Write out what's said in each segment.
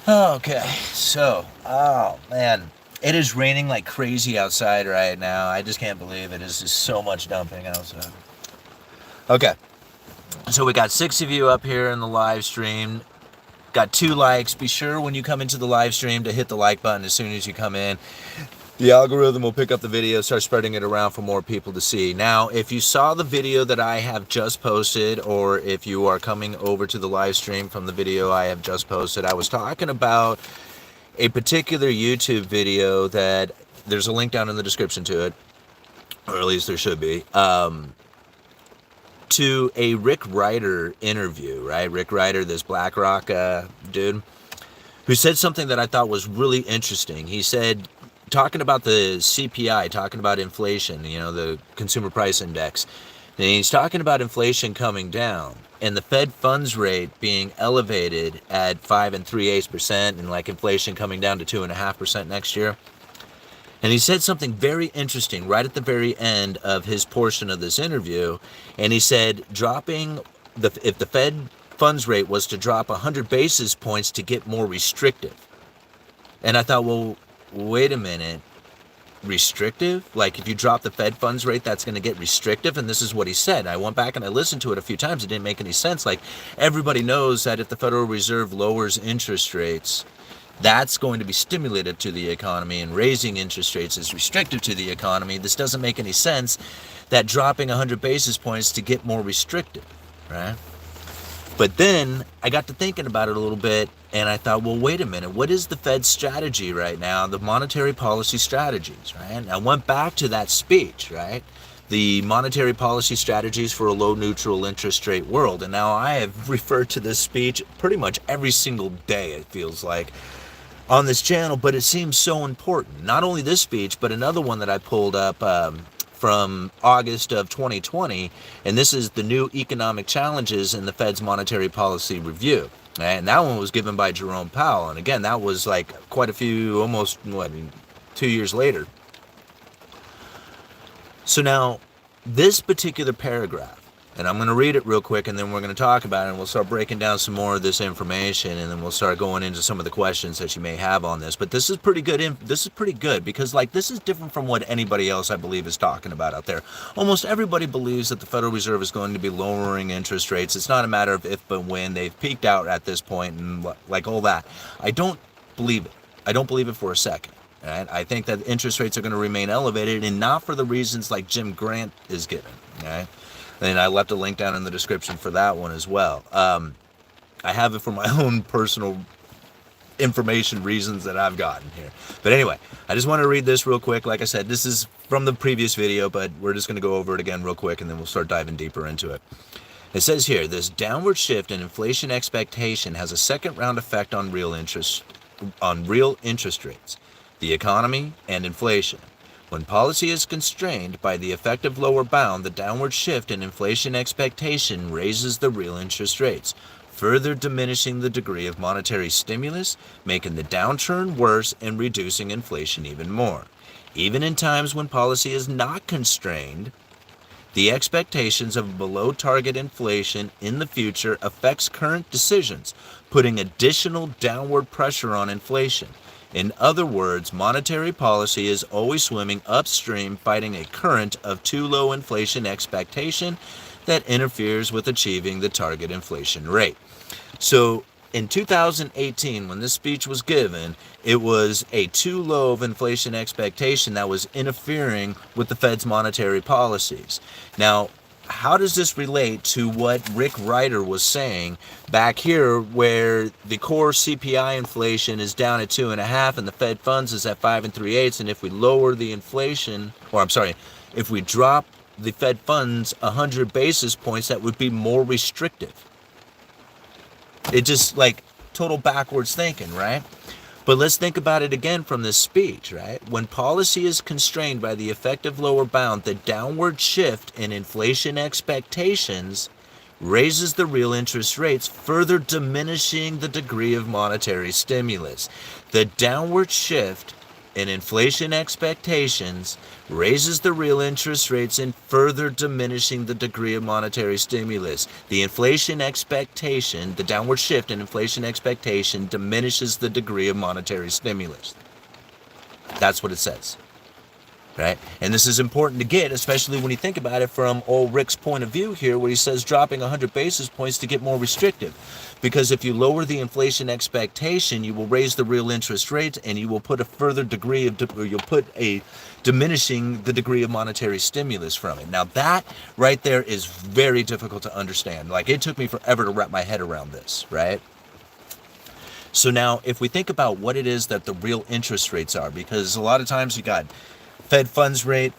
Okay, so, oh man, it is raining like crazy outside right now. I just can't believe it. It's just so much dumping outside. Okay, so we got 6 of you up here in the live stream. Got 2 likes. Be sure when you come into the live stream to hit the like button as soon as you come in. The algorithm will pick up the video, start spreading it around for more people to see. Now, if you saw the video that I have just posted, or if you are coming over to the live stream from the video I have just posted, I was talking about a particular YouTube video that there's a link down in the description to it, or at least there should be, to a Rick Ryder interview, right? Rick Ryder, this BlackRock dude, who said something that I thought was really interesting. He said, talking about the CPI, talking about inflation, the consumer price index, and he's talking about inflation coming down and the Fed funds rate being elevated at 5 3/8% and like inflation coming down to 2.5% next year. And he said something very interesting right at the very end of his portion of this interview. And he said, if the Fed funds rate was to drop 100 basis points to get more restrictive. And I thought, well, wait a minute. Restrictive? Like if you drop the Fed funds rate, that's going to get restrictive? And this is what he said. I went back and I listened to it a few times. It didn't make any sense. Like everybody knows that if the Federal Reserve lowers interest rates, that's going to be stimulative to the economy, and raising interest rates is restrictive to the economy. This doesn't make any sense, that dropping 100 basis points to get more restrictive, right? But then I got to thinking about it a little bit, and I thought, well, wait a minute. What is the Fed's strategy right now, the monetary policy strategies, right? And I went back to that speech, right? The monetary policy strategies for a low neutral interest rate world. And now I have referred to this speech pretty much every single day, it feels like, on this channel, but it seems so important. Not only this speech, but another one that I pulled up from August of 2020, and this is the new economic challenges in the Fed's monetary policy review. And that one was given by Jerome Powell. And again, that was like quite a few, almost 2 years later. So now, this particular paragraph, and I'm going to read it real quick, and then we're going to talk about it, and we'll start breaking down some more of this information, and then we'll start going into some of the questions that you may have on this. But this is pretty good. This is pretty good because, like, this is different from what anybody else, I believe, is talking about out there. Almost everybody believes that the Federal Reserve is going to be lowering interest rates. It's not a matter of if but when. They've peaked out at this point, and like all that. I don't believe it. I don't believe it for a second. Right? I think that interest rates are going to remain elevated, and not for the reasons like Jim Grant is giving. Right? And I left a link down in the description for that one as well. I have it for my own personal information reasons that I've gotten here. But anyway, I just want to read this real quick. Like I said, this is from the previous video, but we're just going to go over it again real quick, and then we'll start diving deeper into it. It says here, this downward shift in inflation expectation has a second round effect on real interest rates, the economy, and inflation. When policy is constrained by the effective lower bound, the downward shift in inflation expectation raises the real interest rates, further diminishing the degree of monetary stimulus, making the downturn worse and reducing inflation even more. Even in times when policy is not constrained, the expectations of below target inflation in the future affects current decisions, putting additional downward pressure on inflation. In other words, monetary policy is always swimming upstream, fighting a current of too low inflation expectation that interferes with achieving the target inflation rate. So in 2018, when this speech was given, it was a too low of inflation expectation that was interfering with the Fed's monetary policies. Now, how does this relate to what Rick Ryder was saying back here, where the core CPI inflation is down at 2.5 and the Fed funds is at 5 3/8, and if we lower the inflation, if we drop the Fed funds 100 basis points, that would be more restrictive. It just like total backwards thinking, right? But let's think about it again from this speech, right? When policy is constrained by the effective lower bound, the downward shift in inflation expectations raises the real interest rates, further diminishing the degree of monetary stimulus. The downward shift and inflation expectations raises the real interest rates and further diminishing the degree of monetary stimulus. The inflation expectation, the downward shift in inflation expectation diminishes the degree of monetary stimulus. That's what it says. Right? And this is important to get, especially when you think about it from old Rick's point of view here, where he says dropping 100 basis points to get more restrictive. Because if you lower the inflation expectation, you will raise the real interest rate and you will put a further degree of, or you'll put a diminishing the degree of monetary stimulus from it. Now that right there is very difficult to understand. Like, it took me forever to wrap my head around this, right? So now if we think about what it is that the real interest rates are, because a lot of times you got Fed funds rate,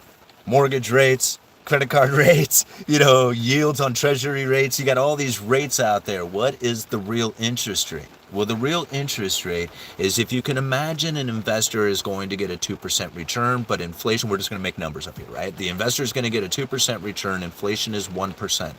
mortgage rates, credit card rates, yields on treasury rates. You got all these rates out there. What is the real interest rate? Well, the real interest rate is, if you can imagine, an investor is going to get a 2% return, but inflation, we're just going to make numbers up here, right? The investor is going to get a 2% return. Inflation is 1%.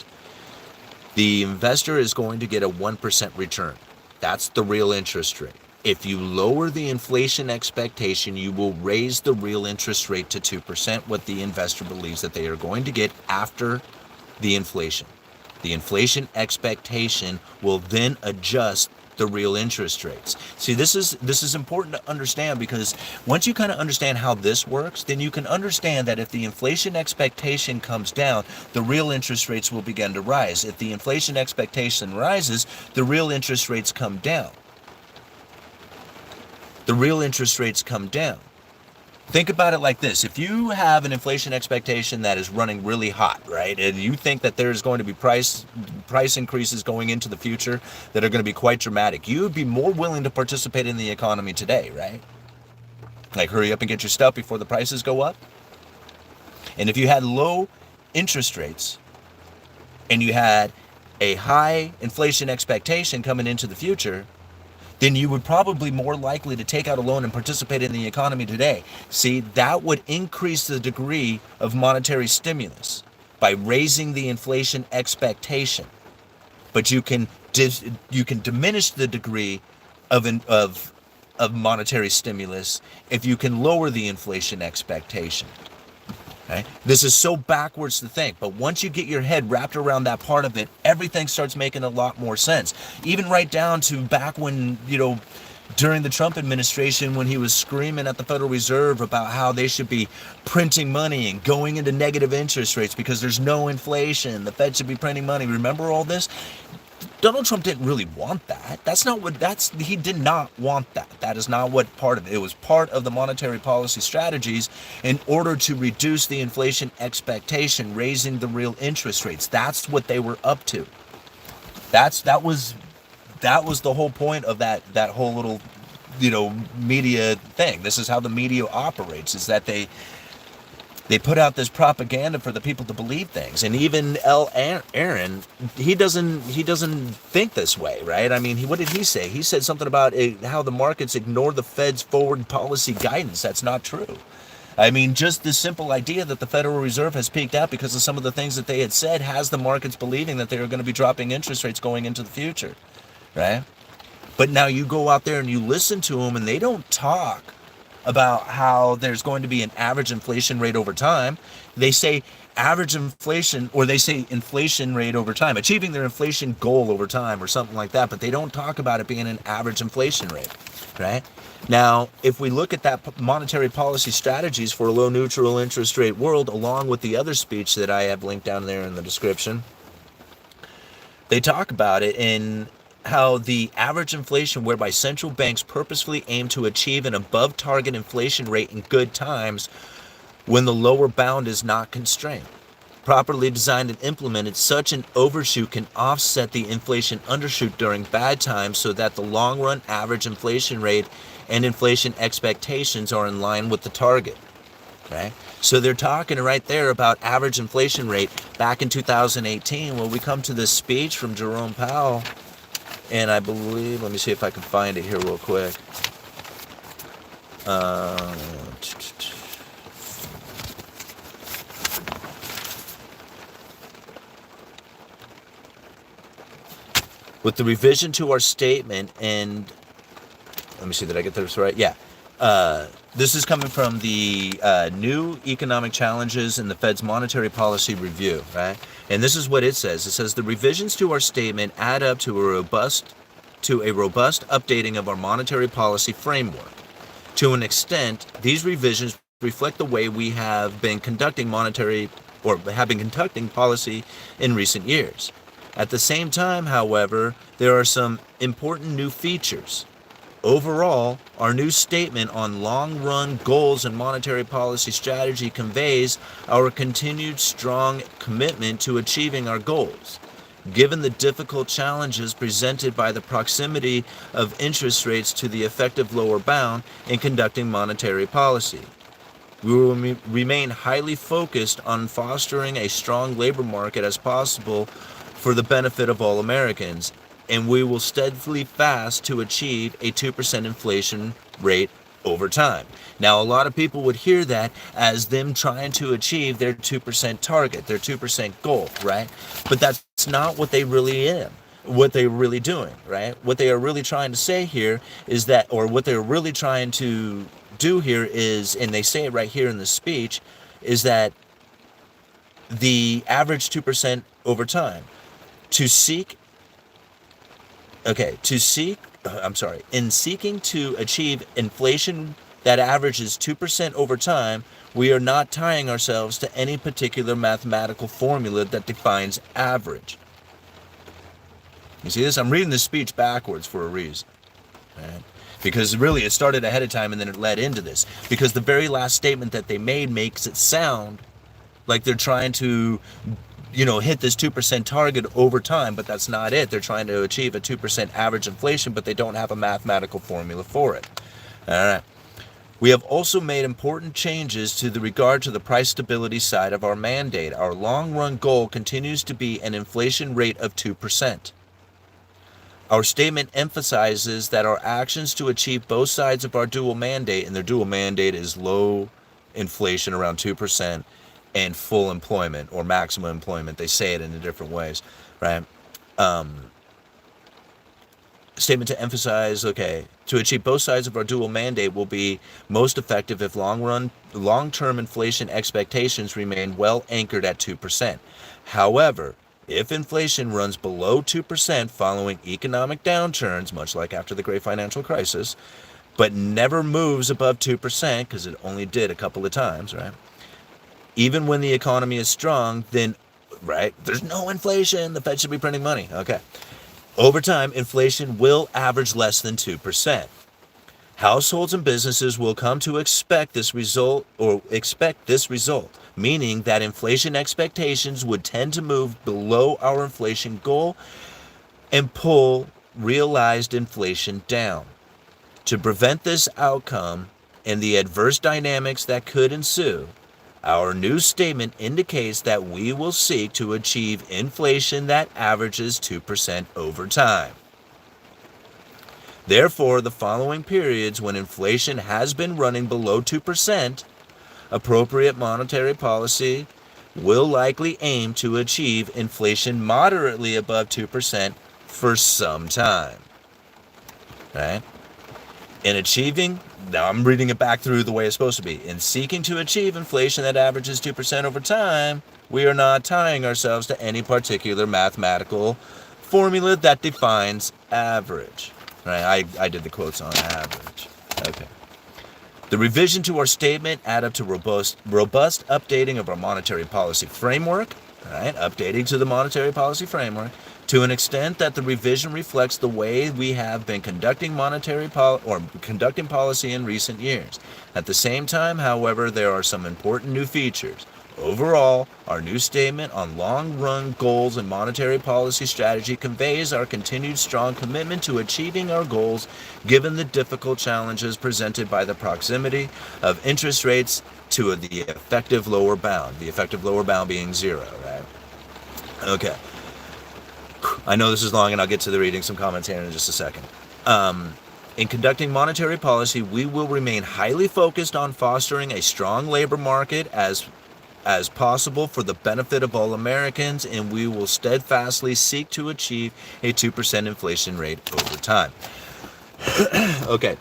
The investor is going to get a 1% return. That's the real interest rate. If you lower the inflation expectation, you will raise the real interest rate to 2%, what the investor believes that they are going to get after the inflation. The inflation expectation will then adjust the real interest rates. See, this is important to understand, because once you kind of understand how this works, then you can understand that if the inflation expectation comes down, the real interest rates will begin to rise. If the inflation expectation rises, the real interest rates come down. The real interest rates come down. Think about it like this. If you have an inflation expectation that is running really hot, right, and you think that there's going to be price increases going into the future that are going to be quite dramatic, you would be more willing to participate in the economy today, right? Like, hurry up and get your stuff before the prices go up. And if you had low interest rates and you had a high inflation expectation coming into the future, then you would probably more likely to take out a loan and participate in the economy today. See, that would increase the degree of monetary stimulus by raising the inflation expectation. But you can diminish the degree of monetary stimulus if you can lower the inflation expectation. Okay? This is so backwards to think, but once you get your head wrapped around that part of it, everything starts making a lot more sense. Even right down to back when, during the Trump administration, when he was screaming at the Federal Reserve about how they should be printing money and going into negative interest rates because there's no inflation. The Fed should be printing money. Remember all this? Donald Trump didn't really want that. He did not want that. That is not what part of it. It was part of the monetary policy strategies in order to reduce the inflation expectation, raising the real interest rates. That's what they were up to. That was the whole point of that whole little, media thing. This is how the media operates, is that they put out this propaganda for the people to believe things. And even Aaron, he doesn't think this way, right? I mean, what did he say? He said something about how the markets ignore the Fed's forward policy guidance. That's not true. I mean, just this simple idea that the Federal Reserve has peaked out because of some of the things that they had said has the markets believing that they are going to be dropping interest rates going into the future, right? But now you go out there and you listen to them, and they don't talk about how there's going to be an average inflation rate over time. They say average inflation, or they say inflation rate over time, achieving their inflation goal over time or something like that, but they don't talk about it being an average inflation rate, right? Now, if we look at that monetary policy strategies for a low neutral interest rate world, along with the other speech that I have linked down there in the description, they talk about it in how the average inflation, whereby central banks purposefully aim to achieve an above target inflation rate in good times when the lower bound is not constrained. Properly designed and implemented, such an overshoot can offset the inflation undershoot during bad times so that the long run average inflation rate and inflation expectations are in line with the target. Okay? So they're talking right there about average inflation rate back in 2018. Well, we come to this speech from Jerome Powell, and I believe, let me see if I can find it here real quick. With the revision to our statement, and let me see, did I get this right? Yeah. This is coming from the New Economic Challenges in the Fed's Monetary Policy Review, right? And this is what it says. It says the revisions to our statement add up to a robust updating of our monetary policy framework. To an extent, these revisions reflect the way we have been conducting policy in recent years. At the same time, however, there are some important new features. Overall, our new statement on long-run goals and monetary policy strategy conveys our continued strong commitment to achieving our goals. Given the difficult challenges presented by the proximity of interest rates to the effective lower bound in conducting monetary policy, we will remain highly focused on fostering a strong labor market as possible for the benefit of all Americans, and we will steadily fast to achieve a 2% inflation rate over time. Now, a lot of people would hear that as them trying to achieve their 2% target, their 2% goal, right? But that's not what they really what they're really doing, right? What they are really trying to say here is that, or what they're really trying to do here is, and they say it right here in the speech, is that the average 2% over time. In seeking to achieve inflation that averages 2% over time, we are not tying ourselves to any particular mathematical formula that defines average. You see this? I'm reading this speech backwards for a reason, right? Because really it started ahead of time and then it led into this. Because the very last statement that they made makes it sound like they're trying to hit this 2% target over time, but that's not it. They're trying to achieve a 2% average inflation, but they don't have a mathematical formula for it. All right. We have also made important changes to the regard to the price stability side of our mandate. Our long-run goal continues to be an inflation rate of 2%. Our statement emphasizes that our actions to achieve both sides of our dual mandate, and their dual mandate is low inflation around 2%, and full employment or maximum employment. They say it in different ways, right? Statement to emphasize, to achieve both sides of our dual mandate will be most effective if long-term inflation expectations remain well anchored at 2%. However, if inflation runs below 2% following economic downturns, much like after the Great Financial Crisis, but never moves above 2%, because it only did a couple of times, right? Even when the economy is strong, then, right, there's no inflation. The Fed should be printing money. Okay. Over time, inflation will average less than 2%. Households and businesses will come to expect this result, meaning that inflation expectations would tend to move below our inflation goal and pull realized inflation down. To prevent this outcome and the adverse dynamics that could ensue, our new statement indicates that we will seek to achieve inflation that averages 2% over time. Therefore, the following periods when inflation has been running below 2%, appropriate monetary policy will likely aim to achieve inflation moderately above 2% for some time. Right? Now I'm reading it back through the way it's supposed to be. In seeking to achieve inflation that averages 2% over time, we are not tying ourselves to any particular mathematical formula that defines average. Right? I did the quotes on average. Okay. The revision to our statement add up to robust updating of our monetary policy framework. Right? Updating to the monetary policy framework to an extent that the revision reflects the way we have been conducting conducting policy in recent years. At the same time, however, there are some important new features. Overall, our new statement on long-run goals and monetary policy strategy conveys our continued strong commitment to achieving our goals given the difficult challenges presented by the proximity of interest rates to the effective lower bound. The effective lower bound being 0, right? Okay. I know this is long, and I'll get to the reading some comments here in just a second. In conducting monetary policy, we will remain highly focused on fostering a strong labor market as possible for the benefit of all Americans, and we will steadfastly seek to achieve a 2% inflation rate over time. Okay.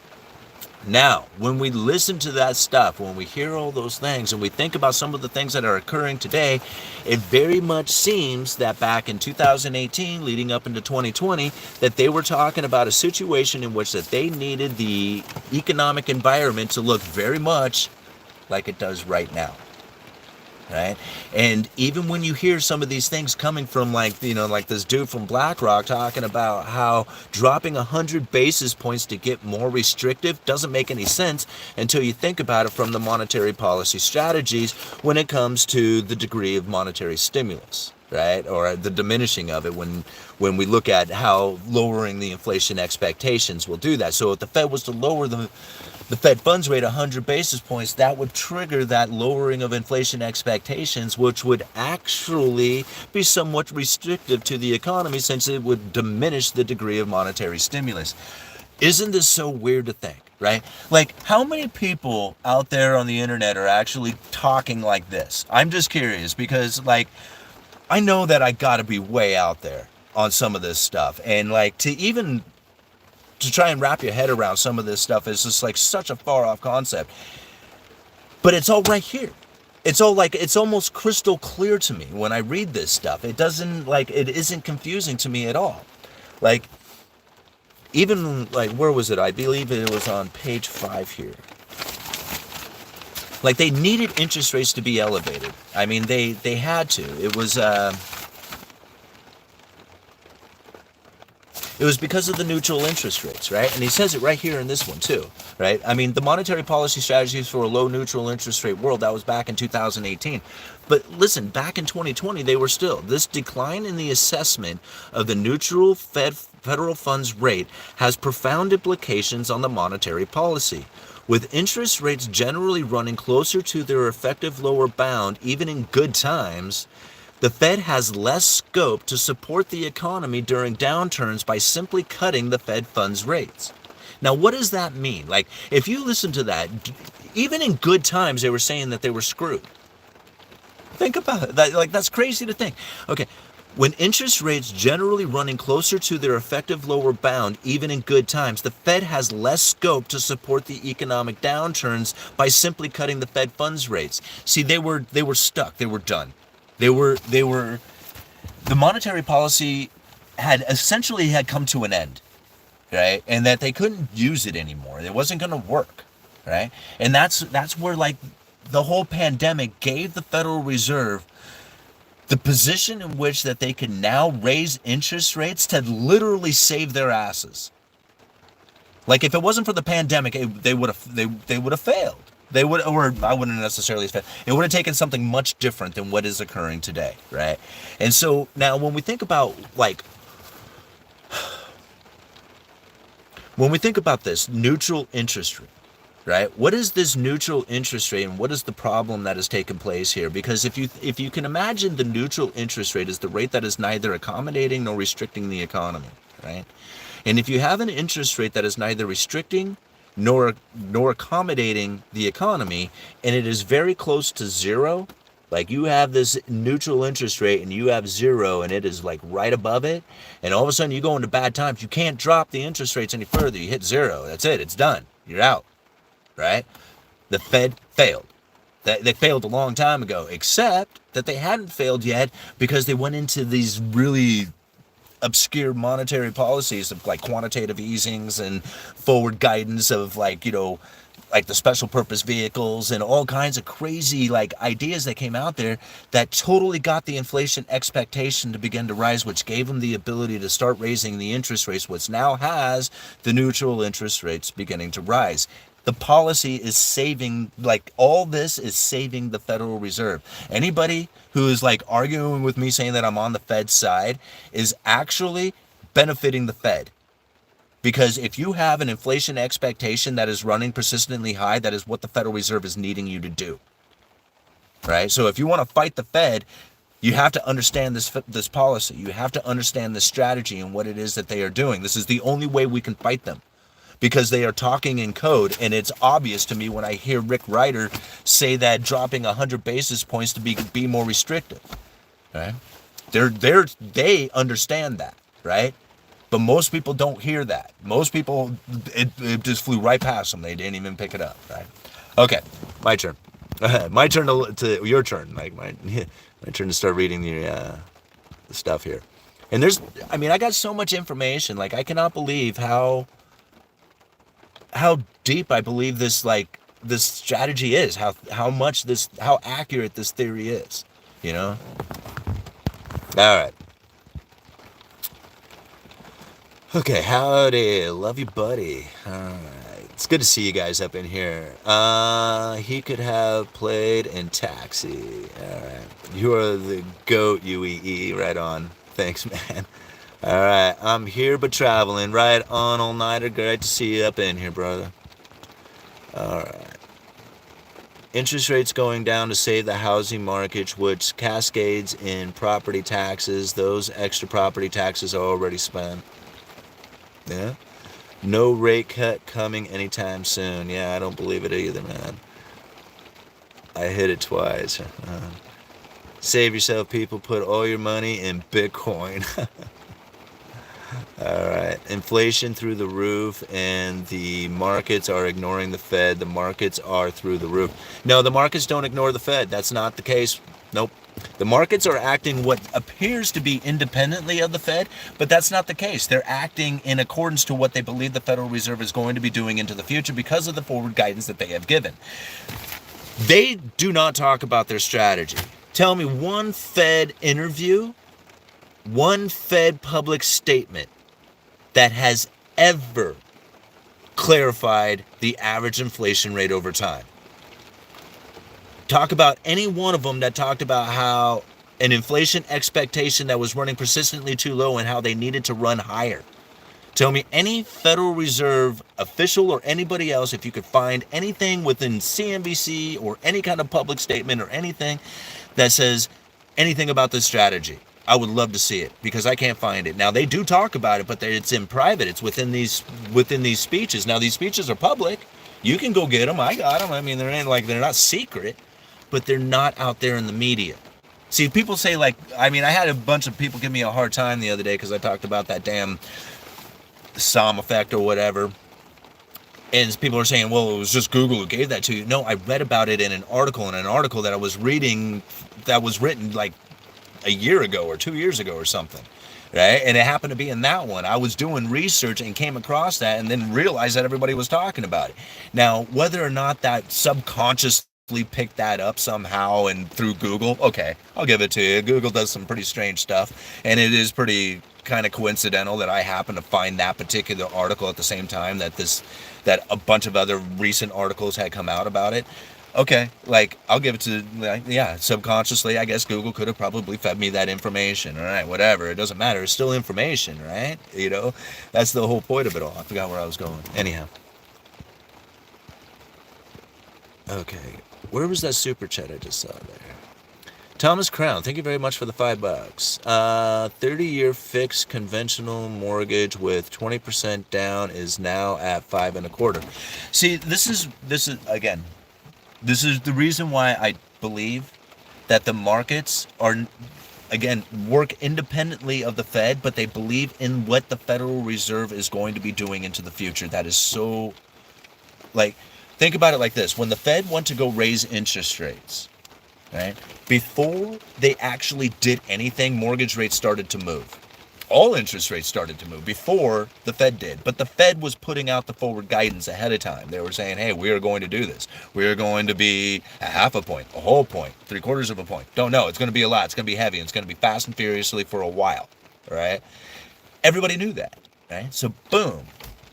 Now, when we listen to that stuff, when we hear all those things and we think about some of the things that are occurring today, it very much seems that back in 2018, leading up into 2020, that they were talking about a situation in which that they needed the economic environment to look very much like it does right now. Right? And even when you hear some of these things coming from like this dude from BlackRock talking about how dropping 100 basis points to get more restrictive doesn't make any sense until you think about it from the monetary policy strategies when it comes to the degree of monetary stimulus, right? Or the diminishing of it when we look at how lowering the inflation expectations will do that. So if the Fed was to lower the Fed funds rate 100 basis points, that would trigger that lowering of inflation expectations, which would actually be somewhat restrictive to the economy since it would diminish the degree of monetary stimulus. Isn't this so weird to think, right? Like, how many people out there on the internet are actually talking like this? I'm just curious because, like, I know that I gotta be way out there on some of this stuff. And, like, to try and wrap your head around some of this stuff is just like such a far off concept. But it's all right here. It's all like, it's almost crystal clear to me when I read this stuff. It isn't confusing to me at all. Like, even like, where was it? I believe it was on page 5 here. Like, they needed interest rates to be elevated. I mean, they had to. It was because of the neutral interest rates, right? And he says it right here in this one too, right? I mean, the monetary policy strategies for a low neutral interest rate world, that was back in 2018. But listen, back in 2020, they were still. This decline in the assessment of the neutral federal funds rate has profound implications on the monetary policy. With interest rates generally running closer to their effective lower bound, even in good times, the Fed has less scope to support the economy during downturns by simply cutting the Fed funds rates. Now, what does that mean? Like, if you listen to that, even in good times, they were saying that they were screwed. Think about it. That's crazy to think. Okay, when interest rates generally running closer to their effective lower bound, even in good times, the Fed has less scope to support the economic downturns by simply cutting the Fed funds rates. See, they were stuck. They were done. The monetary policy had come to an end, right? And that they couldn't use it anymore. It wasn't going to work, right? And that's where, like, the whole pandemic gave the Federal Reserve the position in which that they could now raise interest rates to literally save their asses. Like, if it wasn't for the pandemic, they would have failed. They would, or I wouldn't necessarily say, it would have taken something much different than what is occurring today, right? And so now when we think about this neutral interest rate, right? What is this neutral interest rate and what is the problem that has taken place here? Because if you can imagine the neutral interest rate is the rate that is neither accommodating nor restricting the economy, right? And if you have an interest rate that is neither restricting nor accommodating the economy, and it is very close to zero, like you have this neutral interest rate and you have zero and it is like right above it, and all of a sudden you go into bad times, you can't drop the interest rates any further. You hit zero. That's it. It's done. You're out, right? The Fed failed. They failed a long time ago, except that they hadn't failed yet because they went into these really obscure monetary policies of like quantitative easings and forward guidance of like the special purpose vehicles and all kinds of crazy like ideas that came out there that totally got the inflation expectation to begin to rise, which gave them the ability to start raising the interest rates, which now has the neutral interest rates beginning to rise. The policy is saving, like, all this is saving the Federal Reserve. Anybody who is like arguing with me saying that I'm on the Fed's side is actually benefiting the Fed. Because if you have an inflation expectation that is running persistently high, that is what the Federal Reserve is needing you to do. Right? So if you want to fight the Fed, you have to understand this policy. You have to understand the strategy and what it is that they are doing. This is the only way we can fight them. Because they are talking in code, and it's obvious to me when I hear Rick Ryder say that dropping 100 basis points to be more restrictive. Right? They understand that, right? But most people don't hear that. Most people, it just flew right past them. They didn't even pick it up, right? Okay, my turn. My turn to your turn. Like my turn to start reading the stuff here. And I got so much information. Like, I cannot believe how deep I believe this strategy is. How accurate this theory is. You know. All right. Okay, howdy. Love you, buddy. All right. It's good to see you guys up in here. He could have played in Taxi. All right. You are the GOAT, UEE. Right on. Thanks, man. All right. I'm here but traveling. Right on, all-nighter. Great to see you up in here, brother. All right. Interest rates going down to save the housing market, which cascades in property taxes. Those extra property taxes are already spent. Yeah. No rate cut coming anytime soon. Yeah, I don't believe it either, man. I hit it twice. Save yourself, people. Put all your money in Bitcoin. All right. Inflation through the roof, and the markets are ignoring the Fed. The markets are through the roof. No, the markets don't ignore the Fed. That's not the case. Nope. The markets are acting what appears to be independently of the Fed, but that's not the case. They're acting in accordance to what they believe the Federal Reserve is going to be doing into the future because of the forward guidance that they have given. They do not talk about their strategy. Tell me one Fed interview, one Fed public statement that has ever clarified the average inflation rate over time. Talk about any one of them that talked about how an inflation expectation that was running persistently too low and how they needed to run higher. Tell me any Federal Reserve official or anybody else, if you could find anything within CNBC or any kind of public statement or anything that says anything about this strategy. I would love to see it because I can't find it. Now, they do talk about it, but it's in private. It's within these speeches. Now, these speeches are public. You can go get them. I got them. I mean, they're not secret, but they're not out there in the media. See, people say I had a bunch of people give me a hard time the other day because I talked about that damn SOM effect or whatever. And people are saying, well, it was just Google who gave that to you. No, I read about it in an article that I was reading that was written like a year ago or 2 years ago or something, right? And it happened to be in that one. I was doing research and came across that and then realized that everybody was talking about it. Now, whether or not that subconsciously picked that up somehow and through Google, okay, I'll give it to you. Google does some pretty strange stuff, and it is pretty kind of coincidental that I happen to find that particular article at the same time that a bunch of other recent articles had come out about it. Okay, I'll give it to, subconsciously, I guess Google could have probably fed me that information. All right, whatever. It doesn't matter. It's still information, right? You know, that's the whole point of it all. I forgot where I was going. Anyhow. Okay, where was that super chat I just saw there? Thomas Crown, thank you very much for the $5. 30-year fixed conventional mortgage with 20% down is now at 5.25%. See, this is again. This is the reason why I believe that the markets work independently of the Fed, but they believe in what the Federal Reserve is going to be doing into the future. That is so, think about it like this. When the Fed went to go raise interest rates, right, before they actually did anything, mortgage rates started to move. All interest rates started to move before the Fed did. But the Fed was putting out the forward guidance ahead of time. They were saying, hey, we are going to do this. We are going to be a half a point, a whole point, 3/4 of a point. Don't know. It's going to be a lot. It's going to be heavy. It's going to be fast and furiously for a while. Right? Everybody knew that. Right? So boom.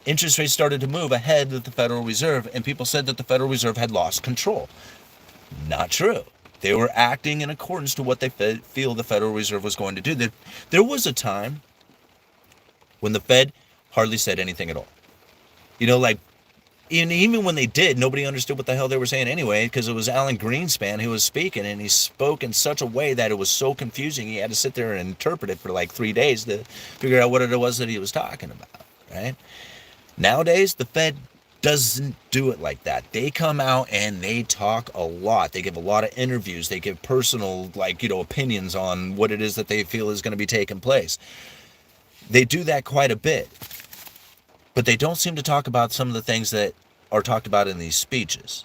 Interest rates started to move ahead of the Federal Reserve, and people said that the Federal Reserve had lost control. Not true. They were acting in accordance to what they feel the Federal Reserve was going to do. There was a time when the Fed hardly said anything at all. You know, even when they did, nobody understood what the hell they were saying anyway, because it was Alan Greenspan who was speaking, and he spoke in such a way that it was so confusing he had to sit there and interpret it for 3 days to figure out what it was that he was talking about, right? Nowadays, the Fed doesn't do it like that. They come out and they talk a lot. They give a lot of interviews. They give personal, opinions on what it is that they feel is going to be taking place. They do that quite a bit, but they don't seem to talk about some of the things that are talked about in these speeches.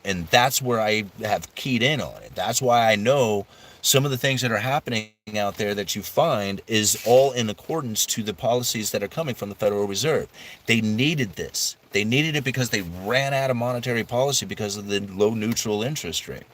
And that's where I have keyed in on it. That's why I know some of the things that are happening out there that you find is all in accordance to the policies that are coming from the Federal Reserve. They needed this. They needed it because they ran out of monetary policy because of the low neutral interest rate.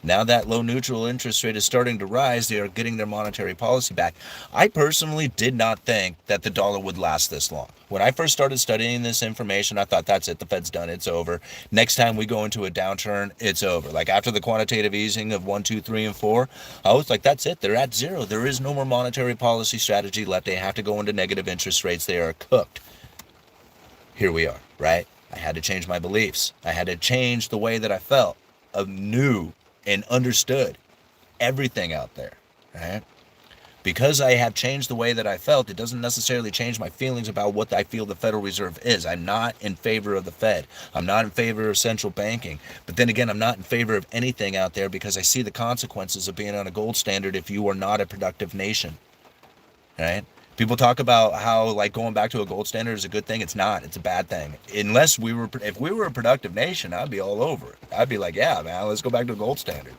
Now that low neutral interest rate is starting to rise, they are getting their monetary policy back. I personally did not think that the dollar would last this long. When I first started studying this information, I thought, that's it, the Fed's done, it's over. Next time we go into a downturn, it's over. Like after the quantitative easing of 1, 2, 3, and 4, I was like, that's it, they're at zero. There is no more monetary policy strategy left. They have to go into negative interest rates. They are cooked. Here we are, right? I had to change my beliefs. I had to change the way that I felt, anew, and understood everything out there, right? Because I have changed the way that I felt, it doesn't necessarily change my feelings about what I feel the Federal Reserve is. I'm not in favor of the Fed. I'm not in favor of central banking. But then again, I'm not in favor of anything out there because I see the consequences of being on a gold standard if you are not a productive nation, right? People talk about how like going back to a gold standard is a good thing. It's not. It's a bad thing. If we were a productive nation, I'd be all over it. I'd be like, yeah, man, let's go back to a gold standard.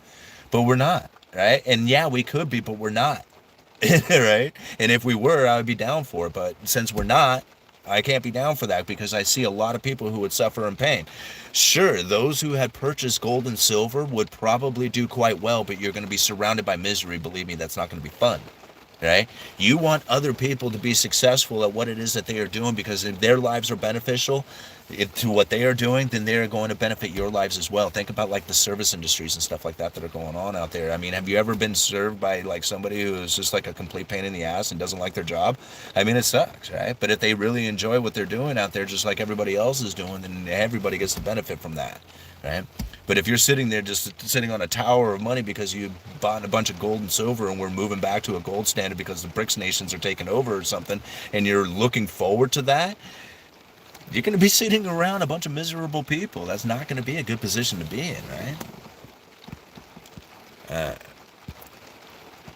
But we're not, right? And yeah, we could be, but we're not, right? And if we were, I would be down for it. But since we're not, I can't be down for that because I see a lot of people who would suffer in pain. Sure, those who had purchased gold and silver would probably do quite well, but you're going to be surrounded by misery. Believe me, that's not going to be fun. Right? You want other people to be successful at what it is that they are doing because if their lives are beneficial to what they are doing, then they're going to benefit your lives as well. Think about like the service industries and stuff like that are going on out there. I mean, have you ever been served by like somebody who is just like a complete pain in the ass and doesn't like their job? I mean, it sucks, right? But if they really enjoy what they're doing out there, just like everybody else is doing, then everybody gets to benefit from that, right? But if you're sitting there just sitting on a tower of money because you bought a bunch of gold and silver and we're moving back to a gold standard because the BRICS nations are taking over or something, and you're looking forward to that, you're going to be sitting around a bunch of miserable people. That's not going to be a good position to be in, right?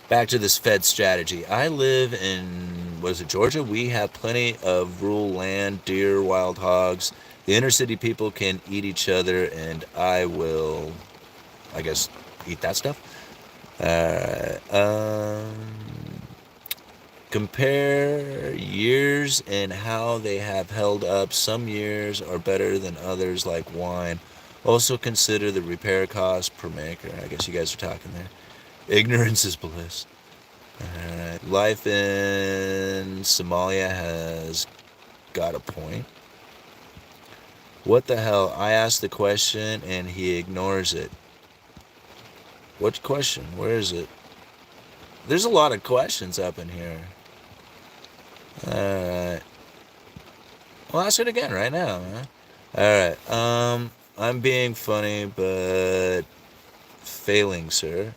Back to this Fed strategy. I live in, Georgia? We have plenty of rural land, deer, wild hogs. The inner city people can eat each other, and I will, I guess, eat that stuff. Compare years and how they have held up. Some years are better than others, like wine. Also consider the repair cost per maker. I guess you guys are talking there. Ignorance is bliss. Life in Somalia has got a point. What the hell? I asked the question and he ignores it. What question? Where is it? There's a lot of questions up in here. Alright. Well, ask it again right now, man. Alright. I'm being funny, but failing, sir.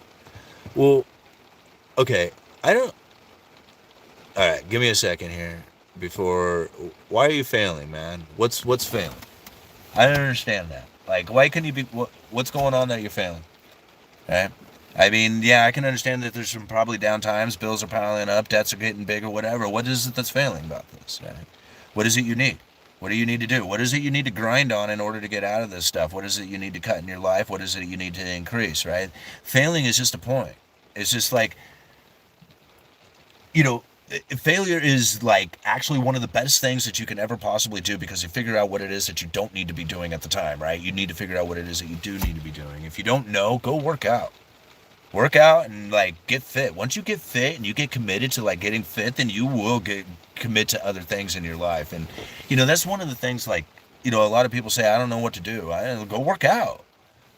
Well, okay. I don't... Alright, give me a second here. Before... Why are you failing, man? What's failing? I don't understand that. Like, why couldn't you be... What's going on that you're failing? Right? I mean, yeah, I can understand that there's some probably down times, bills are piling up, debts are getting bigger, whatever. What is it that's failing about this, right? What is it you need? What do you need to do? What is it you need to grind on in order to get out of this stuff? What is it you need to cut in your life? What is it you need to increase, right? Failing is just a point. It's just like, failure is like actually one of the best things that you can ever possibly do because you figure out what it is that you don't need to be doing at the time, right? You need to figure out what it is that you do need to be doing. If you don't know, go work out. Work out and like get fit. Once you get fit and you get committed to like getting fit, then you will commit to other things in your life. And that's one of the things like, a lot of people say, I don't know what to do. Go work out.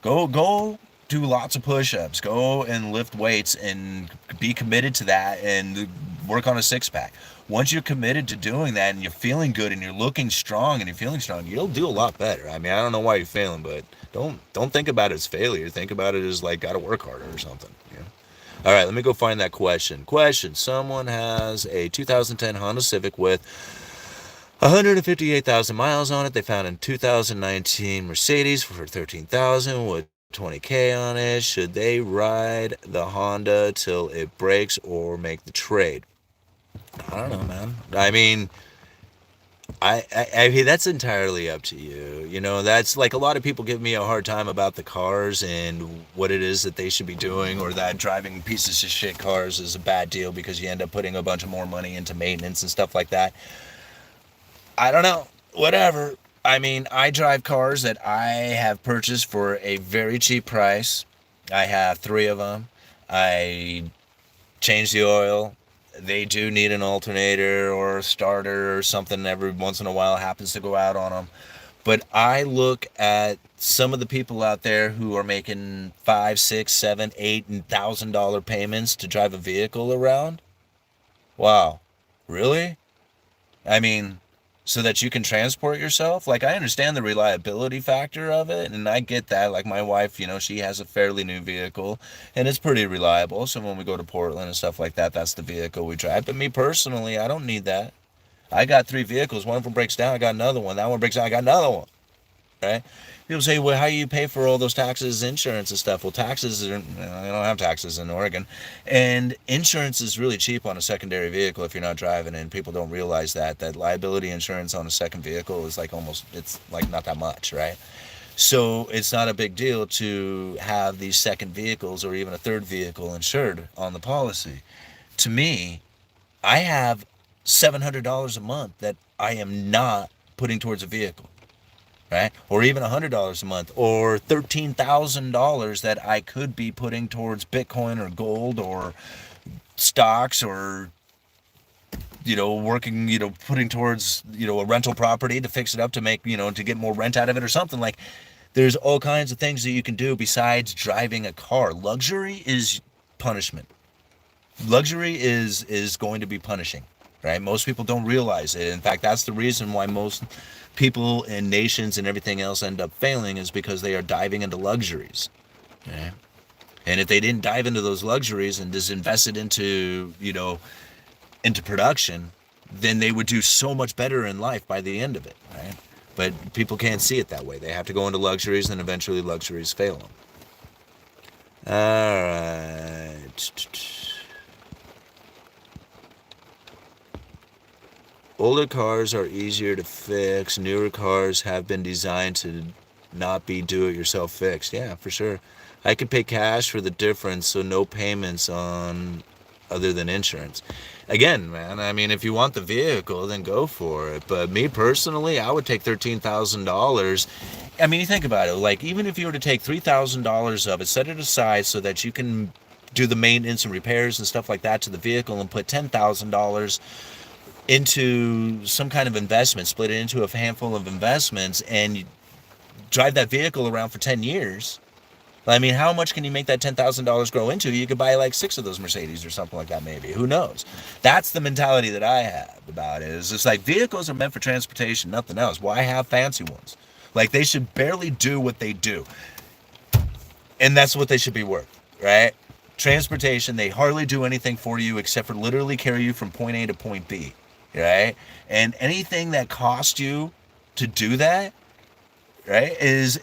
Go do lots of push-ups. Go and lift weights and be committed to that and work on a six-pack. Once you're committed to doing that and you're feeling good and you're looking strong and you're feeling strong, you'll do a lot better. I mean, I don't know why you're failing, but don't think about it as failure. Think about it as like gotta work harder or something. All right, let me go find that question. Someone has a 2010 Honda Civic with 158,000 miles on it. They found a 2019 Mercedes for 13,000 with 20K on it. Should they ride the Honda till it breaks or make the trade? I don't know, man. I mean, that's entirely up to you. You know, that's like a lot of people give me a hard time about the cars and what it is that they should be doing, or that driving pieces of shit cars is a bad deal because you end up putting a bunch of more money into maintenance and stuff like that. I don't know. Whatever. I mean, I drive cars that I have purchased for a very cheap price. I have three of them. I change the oil. They do need an alternator or a starter or something every once in a while happens to go out on them. But I look at some of the people out there who are making five, six, seven, eight, and $1,000 payments to drive a vehicle around. Wow, really? I mean, so that you can transport yourself? Like, I understand the reliability factor of it, and I get that. Like, my wife, you know, she has a fairly new vehicle, and it's pretty reliable. So when we go to Portland and stuff like that, that's the vehicle we drive. But me personally, I don't need that. I got three vehicles. One of them breaks down, I got another one. That one breaks down, I got another one. Right? People say, well, how do you pay for all those taxes, insurance, and stuff? Well, taxes are, they don't have taxes in Oregon. And insurance is really cheap on a secondary vehicle if you're not driving, and people don't realize that liability insurance on a second vehicle is like almost, it's like not that much, right? So it's not a big deal to have these second vehicles or even a third vehicle insured on the policy. To me, I have $700 a month that I am not putting towards a vehicle, right? Or even $100 a month, or $13,000 that I could be putting towards Bitcoin or gold or stocks, or working, putting towards a rental property to fix it up to make, to get more rent out of it or something. Like, there's all kinds of things that you can do besides driving a car. Luxury is punishment. Luxury is going to be punishing, right? Most people don't realize it. In fact, that's the reason why most people and nations and everything else end up failing, is because they are diving into luxuries. Okay? And if they didn't dive into those luxuries and just invest it into production, then they would do so much better in life by the end of it, right? But people can't see it that way. They have to go into luxuries, and eventually luxuries fail them. All right. Older cars are easier to fix. Newer cars have been designed to not be do-it-yourself fixed. Yeah, for sure. I could pay cash for the difference, so no payments on other than insurance. Again, man, I mean, if you want the vehicle, then go for it. But me personally, I would take $13,000. I mean, you think about it. Like, even if you were to take $3,000 of it, set it aside so that you can do the maintenance and repairs and stuff like that to the vehicle, and put $10,000 into some kind of investment, split it into a handful of investments, and you drive that vehicle around for 10 years. I mean, how much can you make that $10,000 grow into? You could buy like 6 of those Mercedes or something like that, maybe. Who knows? That's the mentality that I have about it. It's just like, vehicles are meant for transportation, nothing else. Why have fancy ones? Like, they should barely do what they do. And that's what they should be worth, right? Transportation, they hardly do anything for you except for literally carry you from point A to point B, right? And anything that costs you to do that, right, is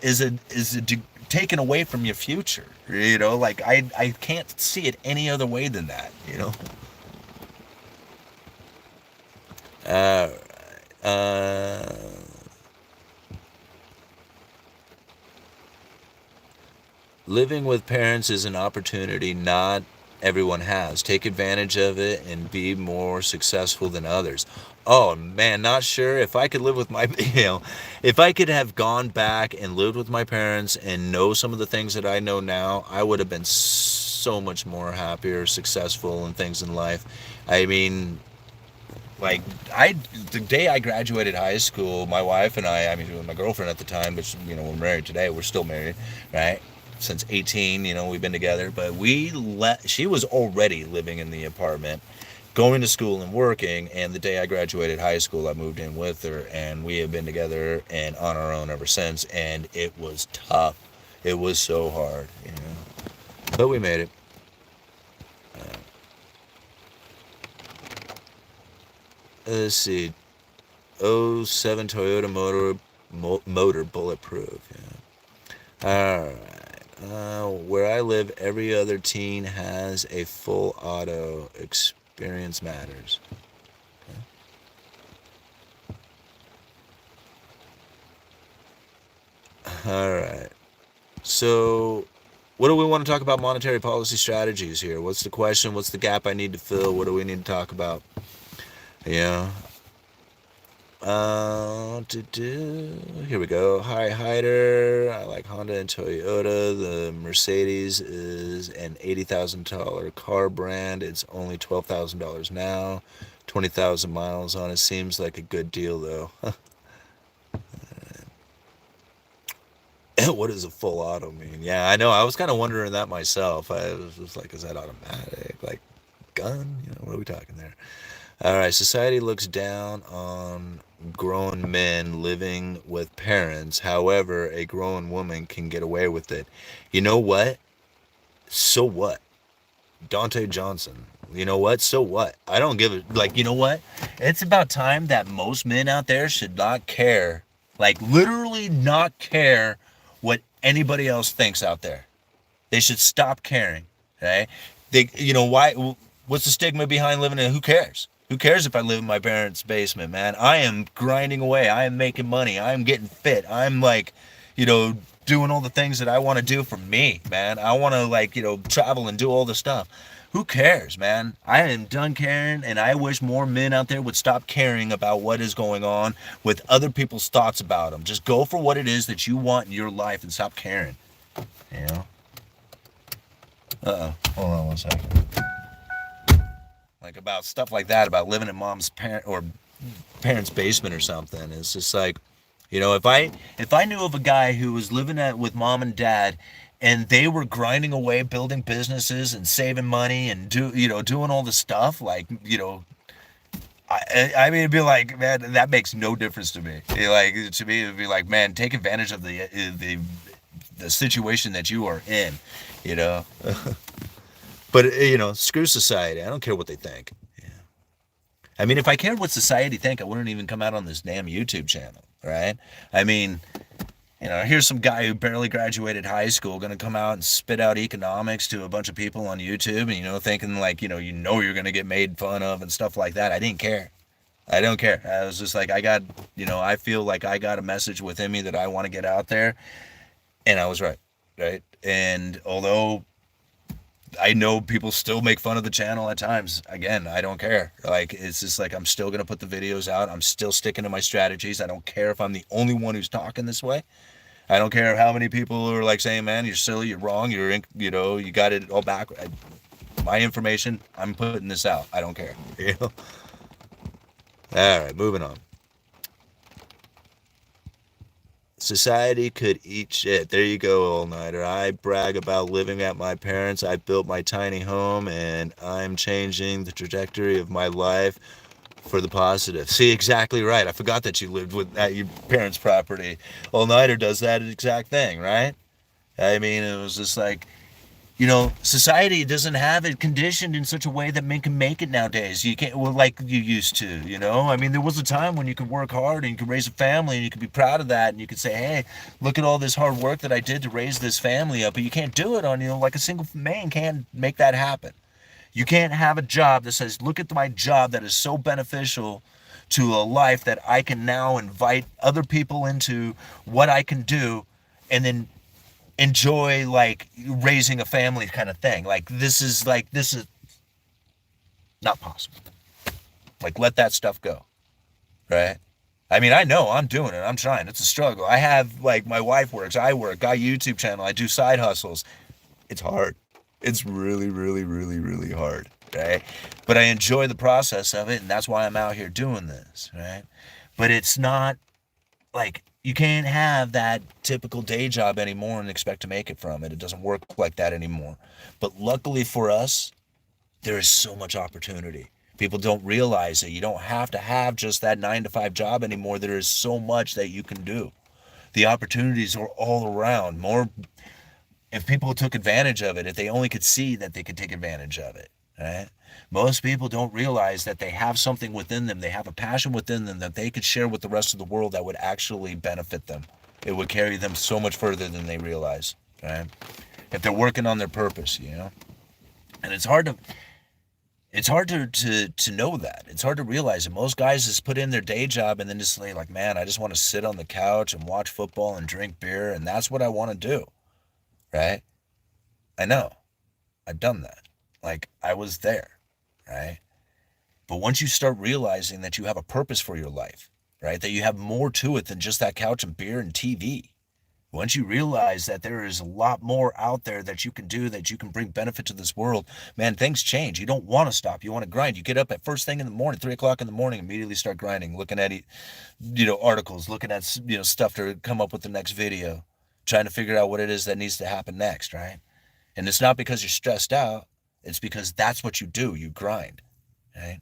taken away from your future. Like, I can't see it any other way than that. Uh, uh, Living with parents is an opportunity not everyone has. Take advantage of it and be more successful than others. Oh man, not sure if I could live with my, if I could have gone back and lived with my parents and know some of the things that I know now, I would have been so much more happier, successful in things in life. I mean, like, the day I graduated high school, my wife and I mean, my girlfriend at the time, but we're married today. We're still married, right? Since 18, we've been together. But she was already living in the apartment, going to school and working. And the day I graduated high school, I moved in with her, and we have been together and on our own ever since. And it was tough. It was so hard. But we made it. Let's see. '07 Toyota motor bulletproof. Yeah. All right. Where I live, every other teen has a full auto. Experience matters. All right. So, what do we want to talk about monetary policy strategies here? What's the question? What's the gap I need to fill? What do we need to talk about? Yeah. Here we go. Hi, Hyder. I like Honda and Toyota. The Mercedes is an $80,000 car brand. It's only $12,000 now. 20,000 miles on it. Seems like a good deal, though. What does a full auto mean? Yeah, I know. I was kind of wondering that myself. I was just like, is that automatic? Like, gun? What are we talking there? All right. Society looks down on grown men living with parents. However, a grown woman can get away with it. You know what? So what? Dante Johnson. You know what? So what? I don't give it. Like, you know what? It's about time that most men out there should not care. Like, literally not care what anybody else thinks out there. They should stop caring. Okay? Why? What's the stigma behind living in? Who cares? Who cares if I live in my parents' basement, man? I am grinding away. I am making money. I am getting fit. I'm like, doing all the things that I want to do for me, man. I want to travel and do all the stuff. Who cares, man? I am done caring, and I wish more men out there would stop caring about what is going on with other people's thoughts about them. Just go for what it is that you want in your life and stop caring. Uh-oh. Hold on one second. Like about stuff like that, about living in mom's parents' basement or something. It's just like, if I knew of a guy who was living with mom and dad, and they were grinding away, building businesses and saving money and doing all the stuff, I mean, it'd be like, man, that makes no difference to me. To me, it'd be like, man, take advantage of the situation that you are in, But, screw society. I don't care what they think. Yeah. I mean, if I cared what society think, I wouldn't even come out on this damn YouTube channel, right? I mean, here's some guy who barely graduated high school going to come out and spit out economics to a bunch of people on YouTube and, thinking like, you're going to get made fun of and stuff like that. I didn't care. I don't care. I was just like, I feel like I got a message within me that I want to get out there. And I was right? And although I know people still make fun of the channel at times. Again, I don't care. It's just like, I'm still going to put the videos out. I'm still sticking to my strategies. I don't care if I'm the only one who's talking this way. I don't care how many people are like saying, man, you're silly, you're wrong, you got it all back. My information, I'm putting this out. I don't care. All right, moving on. Society could eat shit. There you go, all-nighter. I brag about living at my parents. I built my tiny home, and I'm changing the trajectory of my life for the positive. See, exactly right. I forgot that you lived at your parents' property. All-nighter does that exact thing, right? I mean, it was just like, society doesn't have it conditioned in such a way that men can make it nowadays. You can't, like you used to, I mean, there was a time when you could work hard and you could raise a family and you could be proud of that and you could say, hey, look at all this hard work that I did to raise this family up. But you can't do it on, like a single man can't make that happen. You can't have a job that says, look at my job that is so beneficial to a life that I can now invite other people into what I can do and then enjoy like raising a family kind of thing. This is not possible. Let that stuff go, right? I mean, I know I'm doing it. I'm trying. It's a struggle. I have my wife works, I work, got a YouTube channel, I do side hustles. It's hard. It's really, really, really, really hard, right? But I enjoy the process of it, and that's why I'm out here doing this, right? But it's not you can't have that typical day job anymore and expect to make it from it. It doesn't work like that anymore. But luckily for us, there is so much opportunity. People don't realize that you don't have to have just that 9-to-5 job anymore. There is so much that you can do. The opportunities are all around. More, if people took advantage of it, if they only could see that they could take advantage of it, right? Most people don't realize that they have something within them. They have a passion within them that they could share with the rest of the world that would actually benefit them. It would carry them so much further than they realize, right? If they're working on their purpose, And it's hard to, It's hard to know that. It's hard to realize it. Most guys just put in their day job and then just say, like, man, I just want to sit on the couch and watch football and drink beer, and that's what I want to do, right? I know. I've done that. Like, I was there, right? But once you start realizing that you have a purpose for your life, right? That you have more to it than just that couch and beer and TV. Once you realize that there is a lot more out there that you can do, that you can bring benefit to this world, man, things change. You don't want to stop. You want to grind. You get up at first thing in the morning, 3 o'clock in the morning, immediately start grinding, looking at, articles, looking at, stuff to come up with the next video, trying to figure out what it is that needs to happen next, right? And it's not because you're stressed out. It's because that's what you do. You grind, right?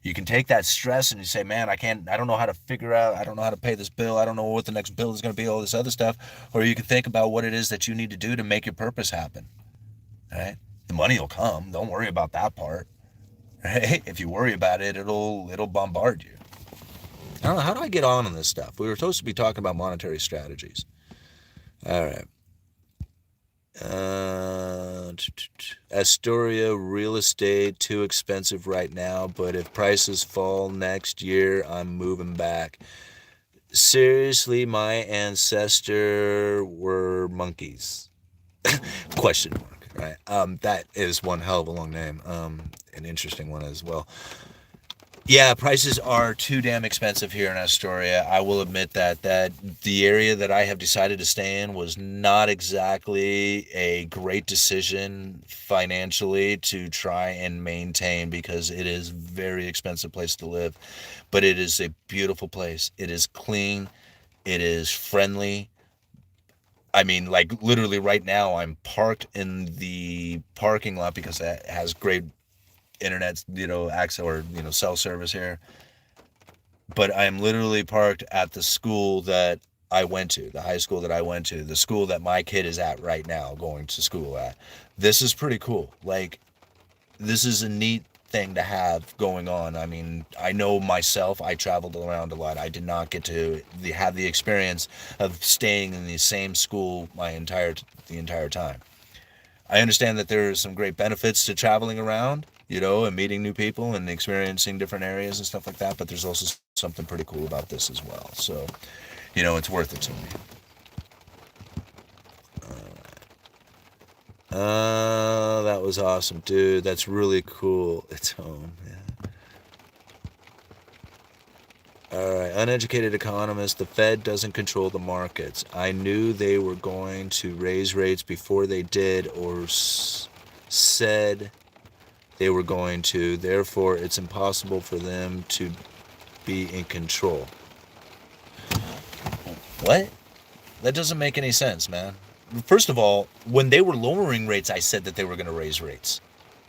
You can take that stress and you say, man, I don't know how to figure out, I don't know how to pay this bill, I don't know what the next bill is going to be, all this other stuff. Or you can think about what it is that you need to do to make your purpose happen, right? The money will come. Don't worry about that part, right? If you worry about it, it'll bombard you. I don't know, how do I get on this stuff? We were supposed to be talking about monetary strategies. All right. Astoria real estate too expensive right now, but if prices fall next year, I'm moving back. Seriously, my ancestor were monkeys. Question mark, right? That is one hell of a long name. An interesting one as well. Yeah, prices are too damn expensive here in Astoria. I will admit that the area that I have decided to stay in was not exactly a great decision financially to try and maintain, because it is a very expensive place to live. But it is a beautiful place. It is clean. It is friendly. I mean, like, literally right now I'm parked in the parking lot because it has great internet, access, or, cell service here. But I'm literally parked at the school that I went to, the high school that I went to, the school that my kid is at right now, going to school at. This is pretty cool. Like, this is a neat thing to have going on. I mean, I know myself, I traveled around a lot. I did not get to have the experience of staying in the same school the entire time. I understand that there are some great benefits to traveling around, and meeting new people and experiencing different areas and stuff like that, but there's also something pretty cool about this as well. So, it's worth it to me. That was awesome, dude. That's really cool. It's home, yeah. All right, Uneducated Economist. The Fed doesn't control the markets. I knew they were going to raise rates before they did, or said they were going to. Therefore, it's impossible for them to be in control. What? That doesn't make any sense, man. First of all, when they were lowering rates, I said that they were going to raise rates,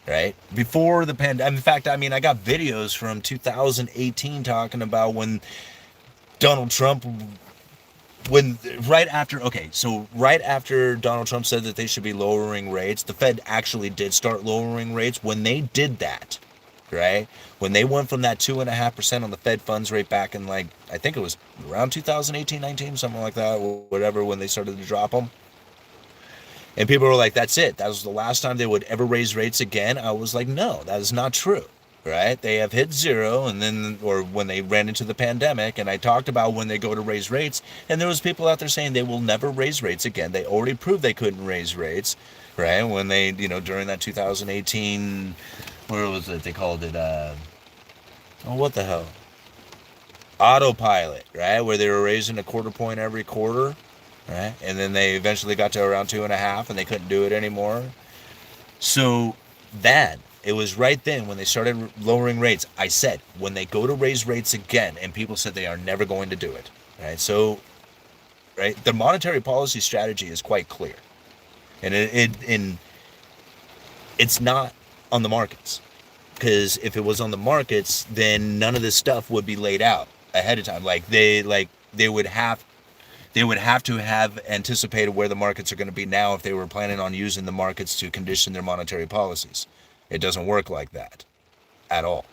right? Before the pandemic. In fact, I got videos from 2018 talking about when Donald Trump, right after Donald Trump said that they should be lowering rates, the Fed actually did start lowering rates. When they did that, right? When they went from that 2.5% on the Fed funds rate back in, I think it was around 2018, 19, something like that, or whatever, when they started to drop them. And people were like, that's it. That was the last time they would ever raise rates again. I was like, no, that is not true, right? They have hit zero, and then, or when they ran into the pandemic, and I talked about when they go to raise rates, and there was people out there saying they will never raise rates again. They already proved they couldn't raise rates, right? When they, during that 2018, what was it? They called it, what the hell? Autopilot, right? Where they were raising a quarter point every quarter. Right? And then they eventually got to around 2.5, and they couldn't do it anymore. So then, it was right then when they started lowering rates. I said, when they go to raise rates again, and people said they are never going to do it. Right? So, right, the monetary policy strategy is quite clear. And it's not on the markets. Because if it was on the markets, then none of this stuff would be laid out ahead of time. They would have to have anticipated where the markets are going to be now if they were planning on using the markets to condition their monetary policies. It doesn't work like that at all.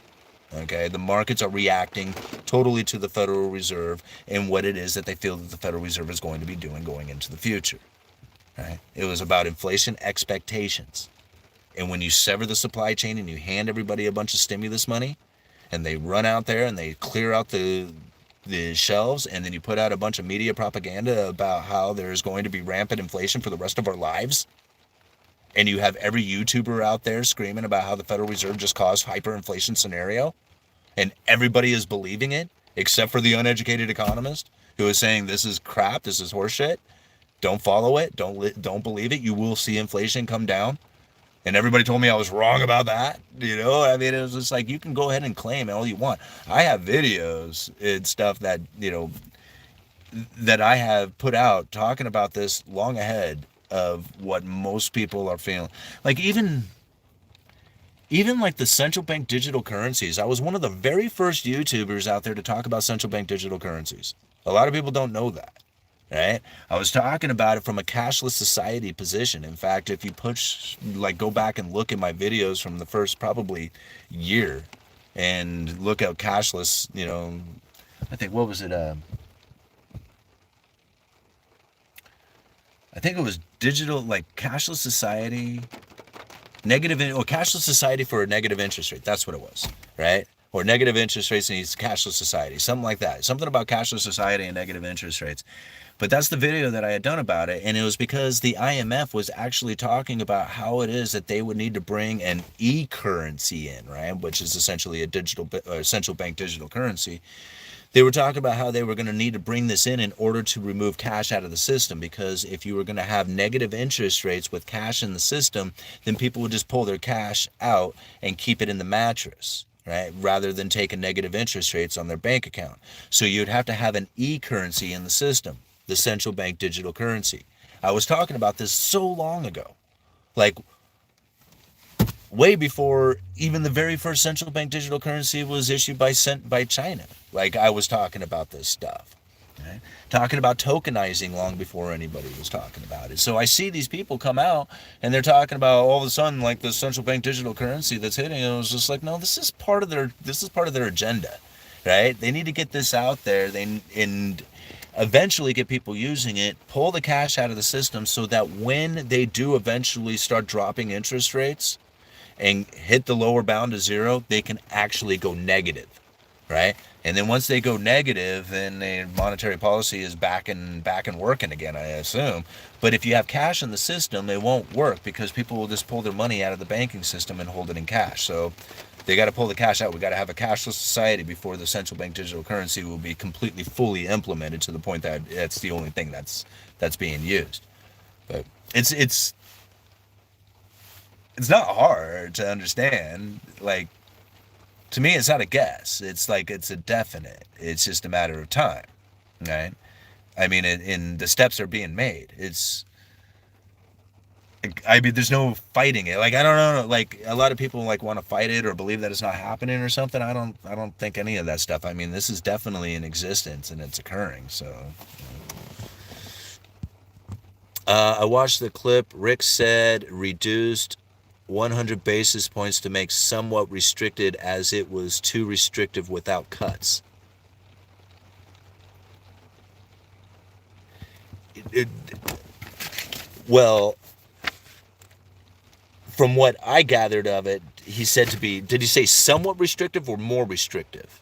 Okay, the markets are reacting totally to the Federal Reserve and what it is that they feel that the Federal Reserve is going to be doing going into the future. Right? It was about inflation expectations. And when you sever the supply chain and you hand everybody a bunch of stimulus money, and they run out there and they clear out the shelves, and then you put out a bunch of media propaganda about how there's going to be rampant inflation for the rest of our lives, and you have every YouTuber out there screaming about how the Federal Reserve just caused hyperinflation scenario, and everybody is believing it except for the uneducated economist who is saying this is crap, this is horseshit, don't follow it, don't believe it, you will see inflation come down. And everybody told me I was wrong about that. I mean, it was just like, you can go ahead and claim all you want. I have videos and stuff that, that I have put out talking about this long ahead of what most people are feeling. Like even like the central bank digital currencies. I was one of the very first YouTubers out there to talk about central bank digital currencies. A lot of people don't know that. Right? I was talking about it from a cashless society position. In fact, if you go back and look at my videos from the first probably year and look at cashless, I think, what was it? I think it was digital, like cashless society, cashless society for a negative interest rate. That's what it was, right? Or negative interest rates and cashless society, something like that. Something about cashless society and negative interest rates. But that's the video that I had done about it, and it was because the IMF was actually talking about how it is that they would need to bring an e-currency in, right, which is essentially a digital central bank digital currency. They were talking about how they were going to need to bring this in order to remove cash out of the system, because if you were going to have negative interest rates with cash in the system, then people would just pull their cash out and keep it in the mattress, right, rather than taking negative interest rates on their bank account. So you'd have to have an e-currency in the system, the central bank digital currency. I was talking about this so long ago, like way before even the very first central bank digital currency was issued by China. Like, I was talking about this stuff, right? Talking about tokenizing long before anybody was talking about it. So I see these people come out and they're talking about all of a sudden like the central bank digital currency that's hitting, and it was just like, no, this is part of their agenda, right? They need to get this out there. And eventually get people using it, pull the cash out of the system so that when they do eventually start dropping interest rates and hit the lower bound to zero, they can actually go negative, right? And then once they go negative, then the monetary policy is back and working again, I assume. But if you have cash in the system, it won't work because people will just pull their money out of the banking system and hold it in cash. So they got to pull the cash out. We got to have a cashless society before the central bank digital currency will be completely fully implemented to the point that it's the only thing that's being used. But it's not hard to understand. Like, to me, it's not a guess. It's like, it's a definite. It's just a matter of time, right? I mean, and the steps are being made. There's no fighting it. Like, I don't know. Like, a lot of people like want to fight it or believe that it's not happening or something. I don't think any of that stuff. I mean, this is definitely in existence and it's occurring. So, I watched the clip. Rick said reduced 100 basis points to make somewhat restricted as it was too restrictive without cuts. Well, from what I gathered of it, he said to be, did he say somewhat restrictive or more restrictive?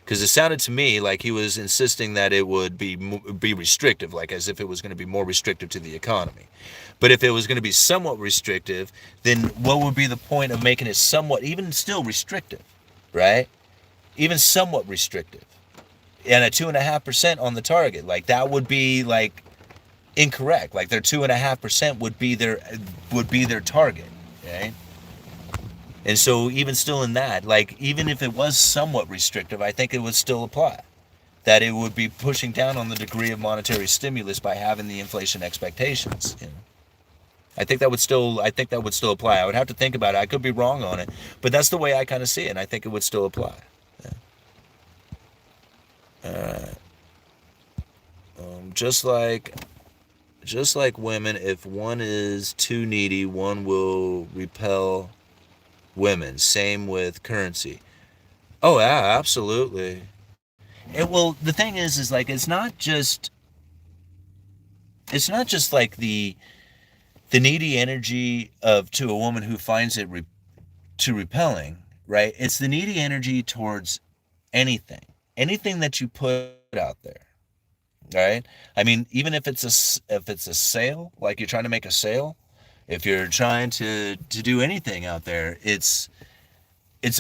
Because it sounded to me like he was insisting that it would be restrictive, like as if it was going to be more restrictive to the economy. But if it was going to be somewhat restrictive, then what would be the point of making it somewhat, even still restrictive, right? Even somewhat restrictive. And a 2.5% on the target, like that would be like incorrect. Like their 2.5% would be their target, right? And so even still in that, like even if it was somewhat restrictive, I think it would still apply. That it would be pushing down on the degree of monetary stimulus by having the inflation expectations. You know? I think that would still apply. I would have to think about it. I could be wrong on it, but that's the way I kind of see it. And I think it would still apply. Yeah. Just like women, if one is too needy, one will repel women. Same with currency. Oh yeah, absolutely. Well, the thing is like it's not just it's not just like the needy energy of to a woman who finds it too repelling, right? It's the needy energy towards anything that you put out there, right? I mean, even if it's a sale, like you're trying to make a sale, if you're trying to do anything out there, it's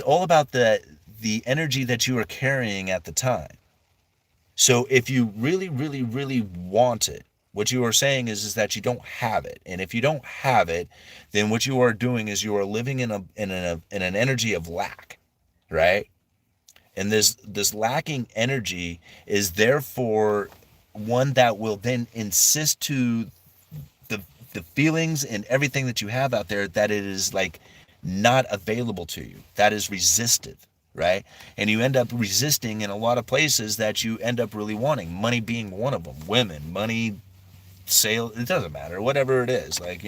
all about the energy that you are carrying at the time. So if you really, really, really want it, what you are saying is that you don't have it. And if you don't have it, then what you are doing is you are living in an energy of lack, right? And this lacking energy is therefore one that will then insist to the the feelings and everything that you have out there that it is like not available to you. That is resistive, right? And you end up resisting in a lot of places that you end up really wanting. Money being one of them. Women, money, sale. It doesn't matter. Whatever it is, like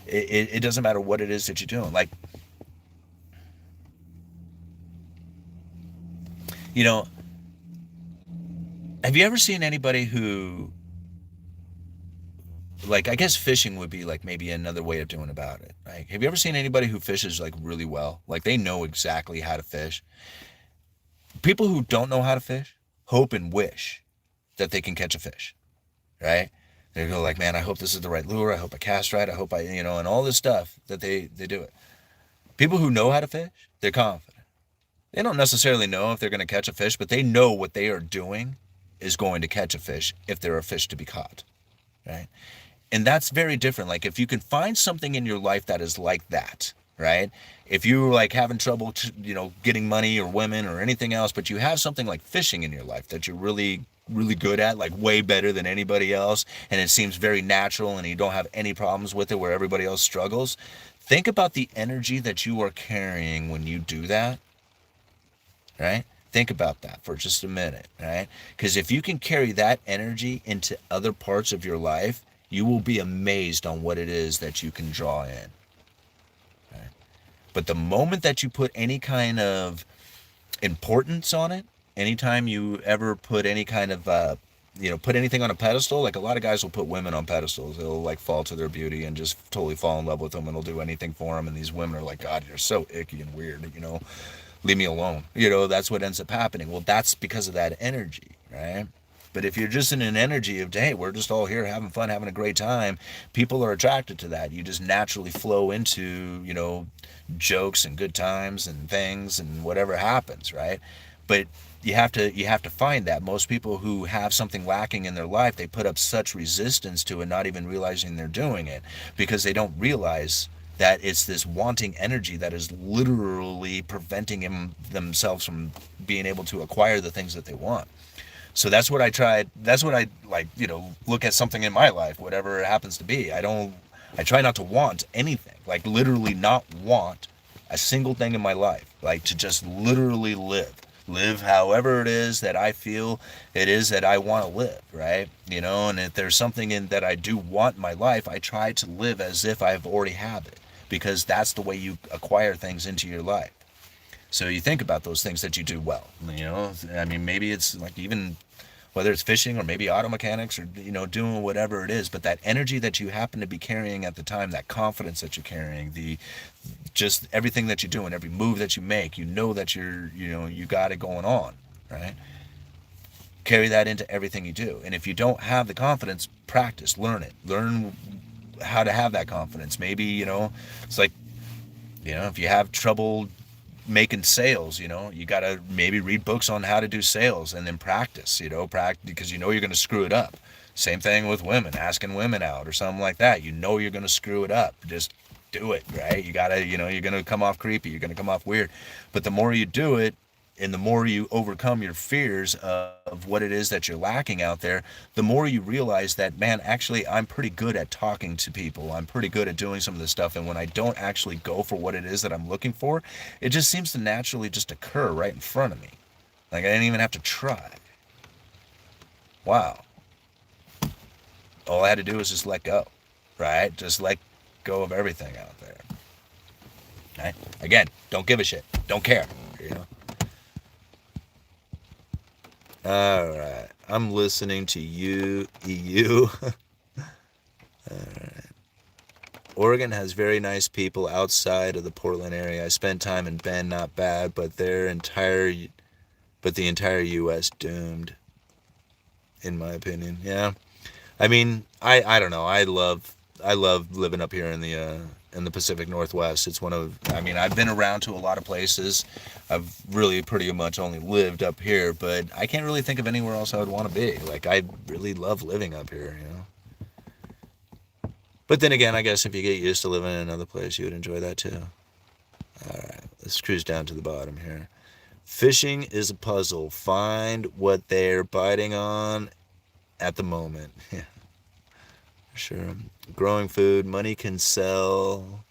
it doesn't matter what it is that you're doing. Like you know, have you ever seen anybody who like I guess fishing would be like maybe another way of doing about it. Like, have you ever seen anybody who fishes like really well? Like they know exactly how to fish. People who don't know how to fish hope and wish that they can catch a fish, right? They go like, man, I hope this is the right lure. I hope I cast right. I hope and all this stuff that they do it. People who know how to fish, they're confident. They don't necessarily know if they're going to catch a fish, but they know what they are doing is going to catch a fish if there are fish to be caught, right? And that's very different. Like if you can find something in your life that is like that, right? If you're like having trouble, getting money or women or anything else, but you have something like fishing in your life that you're really, really good at, like way better than anybody else, and it seems very natural and you don't have any problems with it where everybody else struggles, think about the energy that you are carrying when you do that, right? Think about that for just a minute, right? Because if you can carry that energy into other parts of your life, you will be amazed on what it is that you can draw in. Right? But the moment that you put any kind of importance on it, anytime you ever put any kind of, put anything on a pedestal, like a lot of guys will put women on pedestals. They'll like fall to their beauty and just totally fall in love with them and they'll do anything for them. And these women are like, God, you're so icky and weird, leave me alone. That's what ends up happening. Well, that's because of that energy, right? But if you're just in an energy of, hey, we're just all here having fun, having a great time, people are attracted to that. You just naturally flow into, jokes and good times and things and whatever happens, right? But you have to find that. Most people who have something lacking in their life, they put up such resistance to it, not even realizing they're doing it, because they don't realize that it's this wanting energy that is literally preventing themselves from being able to acquire the things that they want. So that's what I tried. That's what I like, look at something in my life, whatever it happens to be. I try not to want anything, like literally not want a single thing in my life, like to just literally live however it is that I feel it is that I want to live, right? And if there's something in that I do want in my life, I try to live as if I've already have it, because that's the way you acquire things into your life. So you think about those things that you do well, I mean, maybe it's like even whether it's fishing or maybe auto mechanics or, doing whatever it is, but that energy that you happen to be carrying at the time, that confidence that you're carrying, just everything that you're doing, every move that you make, that you got it going on, right? Carry that into everything you do. And if you don't have the confidence, practice, learn it, learn how to have that confidence. Maybe, it's like, if you have trouble making sales, you got to maybe read books on how to do sales and then practice, practice, because you're going to screw it up. Same thing with women, asking women out or something like that. You're going to screw it up. Just do it, right? You got to, you're going to come off creepy. You're going to come off weird. But the more you do it, and the more you overcome your fears of what it is that you're lacking out there, the more you realize that, man, actually, I'm pretty good at talking to people. I'm pretty good at doing some of this stuff. And when I don't actually go for what it is that I'm looking for, it just seems to naturally just occur right in front of me. Like I didn't even have to try. Wow. All I had to do was just let go, right? Just let go of everything out there. Right? Again, don't give a shit. Don't care, All right, I'm listening to you, EU. Oregon has very nice people outside of the Portland area. I spent time in Bend, not bad, but the entire U.S. doomed, in my opinion. Yeah, I mean, I don't know. I love living up here in the Pacific Northwest. It's one of, I mean, I've been around to a lot of places. I've really pretty much only lived up here, but I can't really think of anywhere else I would want to be. Like, I really love living up here, you know. But then again, I guess if you get used to living in another place, you would enjoy that too. All right, let's cruise down to the bottom here. Fishing is a puzzle. Find what they're biting on at the moment. Yeah, sure. Growing food, money can sell.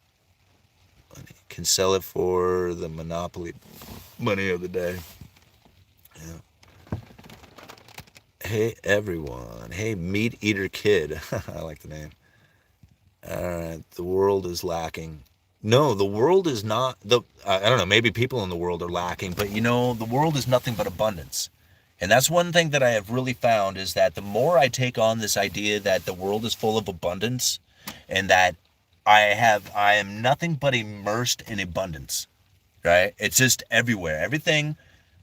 Money can sell it for the monopoly money of the day. Yeah. Hey everyone. Hey meat eater kid. I like the name. All right, the world is lacking. No, the world is not I don't know, maybe people in the world are lacking, but you know, the world is nothing but abundance. And that's one thing that I have really found is that the more I take on this idea that the world is full of abundance and that I am nothing but immersed in abundance, right? It's just everywhere. Everything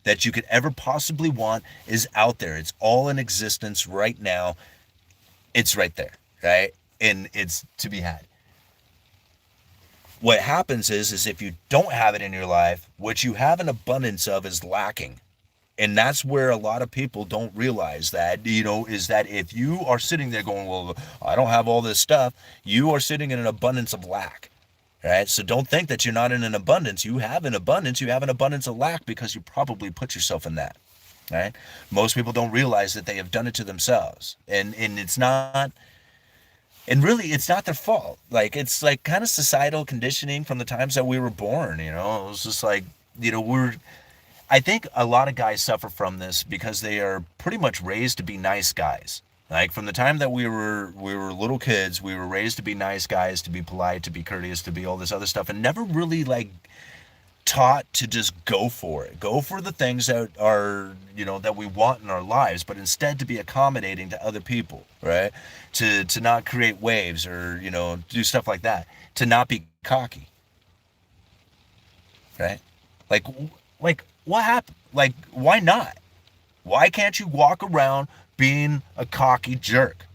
that you could ever possibly want is out there. It's all in existence right now. It's right there, right? And it's to be had. What happens is if you don't have it in your life, what you have an abundance of is lacking. And that's where a lot of people don't realize that, you know, is that if you are sitting there going, well, I don't have all this stuff, you are sitting in an abundance of lack, right? So don't think that you're not in an abundance. You have an abundance. You have an abundance of lack because you probably put yourself in that, right? Most people don't realize that they have done it to themselves. And it's not... And really, it's not their fault. Like, it's like kind of societal conditioning from the times that we were born, you know? It was just like, you know, I think a lot of guys suffer from this because they are pretty much raised to be nice guys. Like, from the time that we were little kids, we were raised to be nice guys, to be polite, to be courteous, to be all this other stuff, and never really, like, taught to just go for it. Go for the things that are, you know, that we want in our lives, but instead to be accommodating to other people, right? To not create waves or, you know, do stuff like that. To not be cocky, right? Like what happened? Like, why not? Why can't you walk around being a cocky jerk?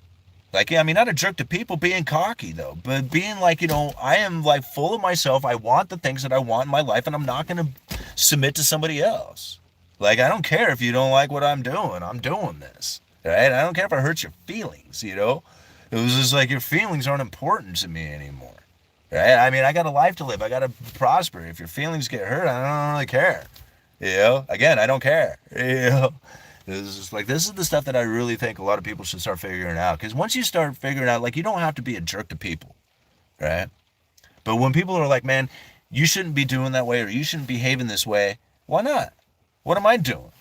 Like, I mean, not a jerk to people, being cocky, though. But being like, you know, I am, like, full of myself. I want the things that I want in my life, and I'm not going to submit to somebody else. Like, I don't care if you don't like what I'm doing. I'm doing this, right? I don't care if it hurts your feelings, you know? It was just like, your feelings aren't important to me anymore, right? I mean, I got a life to live. I got to prosper. If your feelings get hurt, I don't really care, you know? Again, I don't care, you know? This is the stuff that I really think a lot of people should start figuring out. Because once you start figuring out, like, you don't have to be a jerk to people, right? But when people are like, man, you shouldn't be doing that way or you shouldn't be behaving this way, why not? What am I doing,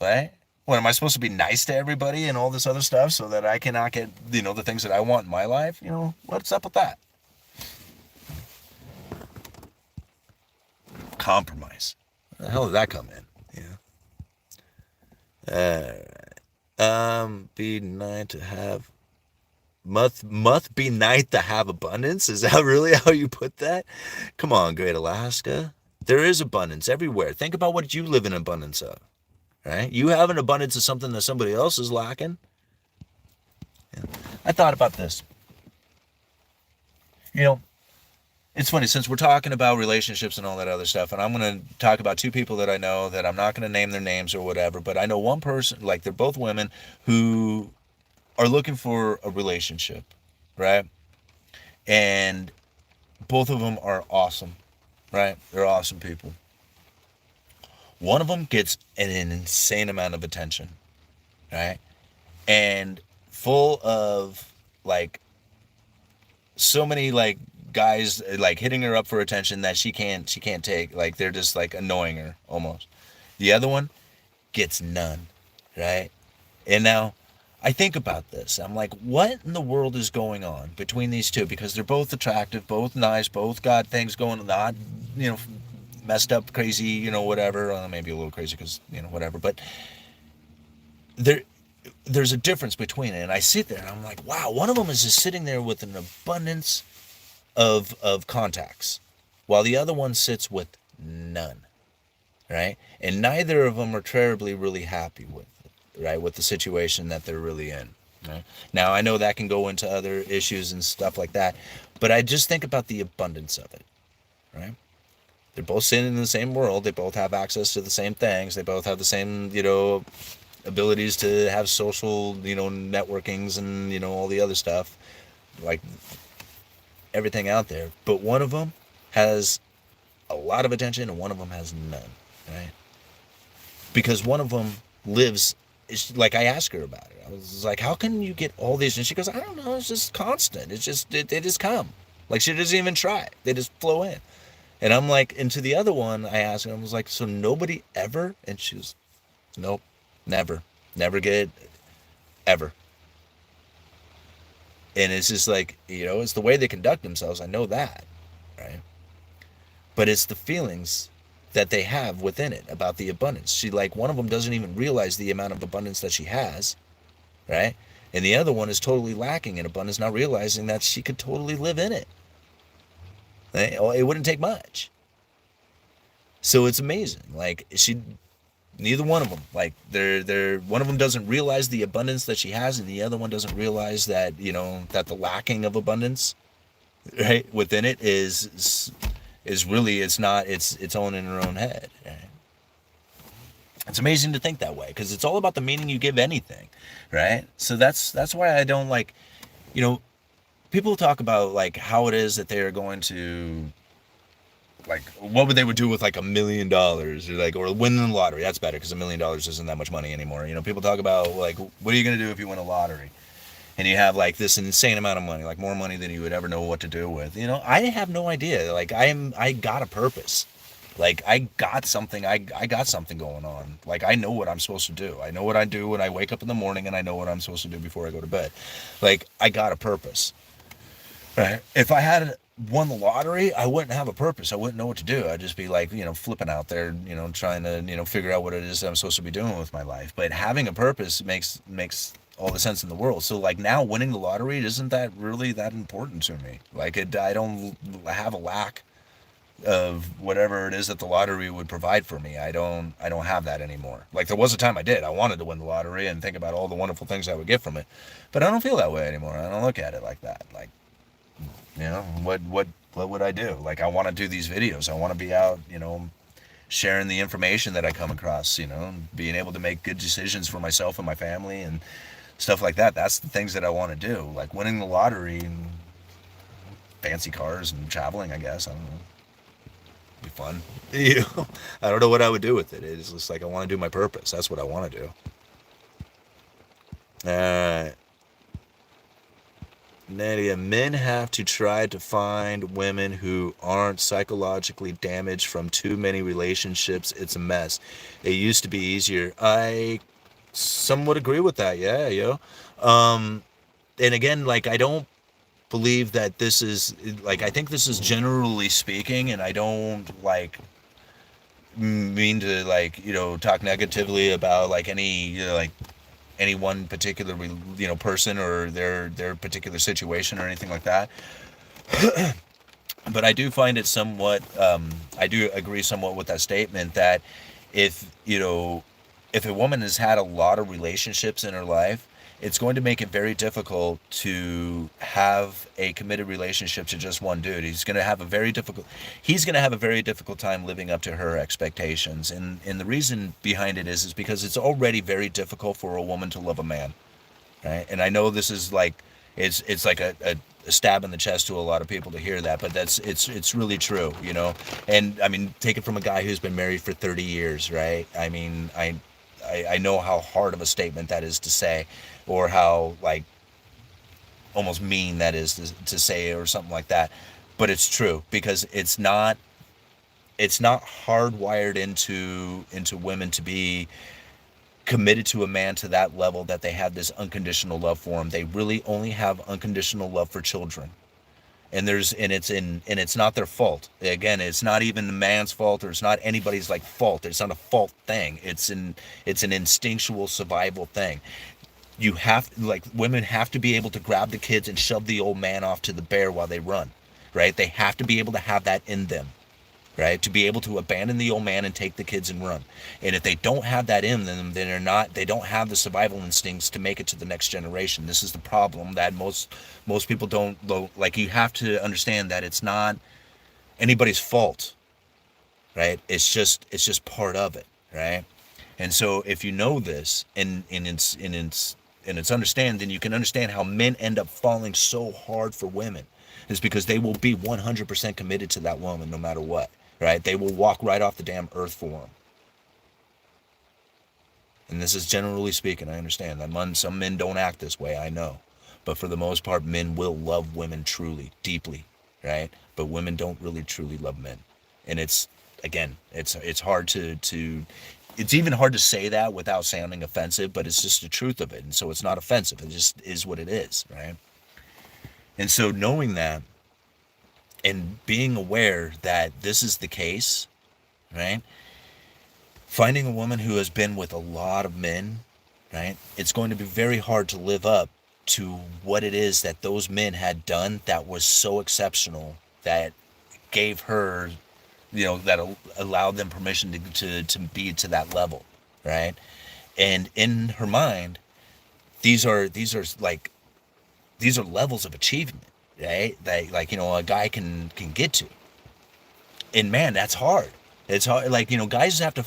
right? What, am I supposed to be nice to everybody and all this other stuff so that I cannot get, you know, the things that I want in my life? You know, what's up with that? Compromise. Where the hell did that come in? Be nice to have must be nice to have abundance. Is that really how you put that? Come on, Great Alaska. There is abundance everywhere. Think about what you live in abundance of, right? You have an abundance of something that somebody else is lacking. Yeah. I thought about this. You know, it's funny, since we're talking about relationships and all that other stuff, and I'm going to talk about two people that I know that I'm not going to name their names or whatever, but I know one person, like, they're both women who are looking for a relationship, right? And both of them are awesome, right? They're awesome people. One of them gets an insane amount of attention, right? And full of, like, so many, like, guys, like, hitting her up for attention that she can't take. Like, they're just, like, annoying her almost. The other one gets none, right? And now I think about this. I'm like, what in the world is going on between these two? Because they're both attractive, both nice, both got things going on, not, you know, messed up, crazy, you know, whatever. Maybe a little crazy because, you know, whatever. But they're, there's a difference between it. And I sit there and I'm like, wow, one of them is just sitting there with an abundance of contacts, while the other one sits with none, right? And neither of them are terribly really happy with it, right? With the situation that they're really in. Right? Now, I know that can go into other issues and stuff like that, but I just think about the abundance of it, right? They're both sitting in the same world. They both have access to the same things. They both have the same, abilities to have social, networkings and, all the other stuff, like everything out there. But one of them has a lot of attention and one of them has none, right? Because one of them lives, like I asked her about it. I was like, how can you get all these? And she goes, I don't know. It's just constant. It's just, they just come. Like she doesn't even try. They just flow in. And I'm like, and to the other one, I asked her, I was like, so nobody ever? And she was, nope, never get, ever. And it's just like, it's the way they conduct themselves. I know that, right? But it's the feelings that they have within it about the abundance. She, like, one of them doesn't even realize the amount of abundance that she has, right? And the other one is totally lacking in abundance, not realizing that she could totally live in it. Right? It wouldn't take much. So it's amazing. Like, neither one of them, like, they're one of them doesn't realize the abundance that she has, and the other one doesn't realize that, that the lacking of abundance, right, within it is really, it's not, it's own in her own head. Right? It's amazing to think that way, because it's all about the meaning you give anything, right? So that's why I don't like, people talk about like how it is that they are going to, like, what would they would do with like $1 million, or winning the lottery. That's better, because $1 million isn't that much money anymore. People talk about like, what are you going to do if you win a lottery? And you have like this insane amount of money, like more money than you would ever know what to do with. I have no idea. Like I got a purpose. Like I got something going on. Like I know what I'm supposed to do. I know what I do when I wake up in the morning, and I know what I'm supposed to do before I go to bed. Like I got a purpose. Right? If I had won the lottery, I wouldn't have a purpose. I wouldn't know what to do. I'd just be like, flipping out there, trying to, figure out what it is that I'm supposed to be doing with my life. But having a purpose makes all the sense in the world. So like now winning the lottery, isn't that really that important to me? Like I don't have a lack of whatever it is that the lottery would provide for me. I don't have that anymore. Like there was a time I did. I wanted to win the lottery and think about all the wonderful things I would get from it. But I don't feel that way anymore. I don't look at it like that. Like, what would I do? Like I want to do these videos. I want to be out, sharing the information that I come across, being able to make good decisions for myself and my family and stuff like that. That's the things that I want to do. Like winning the lottery and fancy cars and traveling, I guess. I don't know. Be fun. I don't know what I would do with it. It's just like I want to do my purpose. That's what I want to do. Nadia, men have to try to find women who aren't psychologically damaged from too many relationships. It's a mess. It used to be easier. I somewhat agree with that. Yeah, yo. And again, like I don't believe that this is like, I think this is generally speaking, and I don't like mean to like, talk negatively about like any, like any one particular, person or their particular situation or anything like that. But I do find it somewhat, I do agree somewhat with that statement that if a woman has had a lot of relationships in her life, it's going to make it very difficult to have a committed relationship to just one dude. He's going to have a very difficult time living up to her expectations. And the reason behind it is because it's already very difficult for a woman to love a man. Right? And I know this is like, it's like a stab in the chest to a lot of people to hear that, but it's really true, And I mean, take it from a guy who's been married for 30 years, right? I mean, I know how hard of a statement that is to say, or how like almost mean that is to say, or something like that. But it's true, because it's not hardwired into women to be committed to a man to that level that they have this unconditional love for him. They really only have unconditional love for children. And it's not their fault. Again, it's not even the man's fault, or it's not anybody's like fault. It's not a fault thing. It's an instinctual survival thing. You have, like, women have to be able to grab the kids and shove the old man off to the bear while they run, right? They have to be able to have that in them, right? To be able to abandon the old man and take the kids and run. And if they don't have that in them, then they don't have the survival instincts to make it to the next generation. This is the problem that most people don't, like, you have to understand that it's not anybody's fault, right? It's just part of it, right? And so if you know this and it's understand, then you can understand how men end up falling so hard for women. Is because they will be 100% committed to that woman no matter what, right? They will walk right off the damn earth for them. And this is generally speaking, I understand that some men don't act this way, I know. But for the most part, men will love women truly, deeply, right? But women don't really truly love men. And it's, again, it's hard to it's even hard to say that without sounding offensive, but it's just the truth of it. And so it's not offensive. It just is what it is, right? And so knowing that and being aware that this is the case, right? Finding a woman who has been with a lot of men, right? It's going to be very hard to live up to what it is that those men had done that was so exceptional that gave her, that allowed them permission to be to that level, right? And in her mind, these are levels of achievement, right? That, like, a guy can get to. And man, that's hard. It's hard. Like, guys have to,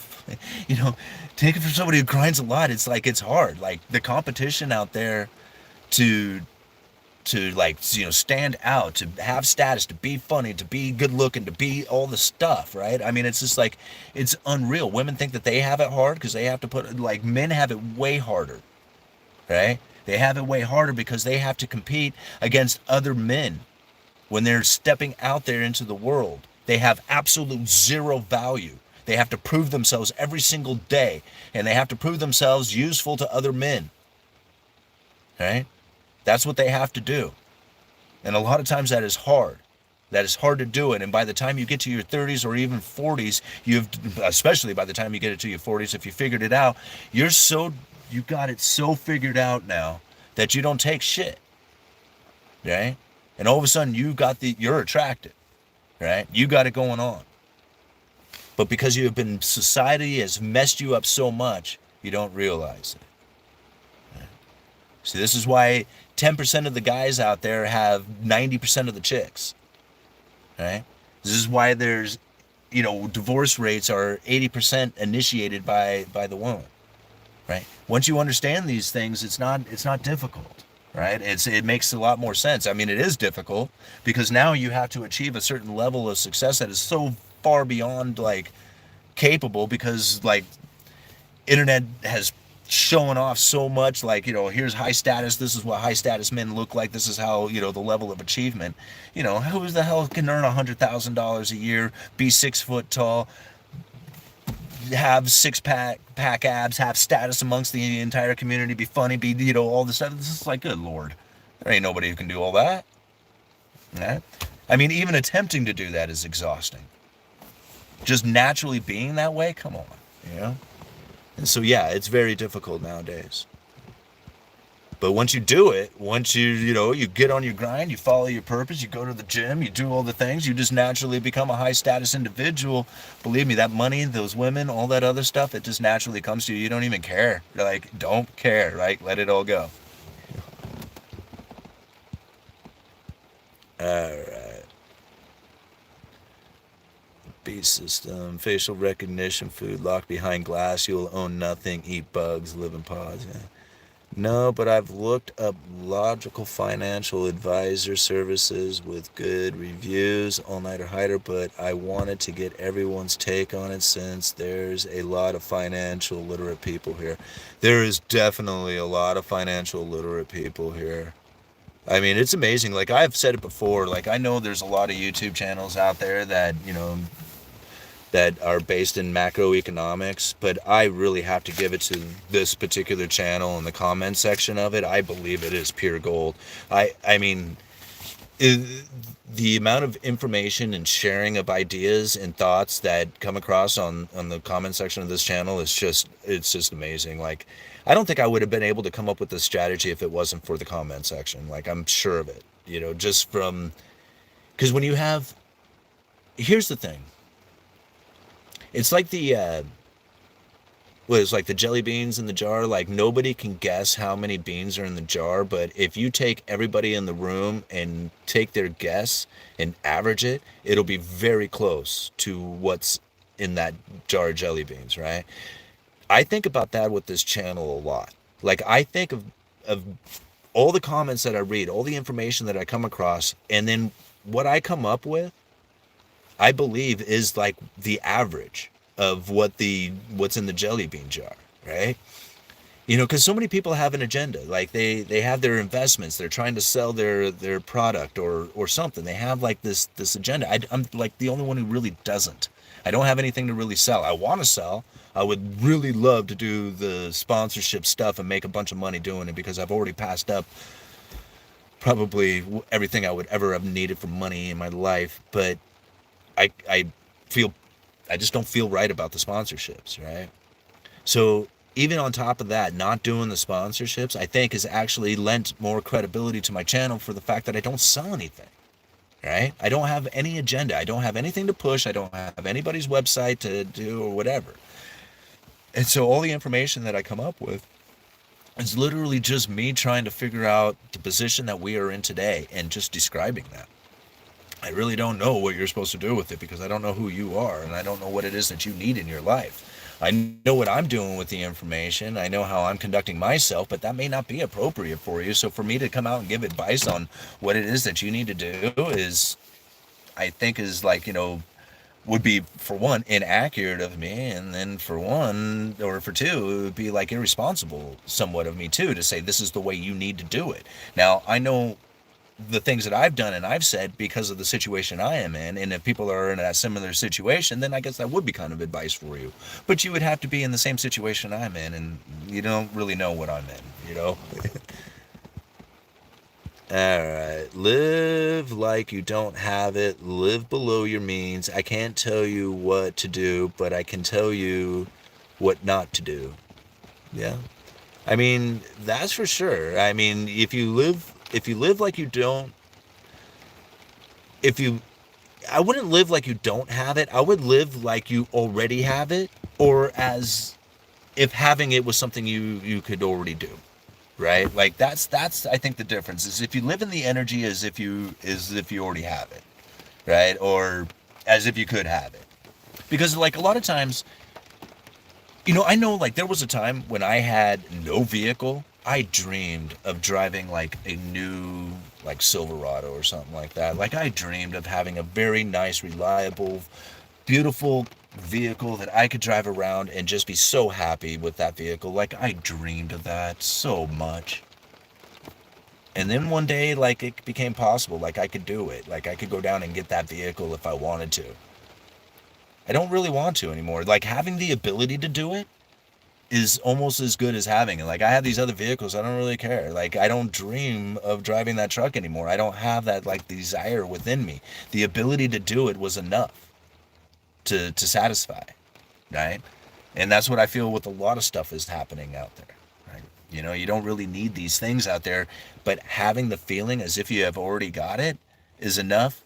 take it from somebody who grinds a lot. It's like, it's hard. Like, the competition out there to stand out, to have status, to be funny, to be good looking, to be all the stuff, right? I mean, it's just like, it's unreal. Women think that they have it hard because they have to men have it way harder, right? They have it way harder because they have to compete against other men when they're stepping out there into the world. They have absolute zero value. They have to prove themselves every single day, and they have to prove themselves useful to other men, right? That's what they have to do. And a lot of times that is hard. That is hard to do it. And by the time you get to your 30s or even 40s, especially by the time you get it to your 40s, if you figured it out, you got it so figured out now that you don't take shit, right? And all of a sudden you're attractive, right? You got it going on. But because society has messed you up so much, you don't realize it. So this is why 10% of the guys out there have 90% of the chicks, right? This is why there's, divorce rates are 80% initiated by the woman, right? Once you understand these things, it's not difficult, right? It makes a lot more sense. I mean, it is difficult because now you have to achieve a certain level of success that is so far beyond, like, capable, because, like, internet has showing off so much, like, here's high status, this is what high status men look like, this is how, the level of achievement. Who the hell can earn $100,000 a year, be 6 foot tall, have six-pack abs, have status amongst the entire community, be funny, be, all this stuff? This is like, good Lord, there ain't nobody who can do all that, right? I mean, even attempting to do that is exhausting. Just naturally being that way, come on, And so, yeah, it's very difficult nowadays. But once you do it, once you get on your grind, you follow your purpose, you go to the gym, you do all the things, you just naturally become a high status individual. Believe me, that money, those women, all that other stuff, it just naturally comes to you. You don't even care. You're like, don't care, right? Let it all go. All right. Beast system, facial recognition, food locked behind glass, you'll own nothing, eat bugs, live in pods. Yeah. No, but I've looked up logical financial advisor services with good reviews, all-nighter hider, but I wanted to get everyone's take on it since there's a lot of financial literate people here. There is definitely a lot of financial literate people here. I mean, it's amazing. Like, I've said it before, like, I know there's a lot of YouTube channels out there that, that are based in macroeconomics, but I really have to give it to this particular channel in the comment section of it. I believe it is pure gold. I mean, it, the amount of information and sharing of ideas and thoughts that come across on the comment section of this channel is just, it's just amazing. Like, I don't think I would have been able to come up with this strategy if it wasn't for the comment section. Like, I'm sure of it, you know, just from, because when you have, here's the thing, it's like the was like the jelly beans in the jar. Like, nobody can guess how many beans are in the jar, but if you take everybody in the room and take their guess and average it, it'll be very close to what's in that jar of jelly beans, right? I think about that with this channel a lot. Like, I think of all the comments that I read, all the information that I come across, and then what I come up with, I believe, is like the average of what's in the jelly bean jar, right? You know, because so many people have an agenda. Like, they have their investments. They're trying to sell their product or something. They have like this agenda. I'm like the only one who really doesn't. I don't have anything to really sell. I want to sell. I would really love to do the sponsorship stuff and make a bunch of money doing it, because I've already passed up probably everything I would ever have needed for money in my life. But I feel, I just don't feel right about the sponsorships, right? So even on top of that, not doing the sponsorships, I think, has actually lent more credibility to my channel for the fact that I don't sell anything, right? I don't have any agenda. I don't have anything to push. I don't have anybody's website to do or whatever. And so all the information that I come up with is literally just me trying to figure out the position that we are in today and just describing that. I really don't know what you're supposed to do with it, because I don't know who you are, and I don't know what it is that you need in your life. I know what I'm doing with the information. I know how I'm conducting myself, but that may not be appropriate for you. So for me to come out and give advice on what it is that you need to do is, I think, is like, you know, would be, for one, inaccurate of me, and then for one, or for two, it would be like irresponsible somewhat of me too, to say this is the way you need to do it. Now, I know the things that I've done and I've said because of the situation I am in, and if people are in a similar situation, then I guess that would be kind of advice for you. But you would have to be in the same situation I'm in, and you don't really know what I'm in, you know? Alright, live like you don't have it, live below your means. I can't tell you what to do, but I can tell you what not to do. Yeah. I mean, that's for sure. I mean, if you live like you don't, if you, I wouldn't live like you don't have it. I would live like you already have it, or as if having it was something you could already do, right? Like, that's I think the difference is if you live in the energy as if you already have it, right? Or as if you could have it. Because like a lot of times, you know, I know, like, there was a time when I had no vehicle. I dreamed of driving like a new, like, Silverado or something like that. Like, I dreamed of having a very nice, reliable, beautiful vehicle that I could drive around and just be so happy with that vehicle. Like, I dreamed of that so much. And then one day, like, it became possible. Like, I could do it. Like, I could go down and get that vehicle if I wanted to. I don't really want to anymore. Like, having the ability to do it is almost as good as having it. Like, I have these other vehicles, I don't really care. Like, I don't dream of driving that truck anymore. I don't have that, like, desire within me. The ability to do it was enough to satisfy, right? And that's what I feel with a lot of stuff is happening out there, right? You know, you don't really need these things out there, but having the feeling as if you have already got it is enough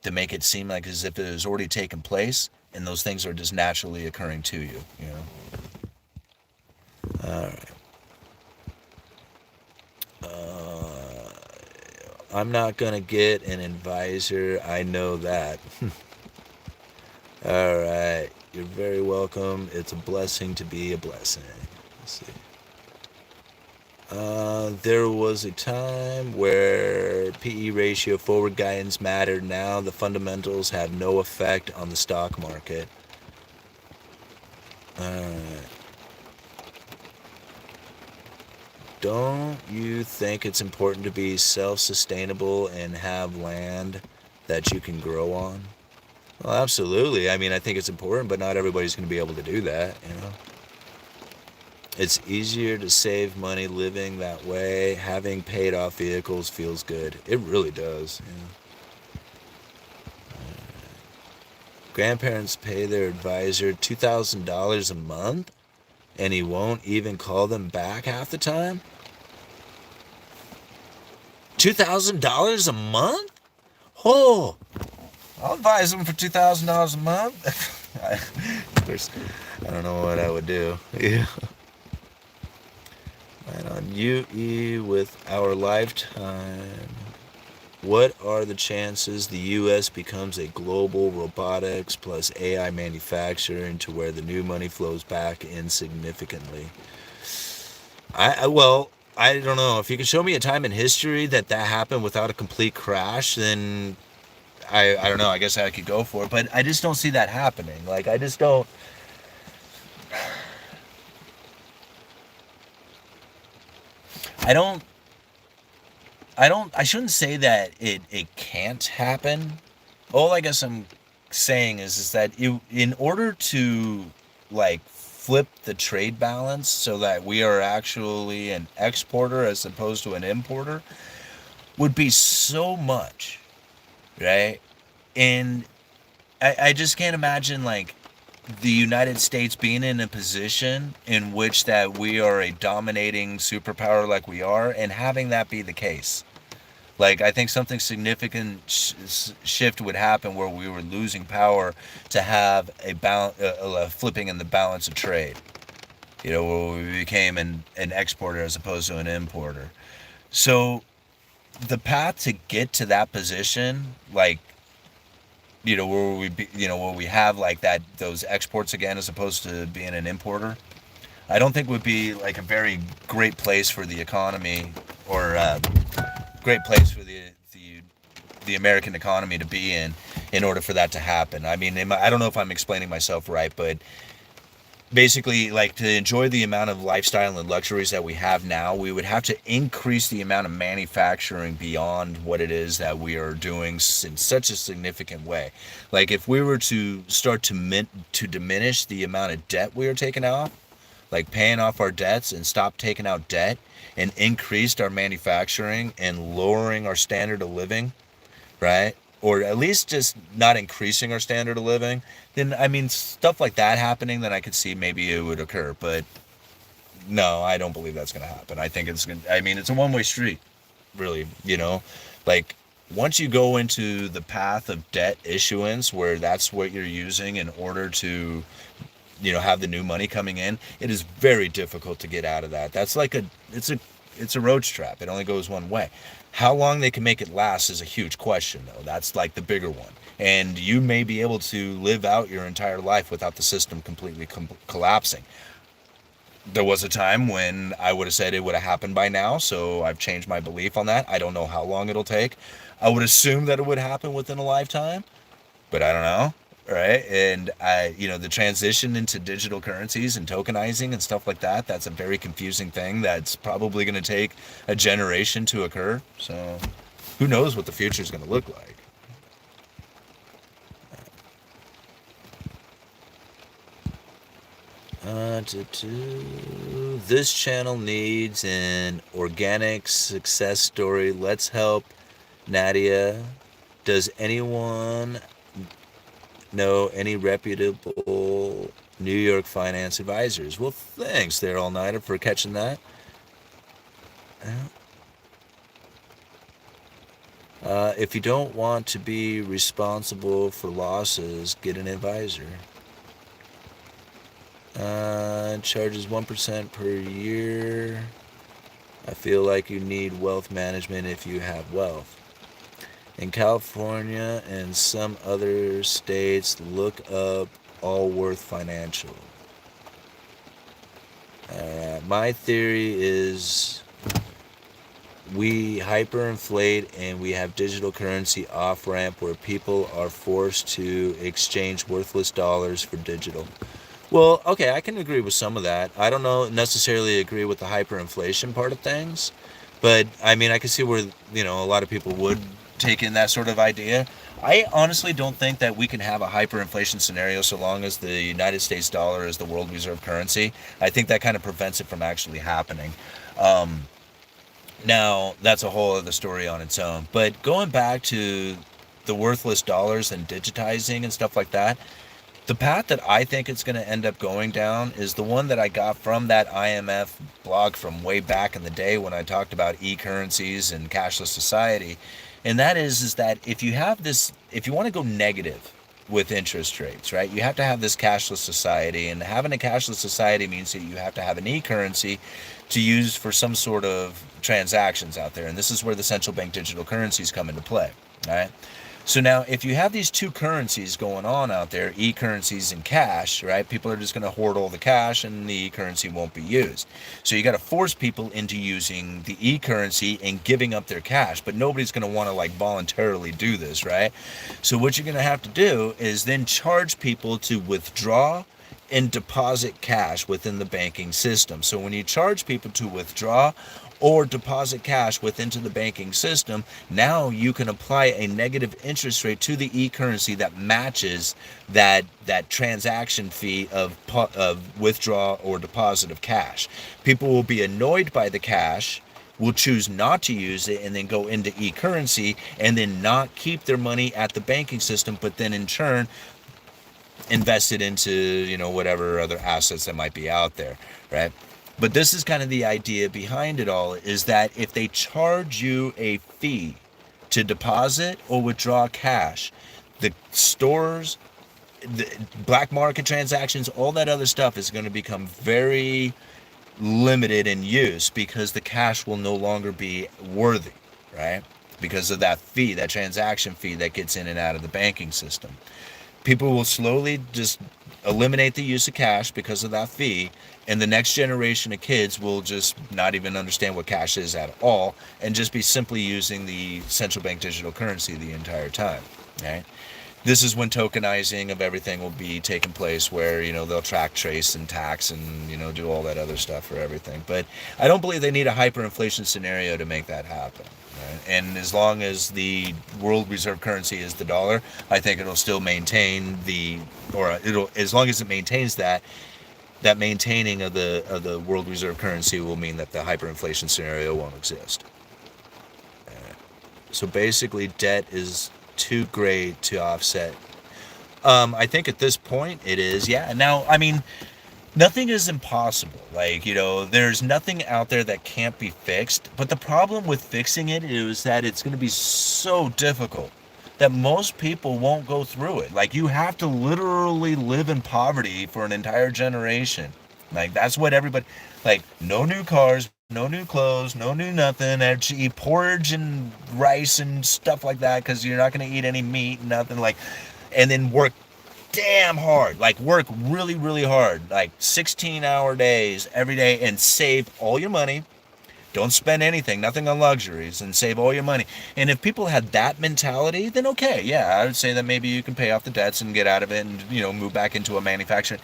to make it seem like as if it has already taken place, and those things are just naturally occurring to you, you know? All right. I'm not going to get an advisor. I know that. All right. You're very welcome. It's a blessing to be a blessing. Let's see. There was a time where PE ratio forward guidance mattered. Now the fundamentals have no effect on the stock market. Don't you think it's important to be self-sustainable and have land that you can grow on? Well, absolutely. I mean, I think it's important, but not everybody's going to be able to do that, you know? It's easier to save money living that way. Having paid off vehicles feels good. It really does. Yeah. Grandparents pay their advisor $2,000 a month, and he won't even call them back half the time. $2,000 a month? Oh, I'll advise them for $2,000 a month. Of course, I don't know what I would do. Yeah. And on UE with our lifetime, what are the chances the U.S. becomes a global robotics plus AI manufacturer into where the new money flows back in significantly? Well, I don't know. If you can show me a time in history that happened without a complete crash, then I don't know. I guess I could go for it. But I just don't see that happening. Like, I just don't. I don't. I shouldn't say that it can't happen. All I guess I'm saying is that in order to, like, flip the trade balance so that we are actually an exporter as opposed to an importer would be so much, right? And I just can't imagine, like, the United States being in a position in which that we are a dominating superpower like we are, and having that be the case. Like, I think something significant shift would happen where we were losing power to have a flipping in the balance of trade. Where we became an exporter as opposed to an importer. So the path to get to that position, like, where we have, like, those exports again as opposed to being an importer, I don't think would be like a very great place for the economy, or great place for the American economy to be in order for that to happen. I mean, I don't know if I'm explaining myself right, but basically, like, to enjoy the amount of lifestyle and luxuries that we have now, we would have to increase the amount of manufacturing beyond what it is that we are doing in such a significant way. Like, if we were to start to diminish the amount of debt we are taking off, like paying off our debts and stop taking out debt, and increased our manufacturing and lowering our standard of living, right? Or at least just not increasing our standard of living, then, I mean, stuff like that happening, then I could see maybe it would occur. But no, I don't believe that's going to happen. I think it's a one-way street, really, like, once you go into the path of debt issuance, where that's what you're using in order to, have the new money coming in, it is very difficult to get out of that. That's like it's a roach trap. It only goes one way. How long they can make it last is a huge question, though. That's like the bigger one. And you may be able to live out your entire life without the system completely collapsing. There was a time when I would have said it would have happened by now, so I've changed my belief on that. I don't know how long it'll take. I would assume that it would happen within a lifetime, but I don't know. Right. And the transition into digital currencies and tokenizing and stuff like that, that's a very confusing thing that's probably going to take a generation to occur. So who knows what the future is going to look like. This channel needs an organic success story. Let's help Nadia. Does anyone know any reputable New York finance advisors? Well, thanks there, All-Nighter, for catching that. If you don't want to be responsible for losses, get an advisor. Charges 1% per year. I feel like you need wealth management if you have wealth. In California and some other states, look up Allworth Financial. My theory is we hyperinflate and we have digital currency off-ramp where people are forced to exchange worthless dollars for digital. Well, okay, I can agree with some of that. I don't necessarily agree with the hyperinflation part of things, but I mean, I can see where, a lot of people would take in that sort of idea. I honestly don't think that we can have a hyperinflation scenario so long as the United States dollar is the world reserve currency. I think that kind of prevents it from actually happening. Um, Now, that's a whole other story on its own. But going back to the worthless dollars and digitizing and stuff like that, the path that I think it's going to end up going down is the one that I got from that IMF blog from way back in the day when I talked about e-currencies and cashless society. And that is that if you have this, if you want to go negative with interest rates, right, you have to have this cashless society. And having a cashless society means that you have to have an e-currency to use for some sort of transactions out there. And this is where the central bank digital currencies come into play, all right? So now, if you have these two currencies going on out there, e-currencies and cash, right? People are just going to hoard all the cash and the e-currency won't be used. So you got to force people into using the e-currency and giving up their cash, but nobody's going to want to like voluntarily do this, right? So what you're going to have to do is then charge people to withdraw and deposit cash within the banking system. So when you charge people to withdraw or deposit cash within the banking system, now you can apply a negative interest rate to the e-currency that matches that transaction fee of withdraw or deposit of cash. People will be annoyed by the cash, will choose not to use it, and then go into e-currency and then not keep their money at the banking system, but then in turn invest it into, you know, whatever other assets that might be out there, right? But this is kind of the idea behind it all, is that if they charge you a fee to deposit or withdraw cash, the stores, the black market transactions, all that other stuff is going to become very limited in use because the cash will no longer be worthy, right? Because of that fee, that transaction fee that gets in and out of the banking system. People will slowly just eliminate the use of cash because of that fee, and the next generation of kids will just not even understand what cash is at all and just be simply using the central bank digital currency the entire time, right? This is when tokenizing of everything will be taking place, where, you know, they'll track, trace, and tax and, you know, do all that other stuff for everything. But I don't believe they need a hyperinflation scenario to make that happen. Right? And as long as the world reserve currency is the dollar, I think it'll still maintain as long as it maintains that maintaining of the world reserve currency will mean that the hyperinflation scenario won't exist. So basically, debt is too great to offset. I think at this point it is, yeah. Now, I mean, nothing is impossible. Like, you know, there's nothing out there that can't be fixed. But the problem with fixing it is that it's going to be so difficult that most people won't go through it. Like, you have to literally live in poverty for an entire generation. Like, that's what everybody, like, no new cars, no new clothes, no new nothing. Actually eat porridge and rice and stuff like that because you're not going to eat any meat, nothing. Like, and then work damn hard, like work really, really hard, like 16-hour days every day, and save all your money. Don't spend anything, nothing on luxuries, and save all your money. And if people had that mentality, then okay, yeah, I would say that maybe you can pay off the debts and get out of it and, you know, move back into a manufacturing.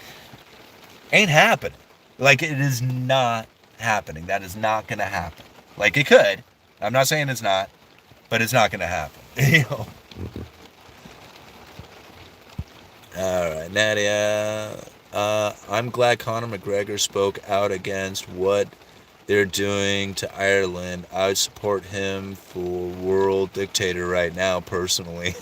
Ain't happening. Like, it is not happening. That is not going to happen. Like, it could. I'm not saying it's not, but it's not going to happen. You know? All right, Nadia. I'm glad Conor McGregor spoke out against what they're doing to Ireland. I would support him for world dictator right now, personally.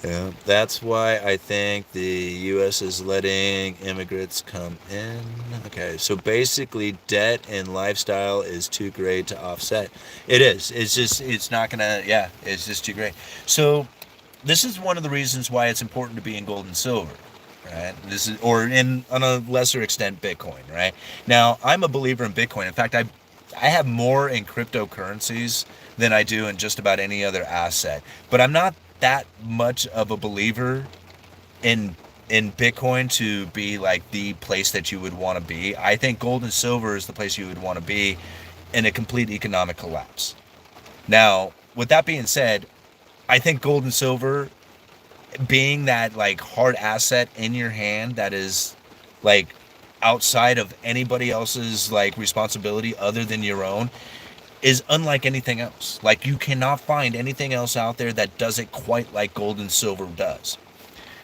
Yeah, that's why I think the U.S. is letting immigrants come in. Okay, so basically debt and lifestyle is too great to offset. It is. It's not gonna, yeah, it's just too great. So this is one of the reasons why it's important to be in gold and silver, right? This is, or in, on a lesser extent, Bitcoin, right? Now, I'm a believer in Bitcoin. In fact, I have more in cryptocurrencies than I do in just about any other asset. But I'm not that much of a believer in Bitcoin to be like the place that you would want to be. I think gold and silver is the place you would want to be in a complete economic collapse. Now, with that being said, I think gold and silver being that like hard asset in your hand that is like outside of anybody else's like responsibility other than your own, is unlike anything else. Like, you cannot find anything else out there that does it quite like gold and silver does.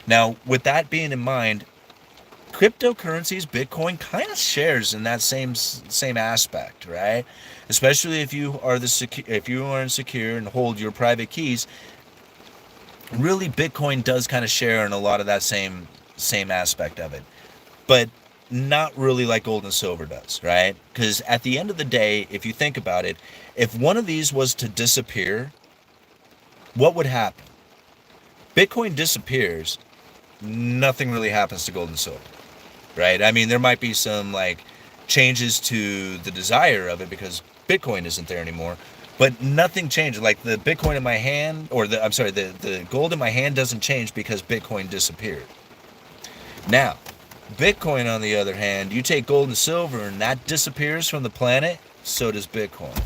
Now, with that being in mind, cryptocurrencies, Bitcoin kind of shares in that same aspect, right? Especially if you are if you are insecure and hold your private keys, really Bitcoin does kind of share in a lot of that same aspect of it. But not really like gold and silver does, right? Because at the end of the day, if you think about it, if one of these was to disappear, what would happen? Bitcoin disappears, nothing really happens to gold and silver, right? I mean, there might be some like changes to the desire of it because Bitcoin isn't there anymore, but nothing changes. Like the Bitcoin in my hand, or I'm sorry, the gold in my hand doesn't change because Bitcoin disappeared. Now, Bitcoin, on the other hand, you take gold and silver and that disappears from the planet, so does Bitcoin.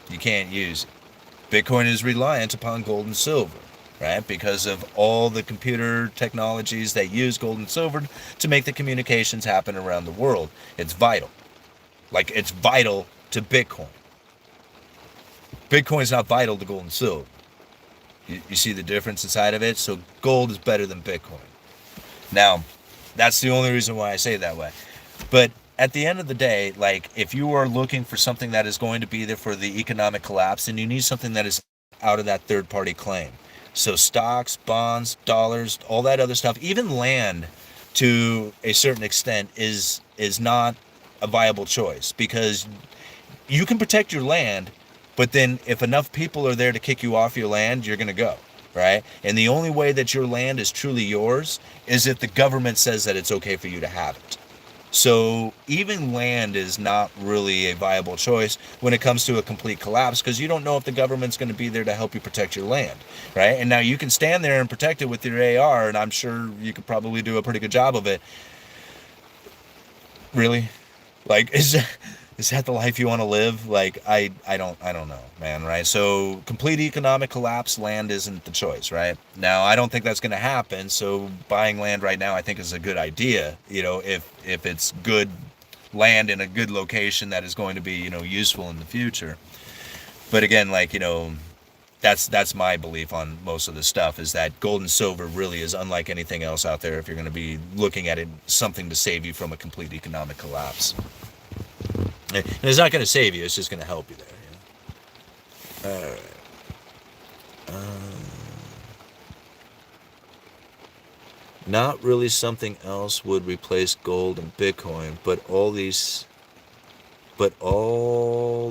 You can't use it. Bitcoin is reliant upon gold and silver, right? Because of all the computer technologies that use gold and silver to make the communications happen around the world. It's vital. Like, it's vital to Bitcoin. Bitcoin's not vital to gold and silver. You see the difference inside of it? So gold is better than Bitcoin. Now, that's the only reason why I say it that way. But at the end of the day, like, if you are looking for something that is going to be there for the economic collapse, then you need something that is out of that third party claim. So stocks, bonds, dollars, all that other stuff, even land to a certain extent is not a viable choice, because you can protect your land, but then if enough people are there to kick you off your land, you're going to go, right? And the only way that your land is truly yours is if the government says that it's okay for you to have it. So even land is not really a viable choice when it comes to a complete collapse, because you don't know if the government's going to be there to help you protect your land, right? And now you can stand there and protect it with your AR, and I'm sure you could probably do a pretty good job of it. Really? Like, is that the life you want to live? Like, I don't know, man, right? So complete economic collapse, land isn't the choice, right? Now, I don't think that's going to happen. So buying land right now, I think, is a good idea. If it's good land in a good location that is going to be, useful in the future. But again, like, that's my belief on most of the stuff, is that gold and silver really is unlike anything else out there if you're going to be looking at it, something to save you from a complete economic collapse. And it's not going to save you, it's just going to help you there. All right. Not really something else would replace gold and Bitcoin, but all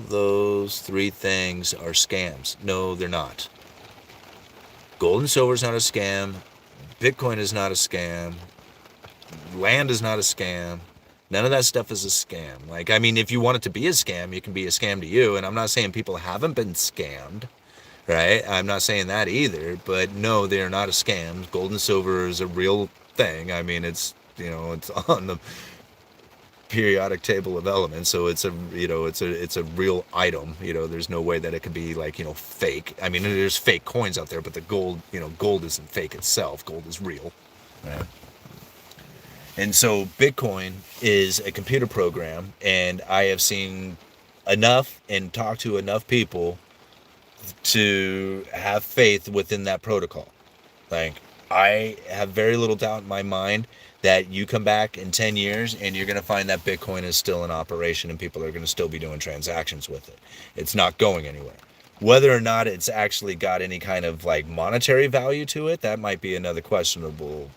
those three things are scams. No, they're not. Gold and silver is not a scam. Bitcoin is not a scam. Land is not a scam. None of that stuff is a scam. Like, I mean, if you want it to be a scam, it can be a scam to you. And I'm not saying people haven't been scammed, right? I'm not saying that either. But no, they are not a scam. Gold and silver is a real thing. I mean, it's on the periodic table of elements, so it's a real item. There's no way that it could be like, fake. I mean, there's fake coins out there, but the gold isn't fake itself. Gold is real, right? And so Bitcoin is a computer program, and I have seen enough and talked to enough people to have faith within that protocol. Like, I have very little doubt in my mind that you come back in 10 years and you're going to find that Bitcoin is still in operation and people are going to still be doing transactions with it. It's not going anywhere. Whether or not it's actually got any kind of like monetary value to it, that might be another questionable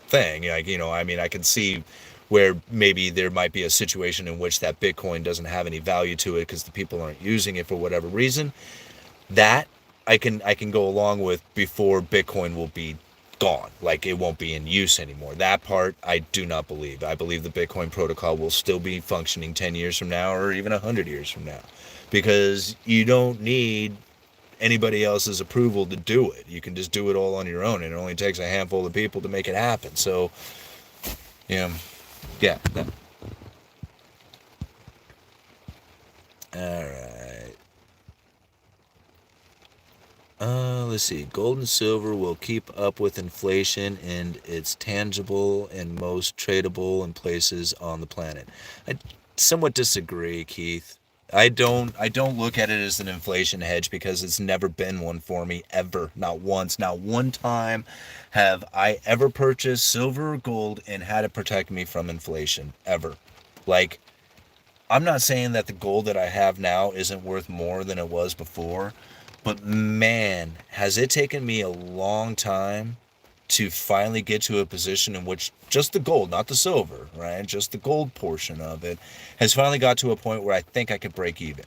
thing. Like, I mean, I can see where maybe there might be a situation in which that Bitcoin doesn't have any value to it because the people aren't using it for whatever reason. That I can go along with before Bitcoin will be gone. Like, it won't be in use anymore. That part I do not believe. I believe the Bitcoin protocol will still be functioning 10 years from now, or even 100 years from now, because you don't need anybody else's approval to do it. You can just do it all on your own, and it only takes a handful of people to make it happen. So, yeah. All right. Let's see. Gold and silver will keep up with inflation, and it's tangible and most tradable in places on the planet. I somewhat disagree, Keith. I don't look at it as an inflation hedge because it's never been one for me ever. Not once, not one time have I ever purchased silver or gold and had it protect me from inflation ever. Like, I'm not saying that the gold that I have now isn't worth more than it was before, but man, has it taken me a long time to finally get to a position in which just the gold, not the silver, right? Just the gold portion of it has finally got to a point where I think I could break even.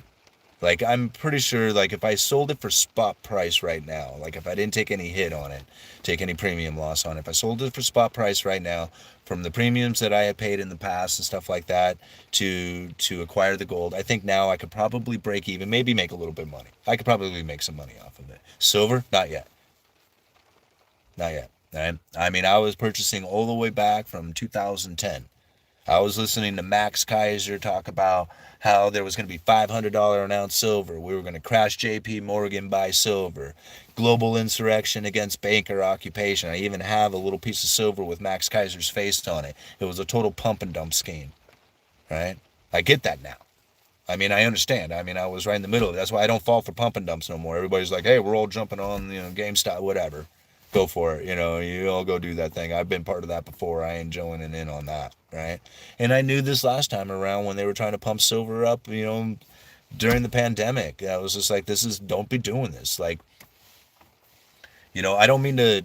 Like, I'm pretty sure, like, if I sold it for spot price right now, like if I didn't take any hit on it, take any premium loss on it, if I sold it for spot price right now, from the premiums that I had paid in the past and stuff like that to acquire the gold, I think now I could probably break even, maybe make a little bit of money. I could probably make some money off of it. Silver, not yet, not yet. Right? I mean, I was purchasing all the way back from 2010. I was listening to Max Kaiser talk about how there was going to be $500 an ounce silver. We were going to crash JP Morgan, buy silver. Global insurrection against banker occupation. I even have a little piece of silver with Max Kaiser's face on it. It was a total pump and dump scheme, right? I get that now. I mean, I understand. I mean, I was right in the middle of it. That's why I don't fall for pump and dumps no more. Everybody's like, hey, we're all jumping on, GameStop, whatever. Go for it. You all go do that thing. I've been part of that before. I ain't joining in on that, right? And I knew this last time around when they were trying to pump silver up, during the pandemic. I was just like, don't be doing this. Like, I don't mean to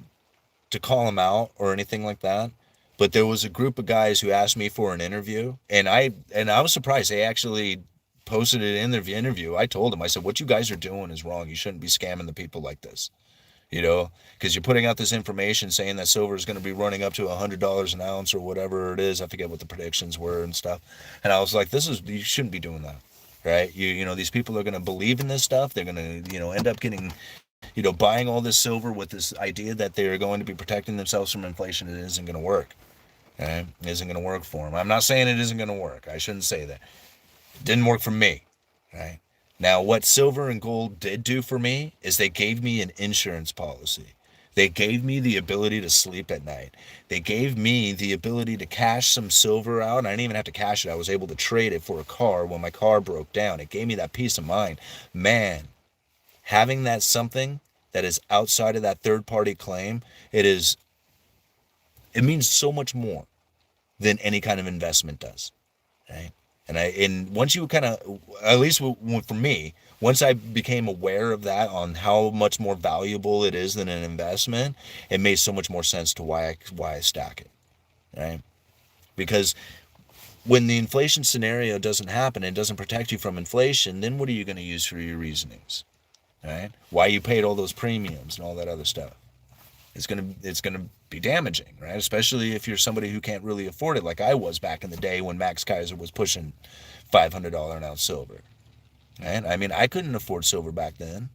call them out or anything like that, but there was a group of guys who asked me for an interview, and I was surprised they actually posted it in their interview. I told them, I said, what you guys are doing is wrong. You shouldn't be scamming the people like this, because you're putting out this information saying that silver is going to be running up to $100 an ounce or whatever it is. I forget what the predictions were and stuff. And I was like, you shouldn't be doing that. Right? These people are going to believe in this stuff. They're going to, end up getting, buying all this silver with this idea that they're going to be protecting themselves from inflation. It isn't going to work. Okay? It isn't going to work for them. I'm not saying it isn't going to work. I shouldn't say that. It didn't work for me. Right? Now, what silver and gold did do for me is they gave me an insurance policy. They gave me the ability to sleep at night. They gave me the ability to cash some silver out. And I didn't even have to cash it. I was able to trade it for a car when my car broke down. It gave me that peace of mind. Man, having that something that is outside of that third party claim, it means so much more than any kind of investment does. Right? And once you kind of, at least for me, once I became aware of that, on how much more valuable it is than an investment, it made so much more sense to why I stack it. Right? Because when the inflation scenario doesn't happen and doesn't protect you from inflation, then what are you going to use for your reasonings? Right? Why you paid all those premiums and all that other stuff? It's gonna be damaging, right? Especially if you're somebody who can't really afford it, like I was back in the day when Max Kaiser was pushing $500 an ounce silver. Right? I mean, I couldn't afford silver back then,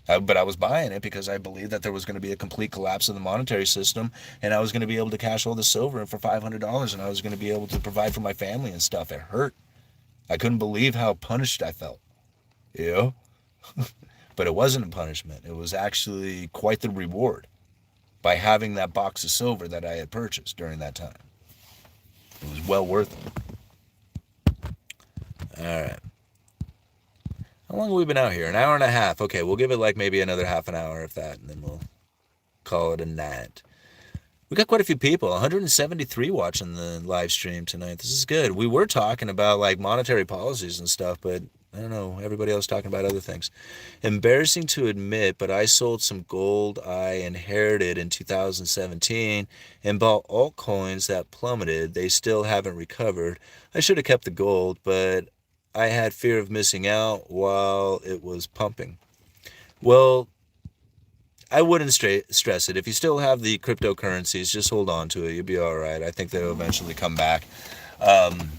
but I was buying it because I believed that there was going to be a complete collapse of the monetary system, and I was going to be able to cash all the silver in for $500, and I was going to be able to provide for my family and stuff. It hurt. I couldn't believe how punished I felt. You know? But it wasn't a punishment. It was actually quite the reward by having that box of silver that I had purchased during that time. It was well worth it. All right. How long have we been out here? An hour and a half. Okay, we'll give it like maybe another half an hour, if that, and then we'll call it a night. We got quite a few people, 173 watching the live stream tonight. This is good. We were talking about like monetary policies and stuff, but I don't know, everybody else talking about other things. Embarrassing to admit, but I sold some gold I inherited in 2017 and bought altcoins that plummeted. They still haven't recovered. I should have kept the gold, but I had fear of missing out while it was pumping. Well, I wouldn't stress it. If you still have the cryptocurrencies, just hold on to it. You'll be all right. I think they'll eventually come back. Um,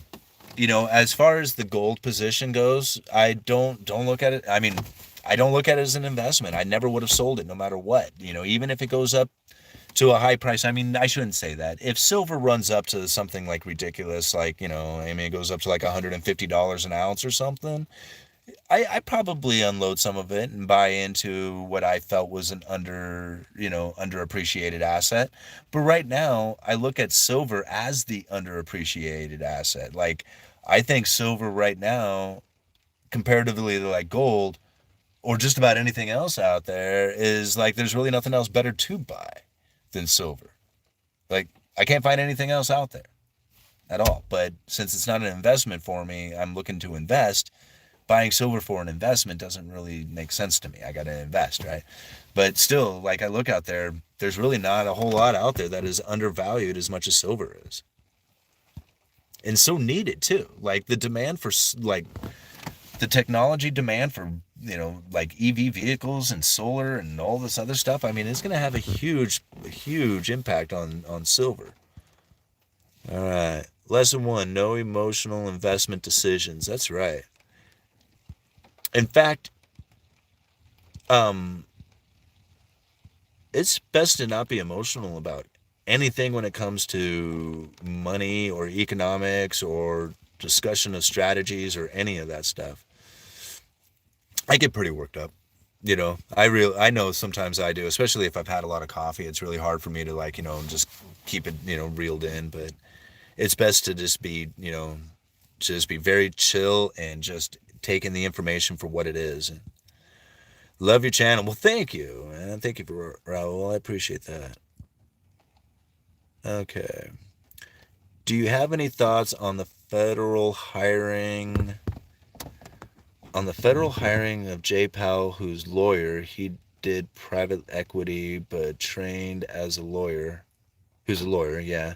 as far as the gold position goes, I don't look at it. I mean, I don't look at it as an investment. I never would have sold it no matter what. Even if it goes up to a high price. I mean, I shouldn't say that. If silver runs up to something like ridiculous, like, I mean, it goes up to like $150 an ounce or something, I probably unload some of it and buy into what I felt was an underappreciated asset. But right now, I look at silver as the underappreciated asset. Like, I think silver right now comparatively to like gold or just about anything else out there, is like there's really nothing else better to buy than silver. Like, I can't find anything else out there at all. But since it's not an investment for me, I'm looking to invest. Buying silver for an investment doesn't really make sense to me. I got to invest, right? But still, like, I look out there, there's really not a whole lot out there that is undervalued as much as silver is. And so needed too. Like the demand for, like, the technology demand for, like EV vehicles and solar and all this other stuff. I mean, it's going to have a huge impact on silver. All right. Lesson 1, no emotional investment decisions. That's right. In fact, it's best to not be emotional about anything when it comes to money or economics or discussion of strategies or any of that stuff. I get pretty worked up. I know sometimes I do, especially if I've had a lot of coffee. It's really hard for me to, like, just keep it, reeled in, but it's best to just be very chill and just taking the information for what it is. And love your channel. Well, thank you, man. Thank you for Raul. I appreciate that. Okay. Do you have any thoughts on the federal hiring of Jay Powell, who's lawyer? He did private equity, but trained as a lawyer. Who's a lawyer, yeah.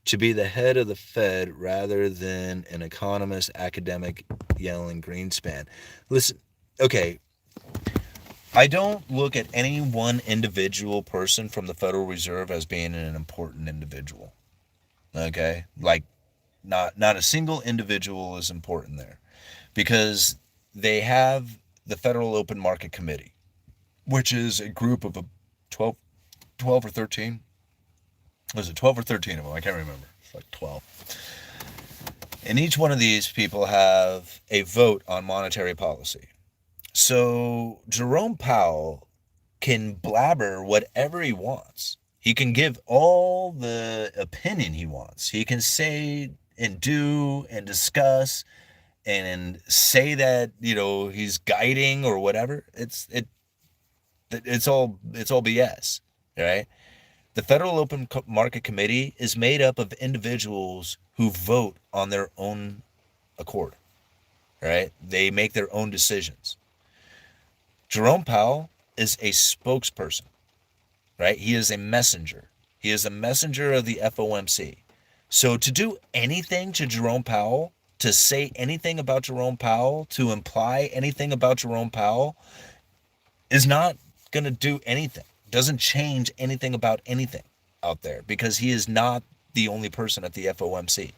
To be the head of the Fed rather than an economist, academic yelling Greenspan. Listen, okay, I don't look at any one individual person from the Federal Reserve as being an important individual. Okay? Like, not a single individual is important there, because they have the Federal Open Market Committee, which is a group of 12 or 13. Was it 12 or 13 of them? I can't remember. It's like 12. And each one of these people have a vote on monetary policy. So Jerome Powell can blabber whatever he wants. He can give all the opinion he wants. He can say and do and discuss and say that, he's guiding or whatever. It's all BS, right? The Federal Open Market Committee is made up of individuals who vote on their own accord, right? They make their own decisions. Jerome Powell is a spokesperson, right? He is a messenger. He is a messenger of the FOMC. So to do anything to Jerome Powell, to say anything about Jerome Powell, to imply anything about Jerome Powell, is not going to do anything. Doesn't change anything about anything out there, because he is not the only person at the FOMC.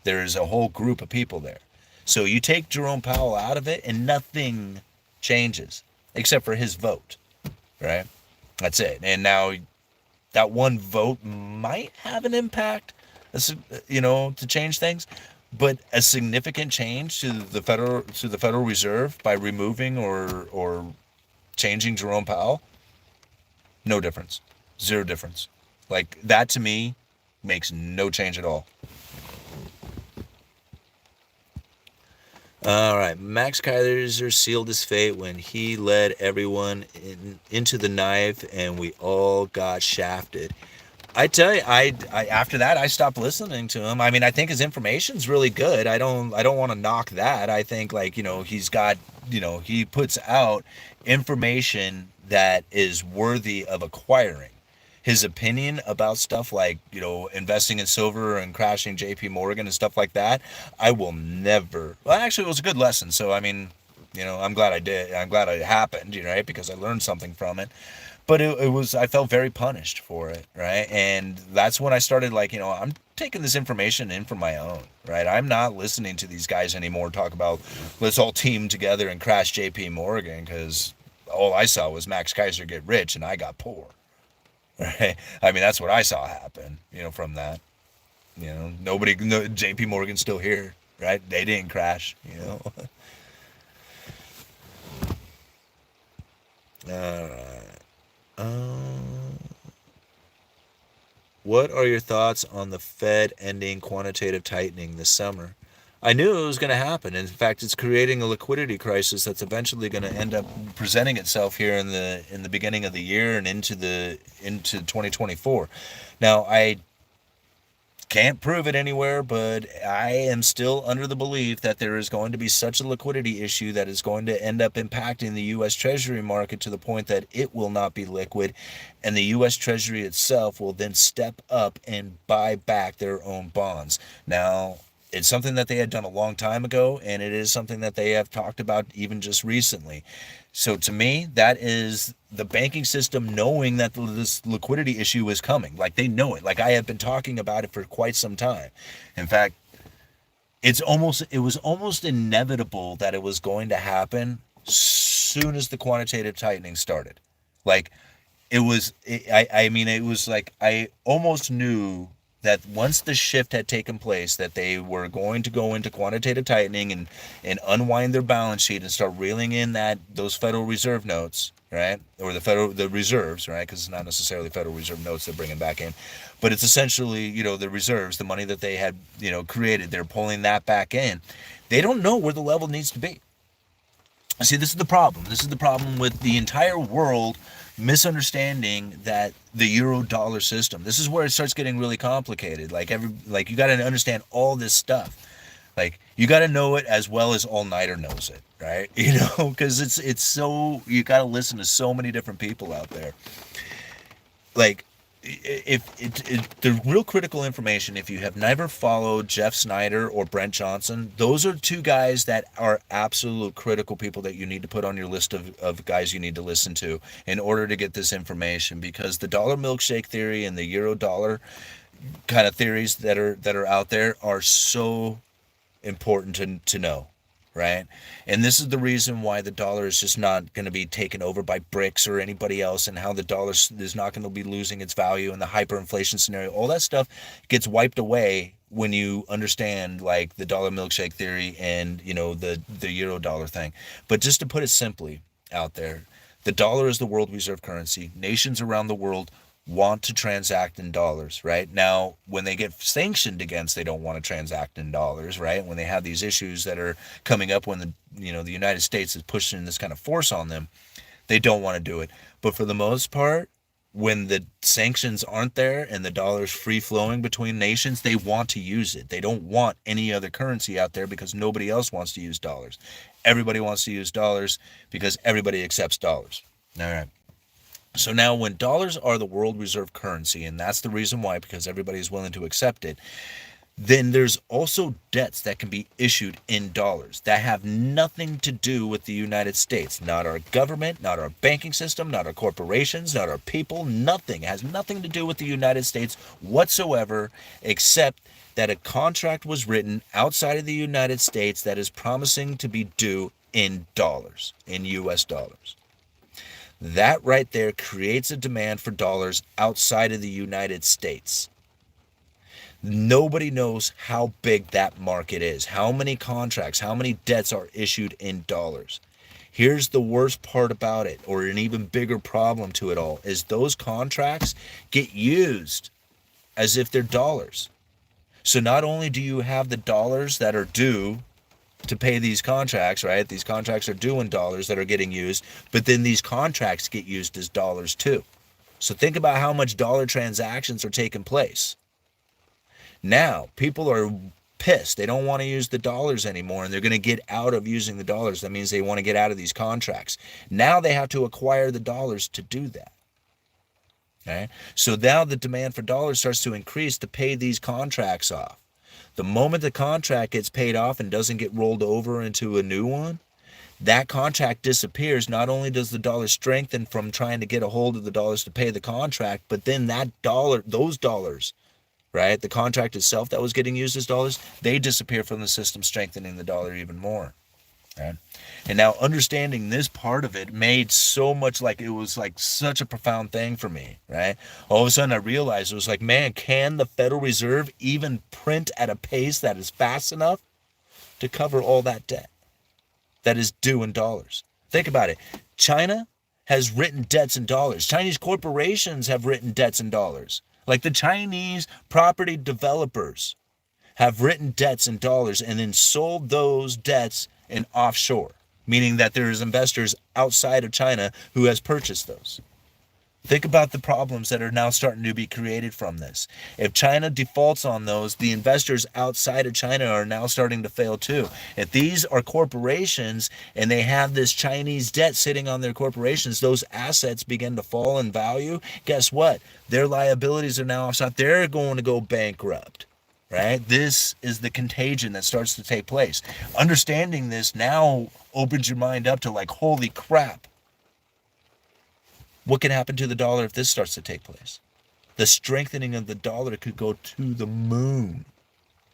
There is a whole group of people there. So you take Jerome Powell out of it and nothing changes except for his vote, right? That's it. And now that one vote might have an impact, to change things, but a significant change to the Federal Reserve by removing or changing Jerome Powell, no difference. Zero difference. Like, that to me makes no change at all. All right. Max Kaiser sealed his fate when he led everyone into the knife and we all got shafted. I tell you, I after that I stopped listening to him. I mean, I think his information's really good. I don't want to knock that. I think, like, he's got, he puts out information that is worthy of acquiring. His opinion about stuff like, investing in silver and crashing JP Morgan and stuff like that, I will never. Well, actually, it was a good lesson. So, I mean, I'm glad I did. I'm glad it happened, right? Because I learned something from it. But it was, I felt very punished for it, right? And that's when I started, like, I'm taking this information in for my own, right? I'm not listening to these guys anymore talk about, let's all team together and crash JP Morgan, because all I saw was Max Kaiser get rich and I got poor, right? I mean, that's what I saw happen, from that. JP Morgan's still here, right? They didn't crash, All right. What are your thoughts on the Fed ending quantitative tightening this summer? I knew it was going to happen. In fact, it's creating a liquidity crisis that's eventually going to end up presenting itself here in the beginning of the year and into 2024. Now, I can't prove it anywhere, but I am still under the belief that there is going to be such a liquidity issue that is going to end up impacting the U.S. Treasury market to the point that it will not be liquid, and the U.S. Treasury itself will then step up and buy back their own bonds. Now, it's something that they had done a long time ago, and it is something that they have talked about even just recently. So to me, that is the banking system knowing that this liquidity issue is coming. Like they know it. Like I have been talking about it for quite some time. In fact, it was almost inevitable that it was going to happen soon as the quantitative tightening started. Like I mean, it was like I almost knew that once the shift had taken place, that they were going to go into quantitative tightening and unwind their balance sheet and start reeling in those Federal Reserve notes, right? Or the reserves, right? Because it's not necessarily Federal Reserve notes they're bringing back in, but it's essentially, the reserves, the money that they had, created. They're pulling that back in. They don't know where the level needs to be. See, this is the problem. This is the problem with the entire world misunderstanding that the euro dollar system. This is where it starts getting really complicated. Like you got to understand all this stuff. Like you got to know it as well as All Nighter knows it, right? Because it's so, you got to listen to so many different people out there. Like if the real critical information, if you have never followed Jeff Snyder or Brent Johnson, those are two guys that are absolute critical people that you need to put on your list of guys you need to listen to in order to get this information, because the dollar milkshake theory and the euro dollar kind of theories that are out there are so important to know, right? And this is the reason why the dollar is just not going to be taken over by BRICS or anybody else, and how the dollar is not going to be losing its value, and the hyperinflation scenario. All that stuff gets wiped away when you understand like the dollar milkshake theory and the euro dollar thing. But just to put it simply out there, the dollar is the world reserve currency. Nations around the world want to transact in dollars, right? Now, when they get sanctioned against, they don't want to transact in dollars, right? When they have these issues that are coming up, when the United States is pushing this kind of force on them, they don't want to do it. But for the most part, when the sanctions aren't there and the dollar's free flowing between nations, they want to use it. They don't want any other currency out there because nobody else wants to use dollars. Everybody wants to use dollars because everybody accepts dollars. All right. So now when dollars are the world reserve currency, and that's the reason why, because everybody is willing to accept it, then there's also debts that can be issued in dollars that have nothing to do with the United States. Not our government, not our banking system, not our corporations, not our people, nothing. It has nothing to do with the United States whatsoever, except that a contract was written outside of the United States that is promising to be due in dollars, in US dollars. That right there creates a demand for dollars outside of the United States. Nobody knows how big that market is, how many contracts, how many debts are issued in dollars. Here's the worst part about it, or an even bigger problem to it all, is those contracts get used as if they're dollars. So not only do you have the dollars that are due to pay these contracts, right? These contracts are due in dollars that are getting used, but then these contracts get used as dollars too. So think about how much dollar transactions are taking place. Now, people are pissed. They don't want to use the dollars anymore, and they're going to get out of using the dollars. That means they want to get out of these contracts. Now they have to acquire the dollars to do that. Okay? So now the demand for dollars starts to increase to pay these contracts off. The moment the contract gets paid off and doesn't get rolled over into a new one, that contract disappears. Not only does the dollar strengthen from trying to get a hold of the dollars to pay the contract, but then those dollars, right, the contract itself that was getting used as dollars, they disappear from the system, strengthening the dollar even more. Right? And now understanding this part of it made so much, like, it was like such a profound thing for me, right? All of a sudden I realized, it was like, man, can the Federal Reserve even print at a pace that is fast enough to cover all that debt that is due in dollars? Think about it. China has written debts in dollars. Chinese corporations have written debts in dollars. Like the Chinese property developers have written debts in dollars and then sold those debts in offshore, meaning that there's investors outside of China who has purchased those. Think about the problems that are now starting to be created from this. If China defaults on those, the investors outside of China are now starting to fail too. If these are corporations and they have this Chinese debt sitting on their corporations, those assets begin to fall in value. Guess what? Their liabilities are now offside. They're going to go bankrupt. Right? This is the contagion that starts to take place. Understanding this now opens your mind up to like, holy crap. What can happen to the dollar if this starts to take place? The strengthening of the dollar could go to the moon.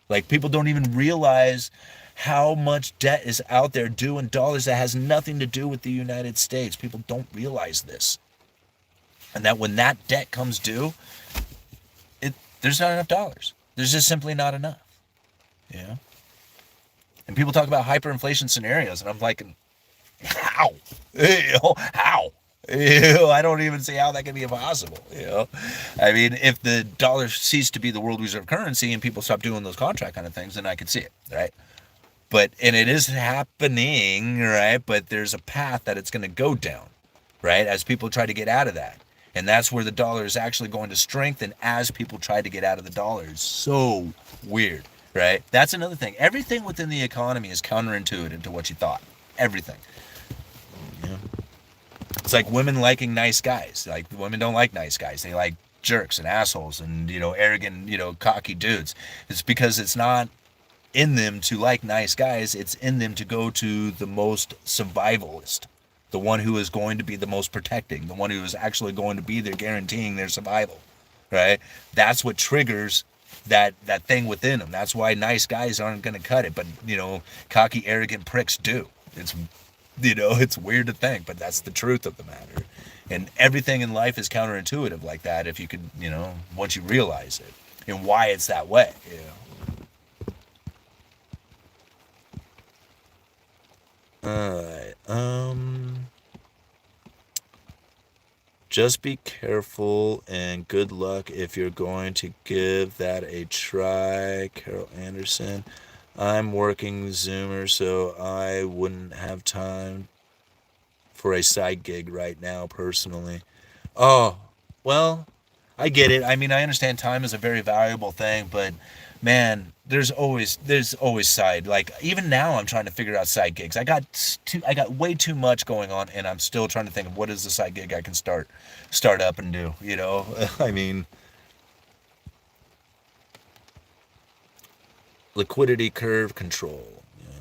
Like, people don't even realize how much debt is out there due in dollars that has nothing to do with the United States. People don't realize this. And that when that debt comes due, there's not enough dollars. There's just simply not enough. Yeah. And people talk about hyperinflation scenarios, and I'm like, how? How? I don't even see how that can be possible. I mean, if the dollar ceased to be the world reserve currency and people stop doing those contract kind of things, then I could see it, right? And it is happening, right? But there's a path that it's going to go down, right? As people try to get out of that. And that's where the dollar is actually going to strengthen as people try to get out of the dollar. It's so weird, right? That's another thing. Everything within the economy is counterintuitive to what you thought. Everything. Yeah. It's like women liking nice guys. Like, women don't like nice guys. They like jerks and assholes and, arrogant, cocky dudes. It's because it's not in them to like nice guys. It's in them to go to the most survivalist, the one who is going to be the most protecting, the one who is actually going to be there guaranteeing their survival, right? That's what triggers that thing within them. That's why nice guys aren't going to cut it, but, cocky, arrogant pricks do. It's weird to think, but that's the truth of the matter. And everything in life is counterintuitive like that if you could, once you realize it and why it's that way. Alright, just be careful and good luck if you're going to give that a try, Carol Anderson. I'm working Zoomer, so I wouldn't have time for a side gig right now, personally. Oh, well, I get it. I mean, I understand time is a very valuable thing, but man, there's always side. Like, even now, I'm trying to figure out side gigs. I got way too much going on, and I'm still trying to think of what is the side gig I can start up and do. I mean. Liquidity curve control. All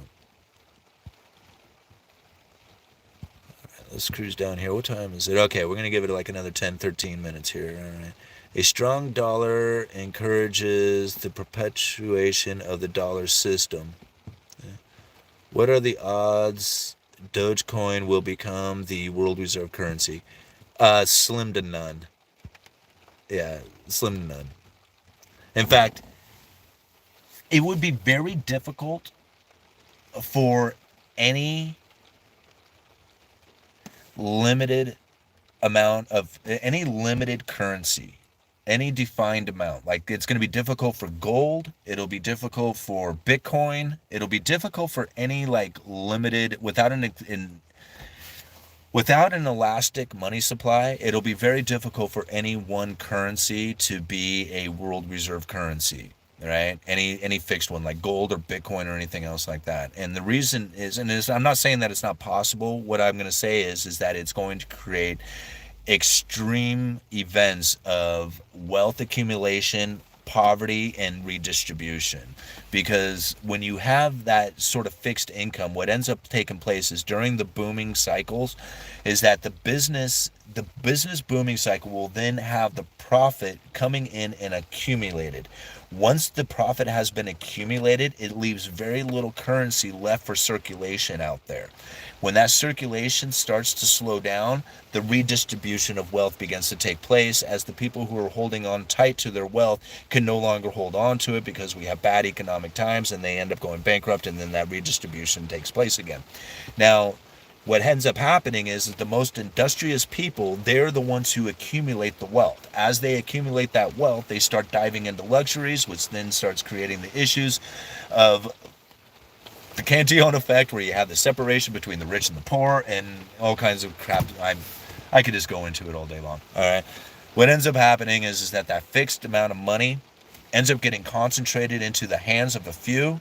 right, let's cruise down here. What time is it? Okay, we're going to give it like another 10, 13 minutes here. All right. A strong dollar encourages the perpetuation of the dollar system. What are the odds Dogecoin will become the world reserve currency? Slim to none. Yeah, slim to none. In fact, it would be very difficult for any limited currency, any defined amount. Like, it's going to be difficult for gold. It'll be difficult for Bitcoin. It'll be difficult for any limited, without an elastic money supply. It'll be very difficult for any one currency to be a world reserve currency. Right? Any fixed one like gold or Bitcoin or anything else like that. And the reason is, I'm not saying that it's not possible. What I'm going to say is that it's going to create extreme events of wealth accumulation, poverty, and redistribution. Because when you have that sort of fixed income, what ends up taking place is during the booming cycles is that the business booming cycle will then have the profit coming in and accumulated. Once the profit has been accumulated, it leaves very little currency left for circulation out there. When that circulation starts to slow down, the redistribution of wealth begins to take place as the people who are holding on tight to their wealth can no longer hold on to it because we have bad economic times and they end up going bankrupt, and then that redistribution takes place again. Now, what ends up happening is the most industrious people, they're the ones who accumulate the wealth. As they accumulate that wealth, they start diving into luxuries, which then starts creating the issues of the Cantillon effect, where you have the separation between the rich and the poor and all kinds of crap. I could just go into it all day long. All right. What ends up happening is that fixed amount of money ends up getting concentrated into the hands of a few,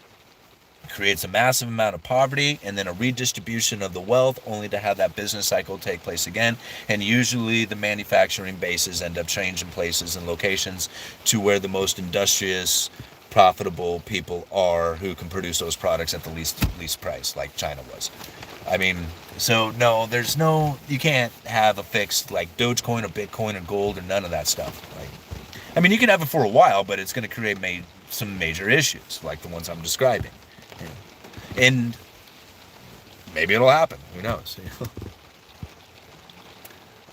creates a massive amount of poverty, and then a redistribution of the wealth, only to have that business cycle take place again. And usually the manufacturing bases end up changing places and locations to where the most industrious, profitable people are, who can produce those products at the least price, like China was. I mean, so no, you can't have a fixed, like, Dogecoin or Bitcoin or gold or none of that stuff. Like, I mean, you can have it for a while, but it's going to create some major issues, like the ones I'm describing. And maybe it'll happen. Who knows?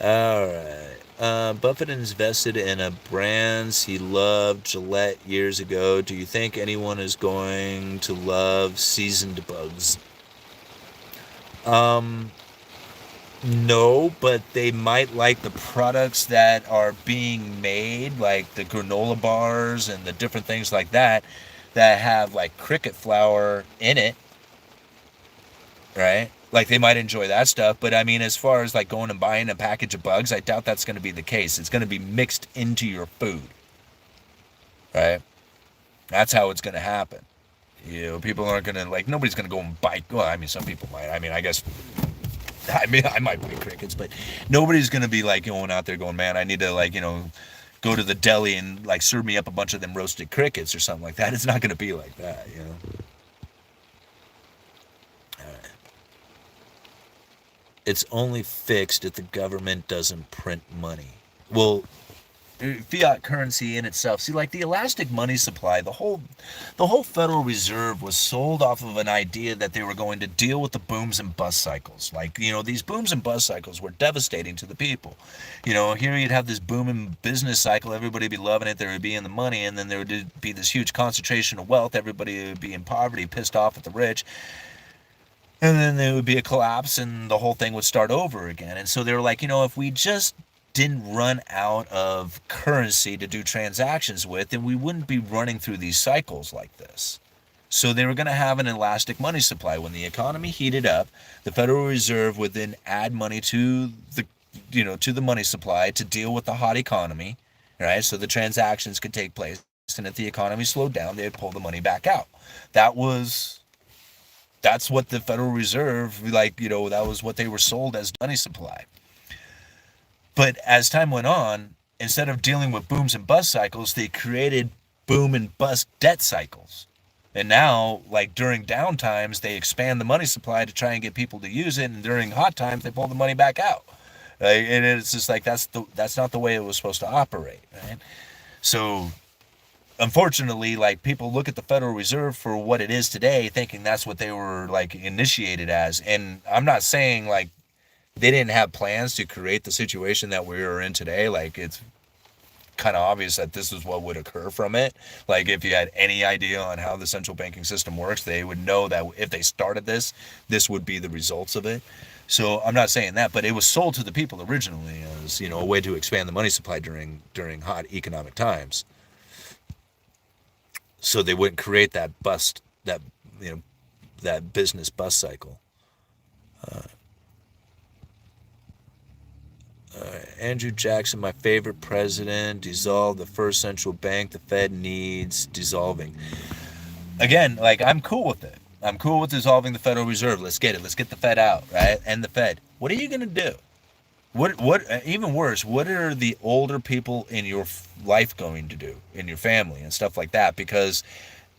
All right. Buffett invested in a brands he loved, Gillette, years ago. Do you think anyone is going to love seasoned bugs? No, but they might like the products that are being made, like the granola bars and the different things like that have like cricket flour in it, right? Like, they might enjoy that stuff, but I mean, as far as like going and buying a package of bugs, I doubt that's going to be the case. It's going to be mixed into your food, right? That's how it's going to happen. People aren't going to, like, nobody's going to go and buy, well, I mean, some people might. I mean, I guess, I might buy crickets, but nobody's going to be like going out there going, man, I need to, like, go to the deli and like serve me up a bunch of them roasted crickets or something like that. It's not going to be like that, It's only fixed if the government doesn't print money. Well, fiat currency in itself, see, like the elastic money supply, the whole Federal Reserve was sold off of an idea that they were going to deal with the booms and bust cycles. Like, these booms and bust cycles were devastating to the people. Here you'd have this booming business cycle, everybody would be loving it, there would be in the money, and then there would be this huge concentration of wealth, everybody would be in poverty, pissed off at the rich. And then there would be a collapse and the whole thing would start over again. And so they were like, if we just didn't run out of currency to do transactions with, then we wouldn't be running through these cycles like this. So they were going to have an elastic money supply. When the economy heated up, the Federal Reserve would then add money to the money supply to deal with the hot economy, right? So the transactions could take place. And if the economy slowed down, they'd pull the money back out. That's what the Federal Reserve, that was what they were sold as money supply. But as time went on, instead of dealing with booms and bust cycles, they created boom and bust debt cycles. And now, like, during down times, they expand the money supply to try and get people to use it. And during hot times, they pull the money back out. And it's just like, that's not the way it was supposed to operate, right? So, unfortunately, like, people look at the Federal Reserve for what it is today, thinking that's what they were, like, initiated as. And I'm not saying, like, they didn't have plans to create the situation that we are in today. Like, it's kind of obvious that this is what would occur from it. Like, if you had any idea on how the central banking system works, they would know that if they started this would be the results of it. So I'm not saying that, but it was sold to the people originally as, a way to expand the money supply during hot economic times. So they wouldn't create that that business bust cycle. Andrew Jackson, my favorite president, dissolved the first central bank the Fed needs dissolving. Again, like, I'm cool with it. I'm cool with dissolving the Federal Reserve. Let's get it. Let's get the Fed out, right? And the Fed. What are you going to do? What even worse, what are the older people in your life going to do, in your family and stuff like that? Because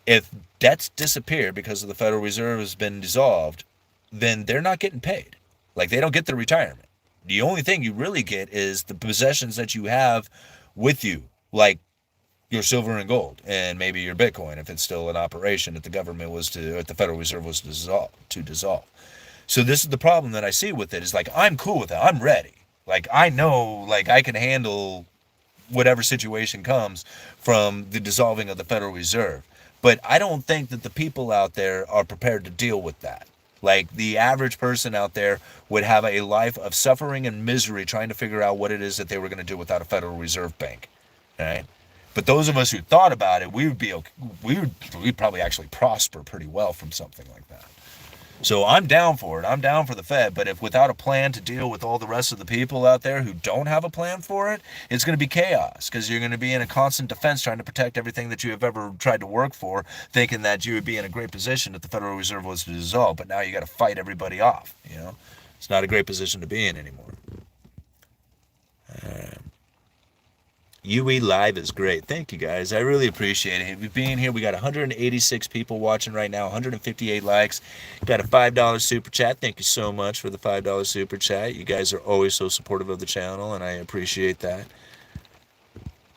if debts disappear because of the Federal Reserve has been dissolved, then they're not getting paid. Like, they don't get their retirement. The only thing you really get is the possessions that you have with you, like your silver and gold, and maybe your Bitcoin, if it's still in operation, if the Federal Reserve was to dissolve. So this is the problem that I see with it, is like, I'm cool with it. I'm ready. Like, I know, like, I can handle whatever situation comes from the dissolving of the Federal Reserve. But I don't think that the people out there are prepared to deal with that. Like the average person out there would have a life of suffering and misery trying to figure out what it is that they were going to do without a Federal Reserve Bank, right? But those of us who thought about it, we would be okay. We'd probably actually prosper pretty well from something like that. So I'm down for it. I'm down for the Fed. But if without a plan to deal with all the rest of the people out there who don't have a plan for it, it's going to be chaos, because you're going to be in a constant defense trying to protect everything that you have ever tried to work for, thinking that you would be in a great position if the Federal Reserve was to dissolve. But now you got to fight everybody off. It's not a great position to be in anymore. UE Live is great. Thank you, guys. I really appreciate it. You being here. We got 186 people watching right now, 158 likes. Got a $5 super chat. Thank you so much for the $5 super chat. You guys are always so supportive of the channel, and I appreciate that.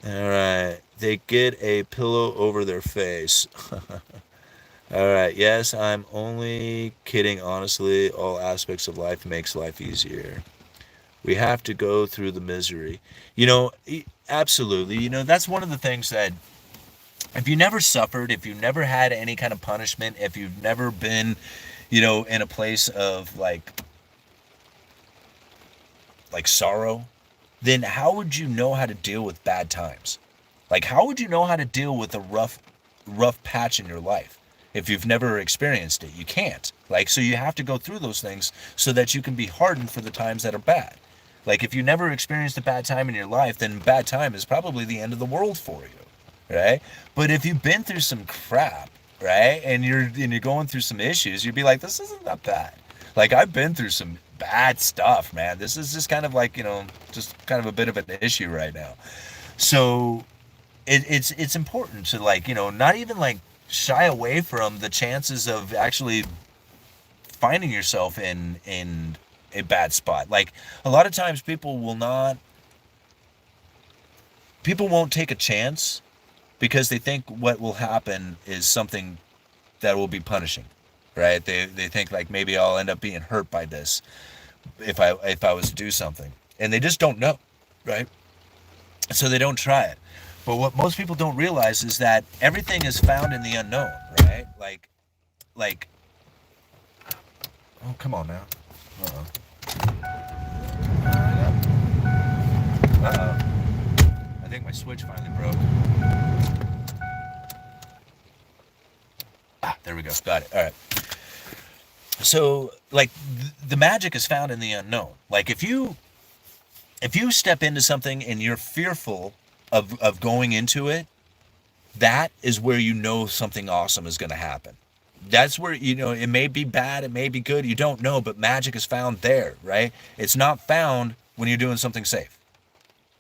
All right. They get a pillow over their face. All right. Yes, I'm only kidding. Honestly, all aspects of life makes life easier. We have to go through the misery. Absolutely. That's one of the things that if you never suffered, if you never had any kind of punishment, if you've never been, in a place of like sorrow, then how would you know how to deal with bad times? Like, how would you know how to deal with a rough patch in your life? If you've never experienced it, you can't. So you have to go through those things so that you can be hardened for the times that are bad. Like, if you never experienced a bad time in your life, then bad time is probably the end of the world for you, right? But if you've been through some crap, right, and you're going through some issues, you'd be like, this isn't that bad. Like, I've been through some bad stuff, man. This is just kind of like, just kind of a bit of an issue right now. So it's important to, not even shy away from the chances of actually finding yourself in a bad spot. Like, a lot of times people won't take a chance because they think what will happen is something that will be punishing, right? They think like, maybe I'll end up being hurt by this if I was to do something, and they just don't know, right? So they don't try it. But what most people don't realize is that everything is found in the unknown, right? Like oh, come on now. I think my switch finally broke. There we go. Got it. All right. So, the magic is found in the unknown. Like, if you step into something and you're fearful of going into it, that is where something awesome is going to happen. That's where, it may be bad, it may be good, you don't know, but magic is found there, right? It's not found when you're doing something safe.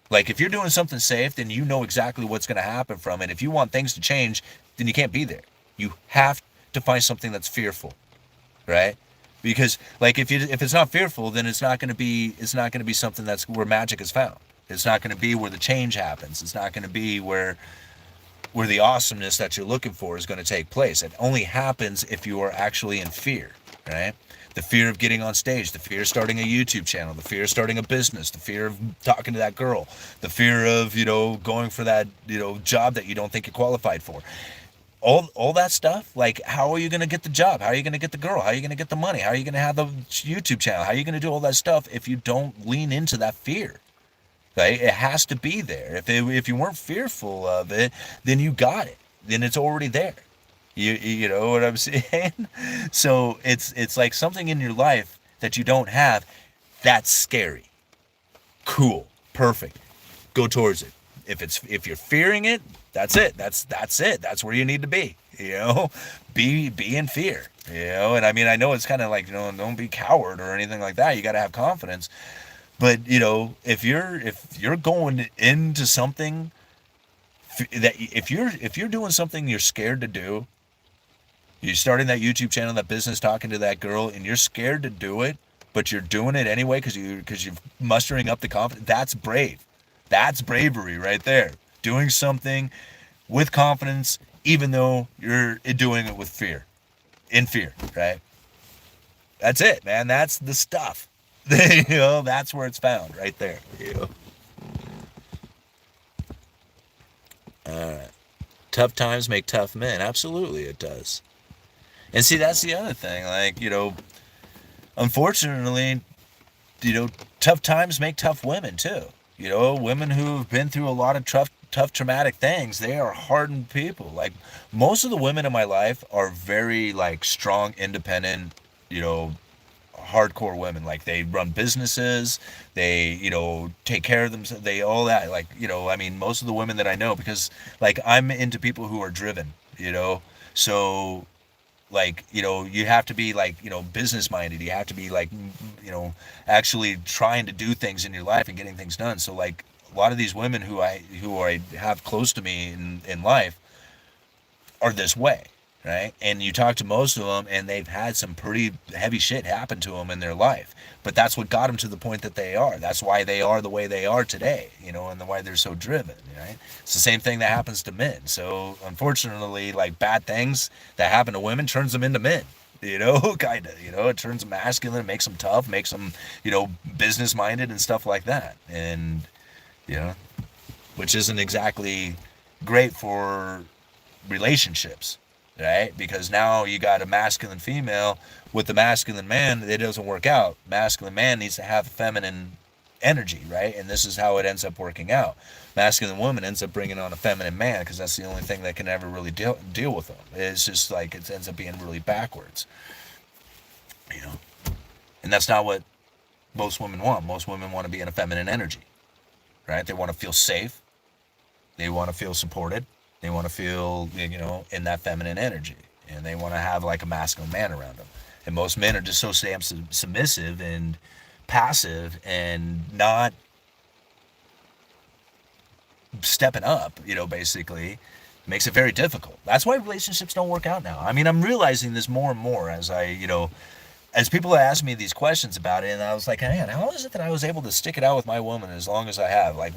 Like, if you're doing something safe, then you know exactly what's going to happen from it. If you want things to change, then you can't be there. You have to find something that's fearful, right? Because, if it's not fearful, then it's not going to be something that's where magic is found. It's not going to be where the change happens. It's not going to be where the awesomeness that you're looking for is going to take place. It only happens if you are actually in fear, right? The fear of getting on stage, the fear of starting a YouTube channel, the fear of starting a business, the fear of talking to that girl, the fear of, going for that, job that you don't think you're qualified for. All that stuff, like, how are you going to get the job? How are you going to get the girl? How are you going to get the money? How are you going to have the YouTube channel? How are you going to do all that stuff if you don't lean into that fear? Right? It has to be there. If you weren't fearful of it, then you got it. Then it's already there. You know what I'm saying? So it's like something in your life that you don't have. That's scary. Cool. Perfect. Go towards it. If you're fearing it, that's it. That's it. That's where you need to be. Be in fear. And I mean, I know it's kind of like, don't be coward or anything like that. You got to have confidence. But, if you're going into something that if you're doing something you're scared to do, you're starting that YouTube channel, that business, talking to that girl, and you're scared to do it, but you're doing it anyway because you're mustering up the confidence, that's brave. That's bravery right there. Doing something with confidence, even though you're doing it with fear. In fear, right? That's it, man. That's the stuff. That's where it's found, right there. All right. Tough times make tough men. Absolutely, it does. And see, that's the other thing. Like, unfortunately, tough times make tough women too. Women who've been through a lot of tough, traumatic things, they are hardened people. Like, most of the women in my life are very, like, strong, independent, you know, hardcore women. Like, they run businesses, they, take care of themselves, they all that. Like, I mean, most of the women that I know, because, like, I'm into people who are driven, so, like, you have to be, like, business minded. You have to be, like, actually trying to do things in your life and getting things done. So, like, a lot of these women who I have close to me in life are this way, right? And you talk to most of them, and they've had some pretty heavy shit happen to them in their life. But that's what got them to the point that they are. That's why they are the way they are today, and why they're so driven, right? It's the same thing that happens to men. So, unfortunately, like, bad things that happen to women turns them into men. Kind of, it turns them masculine, makes them tough, makes them, business minded and stuff like that. And, you know, which isn't exactly great for relationships, right? Because now you got a masculine female with the masculine man. It doesn't work out. Masculine man needs to have feminine energy, right? And this is how it ends up working out. Masculine woman ends up bringing on a feminine man, because that's the only thing that can ever really deal with them. It's just like, it ends up being really backwards, and that's not what most women want. Most women want to be in a feminine energy, right? They want to feel safe, they want to feel supported, they want to feel, in that feminine energy, and they want to have, like, a masculine man around them. And most men are just so damn submissive and passive and not stepping up, basically makes it very difficult. That's why relationships don't work out now. I mean, I'm realizing this more and more as as people ask me these questions about it, and I was like, man, how is it that I was able to stick it out with my woman as long as I have? Like,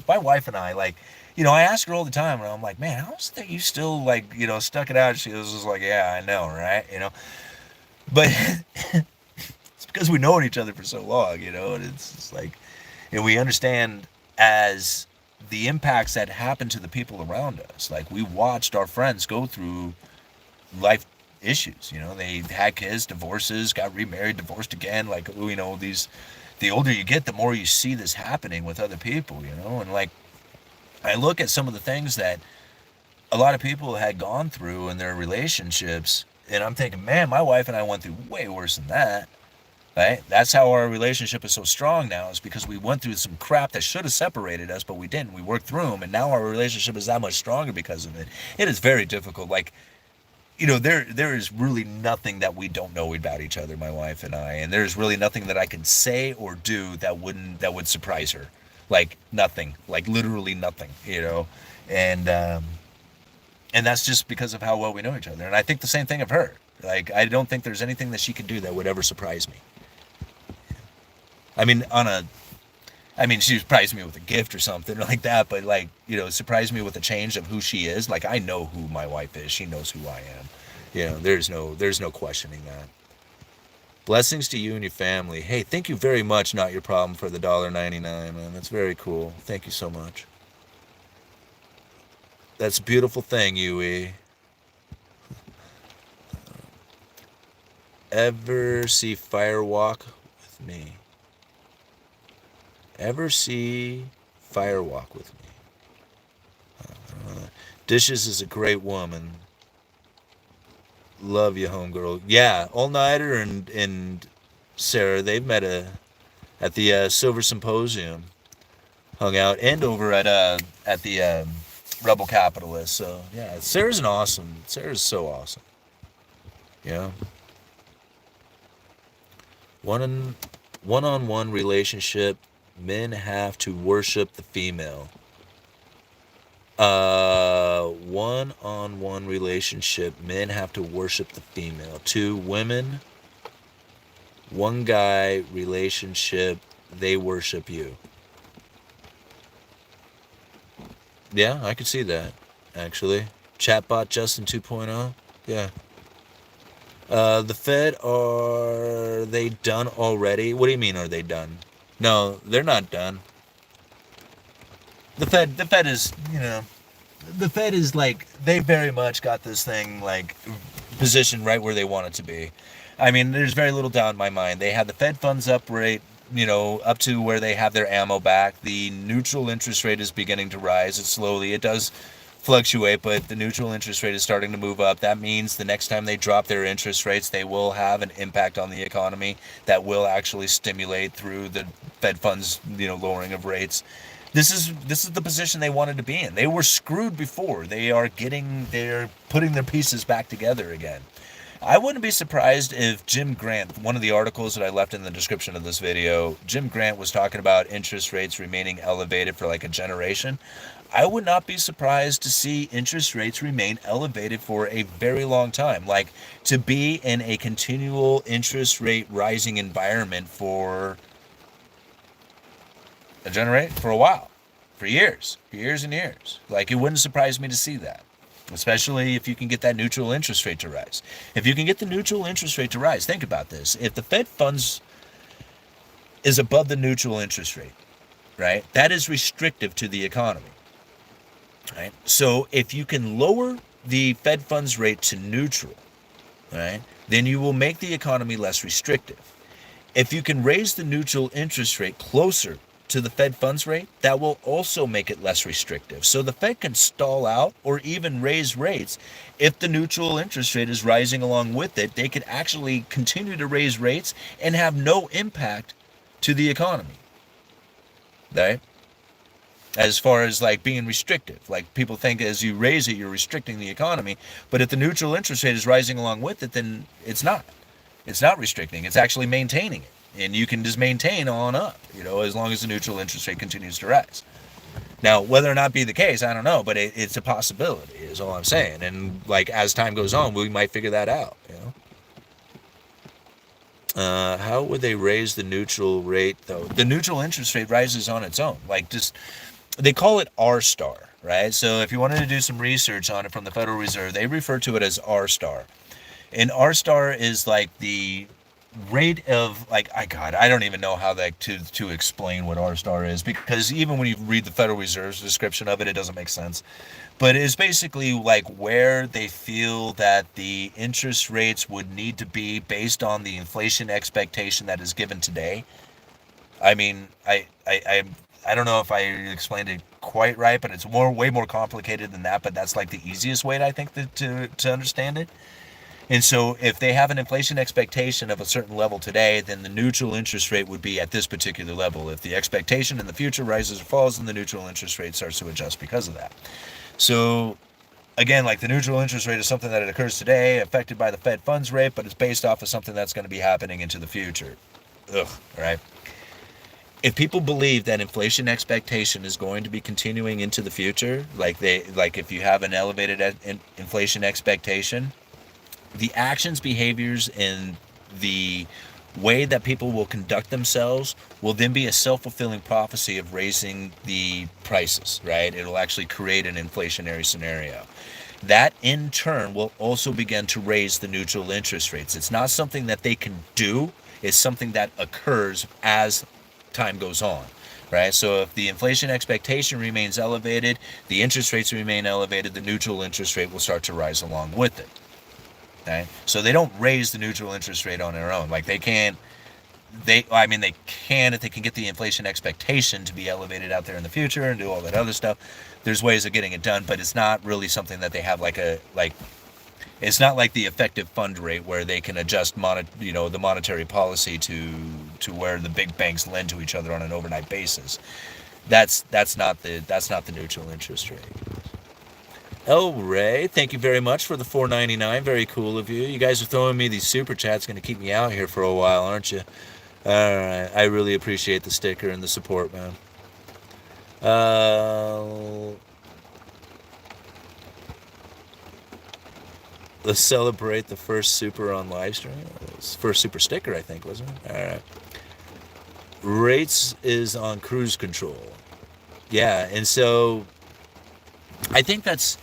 my wife and I, like, I ask her all the time, and I'm like, man, how is it that you still, like, stuck it out? She was just like, yeah, I know, right? But it's because we known each other for so long, and it's just like, and we understand as the impacts that happen to the people around us. Like, we watched our friends go through life issues. They had kids, divorces, got remarried, divorced again. Like, the older you get, the more you see this happening with other people, and, like, I look at some of the things that a lot of people had gone through in their relationships, and I'm thinking, man, my wife and I went through way worse than that. Right? That's how our relationship is so strong now, is because we went through some crap that should have separated us, but we didn't. We worked through them, and now our relationship is that much stronger because of it. It is very difficult. Like, there is really nothing that we don't know about each other, my wife and I, and there's really nothing that I can say or do that would surprise her. Like, nothing. Like, literally nothing. And that's just because of how well we know each other. And I think the same thing of her. Like, I don't think there's anything that she could do that would ever surprise me. I mean, she surprised me with a gift or something like that, but, like, surprised me with a change of who she is. Like, I know who my wife is. She knows who I am. There's no questioning that. Blessings to you and your family. Hey, thank you very much, Not Your Problem, for the $1.99, man. That's very cool. Thank you so much. That's a beautiful thing, Yui. Ever see Firewalk with me? Ever see Firewalk with me? Dishes is a great woman. Love you, homegirl. Yeah, All Nighter and Sarah, they've met at the Silver Symposium, hung out, and over at the Rebel Capitalist. So yeah, Sarah's so awesome. Yeah. One-on-one relationship, men have to worship the female. One-on-one relationship, men have to worship the female. 2 women, 1 guy relationship, they worship you. Yeah, I could see that, actually. Chatbot Justin 2.0, yeah. The Fed, are they done already? What do you mean, are they done? No, they're not done. The Fed is, the Fed is, like, they very much got this thing, like, positioned right where they want it to be. I mean, there's very little doubt in my mind. They had the Fed funds up rate, up to where they have their ammo back. The neutral interest rate is beginning to rise. It slowly, it does fluctuate, but the neutral interest rate is starting to move up. That means the next time they drop their interest rates, they will have an impact on the economy that will actually stimulate through the Fed funds, lowering of rates. This is the position they wanted to be in. They were screwed before. They're putting their pieces back together again. I wouldn't be surprised if Jim Grant, one of the articles that I left in the description of this video, Jim Grant was talking about interest rates remaining elevated for like a generation. I would not be surprised to see interest rates remain elevated for a very long time. Like, to be in a continual interest rate rising environment for a while, for years and years. Like, it wouldn't surprise me to see that. Especially if you can get that neutral interest rate to rise. If you can get the neutral interest rate to rise, think about this. If the Fed funds is above the neutral interest rate, right, that is restrictive to the economy. Right? So if you can lower the Fed funds rate to neutral, right, then you will make the economy less restrictive. If you can raise the neutral interest rate closer to the Fed funds rate, that will also make it less restrictive. So the Fed can stall out or even raise rates. If the neutral interest rate is rising along with it, they could actually continue to raise rates and have no impact to the economy. Right? As far as like being restrictive, like people think as you raise it, you're restricting the economy. But if the neutral interest rate is rising along with it, then it's not. It's not restricting. It's actually maintaining it. And you can just maintain on up, as long as the neutral interest rate continues to rise. Now, whether or not be the case, I don't know, but it's a possibility is all I'm saying. And like as time goes on, we might figure that out, How would they raise the neutral rate, though? The neutral interest rate rises on its own. They call it R star, right? So if you wanted to do some research on it from the Federal Reserve, they refer to it as R star. And R star is like the rate of I don't even know how to explain what R star is, because even when you read the Federal Reserve's description of it, it doesn't make sense. But it's basically like where they feel that the interest rates would need to be based on the inflation expectation that is given today. I mean, I don't know if I explained it quite right, but it's way more complicated than that. But that's like the easiest way, I think, to understand it. And so if they have an inflation expectation of a certain level today, then the neutral interest rate would be at this particular level. If the expectation in the future rises or falls, then the neutral interest rate starts to adjust because of that. So again, like the neutral interest rate is something that occurs today, affected by the Fed funds rate, but it's based off of something that's going to be happening into the future. Right? If people believe that inflation expectation is going to be continuing into the future, like if you have an elevated inflation expectation, the actions, behaviors, and the way that people will conduct themselves will then be a self-fulfilling prophecy of raising the prices, right? It'll actually create an inflationary scenario. That, in turn, will also begin to raise the neutral interest rates. It's not something that they can do. It's something that occurs as time goes on, right? So if the inflation expectation remains elevated, the interest rates remain elevated, the neutral interest rate will start to rise along with it. Okay? So they don't raise the neutral interest rate on their own. Like they can if they can get the inflation expectation to be elevated out there in the future and do all that other stuff. There's ways of getting it done, but it's not really something that they have it's not like the effective fund rate where they can adjust the monetary policy to where the big banks lend to each other on an overnight basis. That's not the neutral interest rate. El Ray, thank you very much for the $4.99. Very cool of you. You guys are throwing me these super chats. Going to keep me out here for a while, aren't you? All right. I really appreciate the sticker and the support, man. Let's celebrate the first super on live stream. First super sticker, I think, wasn't it? All right. Rates is on cruise control. Yeah, and so I think that's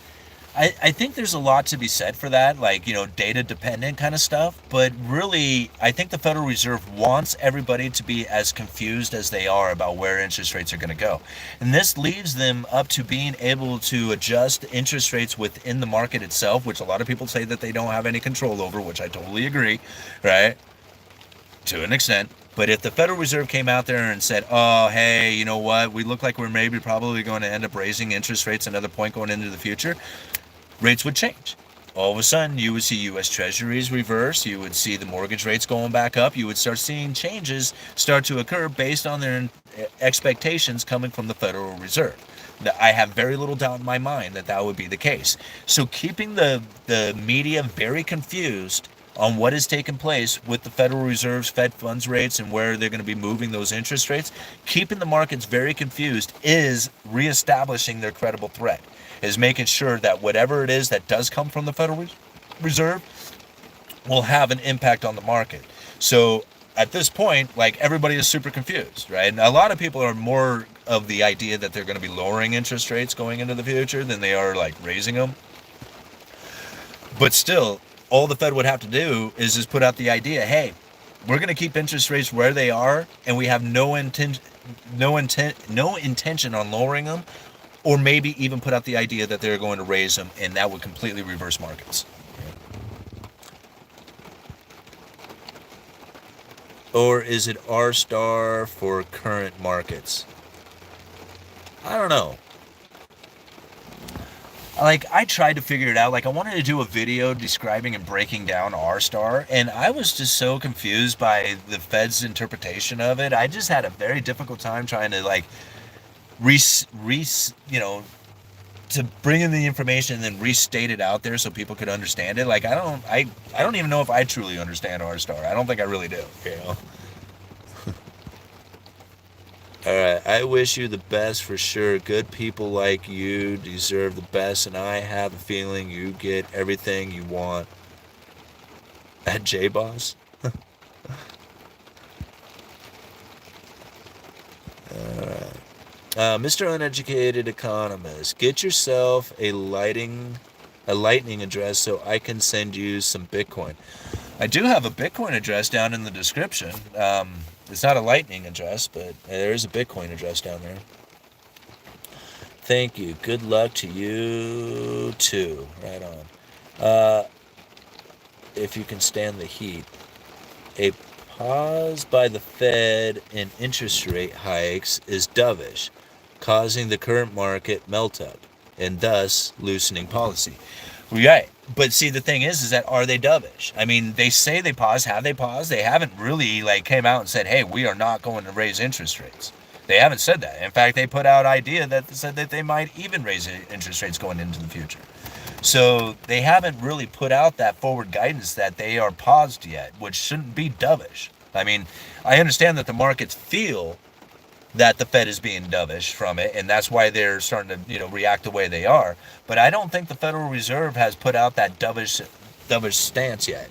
I think there's a lot to be said for that, like, data dependent kind of stuff. But really, I think the Federal Reserve wants everybody to be as confused as they are about where interest rates are going to go. And this leaves them up to being able to adjust interest rates within the market itself, which a lot of people say that they don't have any control over, which I totally agree, right? To an extent. But if the Federal Reserve came out there and said, oh, hey, you know what, we look like we're maybe probably going to end up raising interest rates another point going into the future, rates would change. All of a sudden, you would see U.S. Treasuries reverse. You would see the mortgage rates going back up. You would start seeing changes start to occur based on their expectations coming from the Federal Reserve. I have very little doubt in my mind that that would be the case. So keeping the media very confused on what has taken place with the Federal Reserve's Fed funds rates and where they're going to be moving those interest rates, keeping the markets very confused is reestablishing their credible threat, is making sure that whatever it is that does come from the Federal Reserve will have an impact on the market. So at this point, like, everybody is super confused, right? And a lot of people are more of the idea that they're going to be lowering interest rates going into the future than they are like raising them. But still, all the Fed would have to do is just put out the idea, hey, we're going to keep interest rates where they are, and we have no intention on lowering them, or maybe even put out the idea that they're going to raise them, and that would completely reverse markets. Or is it R* for current markets? I don't know. Like, I tried to figure it out. Like, I wanted to do a video describing and breaking down R*, and I was just so confused by the Fed's interpretation of it. I just had a very difficult time trying to, like, to bring in the information and then restate it out there so people could understand it. Like, I don't even know if I truly understand R*. I don't think I really do, Alright, I wish you the best for sure. Good people like you deserve the best, and I have a feeling you get everything you want. At J-Boss? Alright. Mr. Uneducated Economist, get yourself a lightning address so I can send you some Bitcoin. I do have a Bitcoin address down in the description. It's not a lightning address, but there is a Bitcoin address down there. Thank you. Good luck to you too. Right on. If you can stand the heat. A pause by the Fed in interest rate hikes is dovish, causing the current market melt up, and thus loosening policy. Right. But see, the thing is that are they dovish? I mean, they say they paused. Have they paused? They haven't really, like, came out and said, hey, we are not going to raise interest rates. They haven't said that. In fact, they put out idea that said that they might even raise interest rates going into the future. So they haven't really put out that forward guidance that they are paused yet, which shouldn't be dovish. I mean, I understand that the markets feel that the Fed is being dovish from it, and that's why they're starting to, react the way they are. But I don't think the Federal Reserve has put out that dovish stance yet,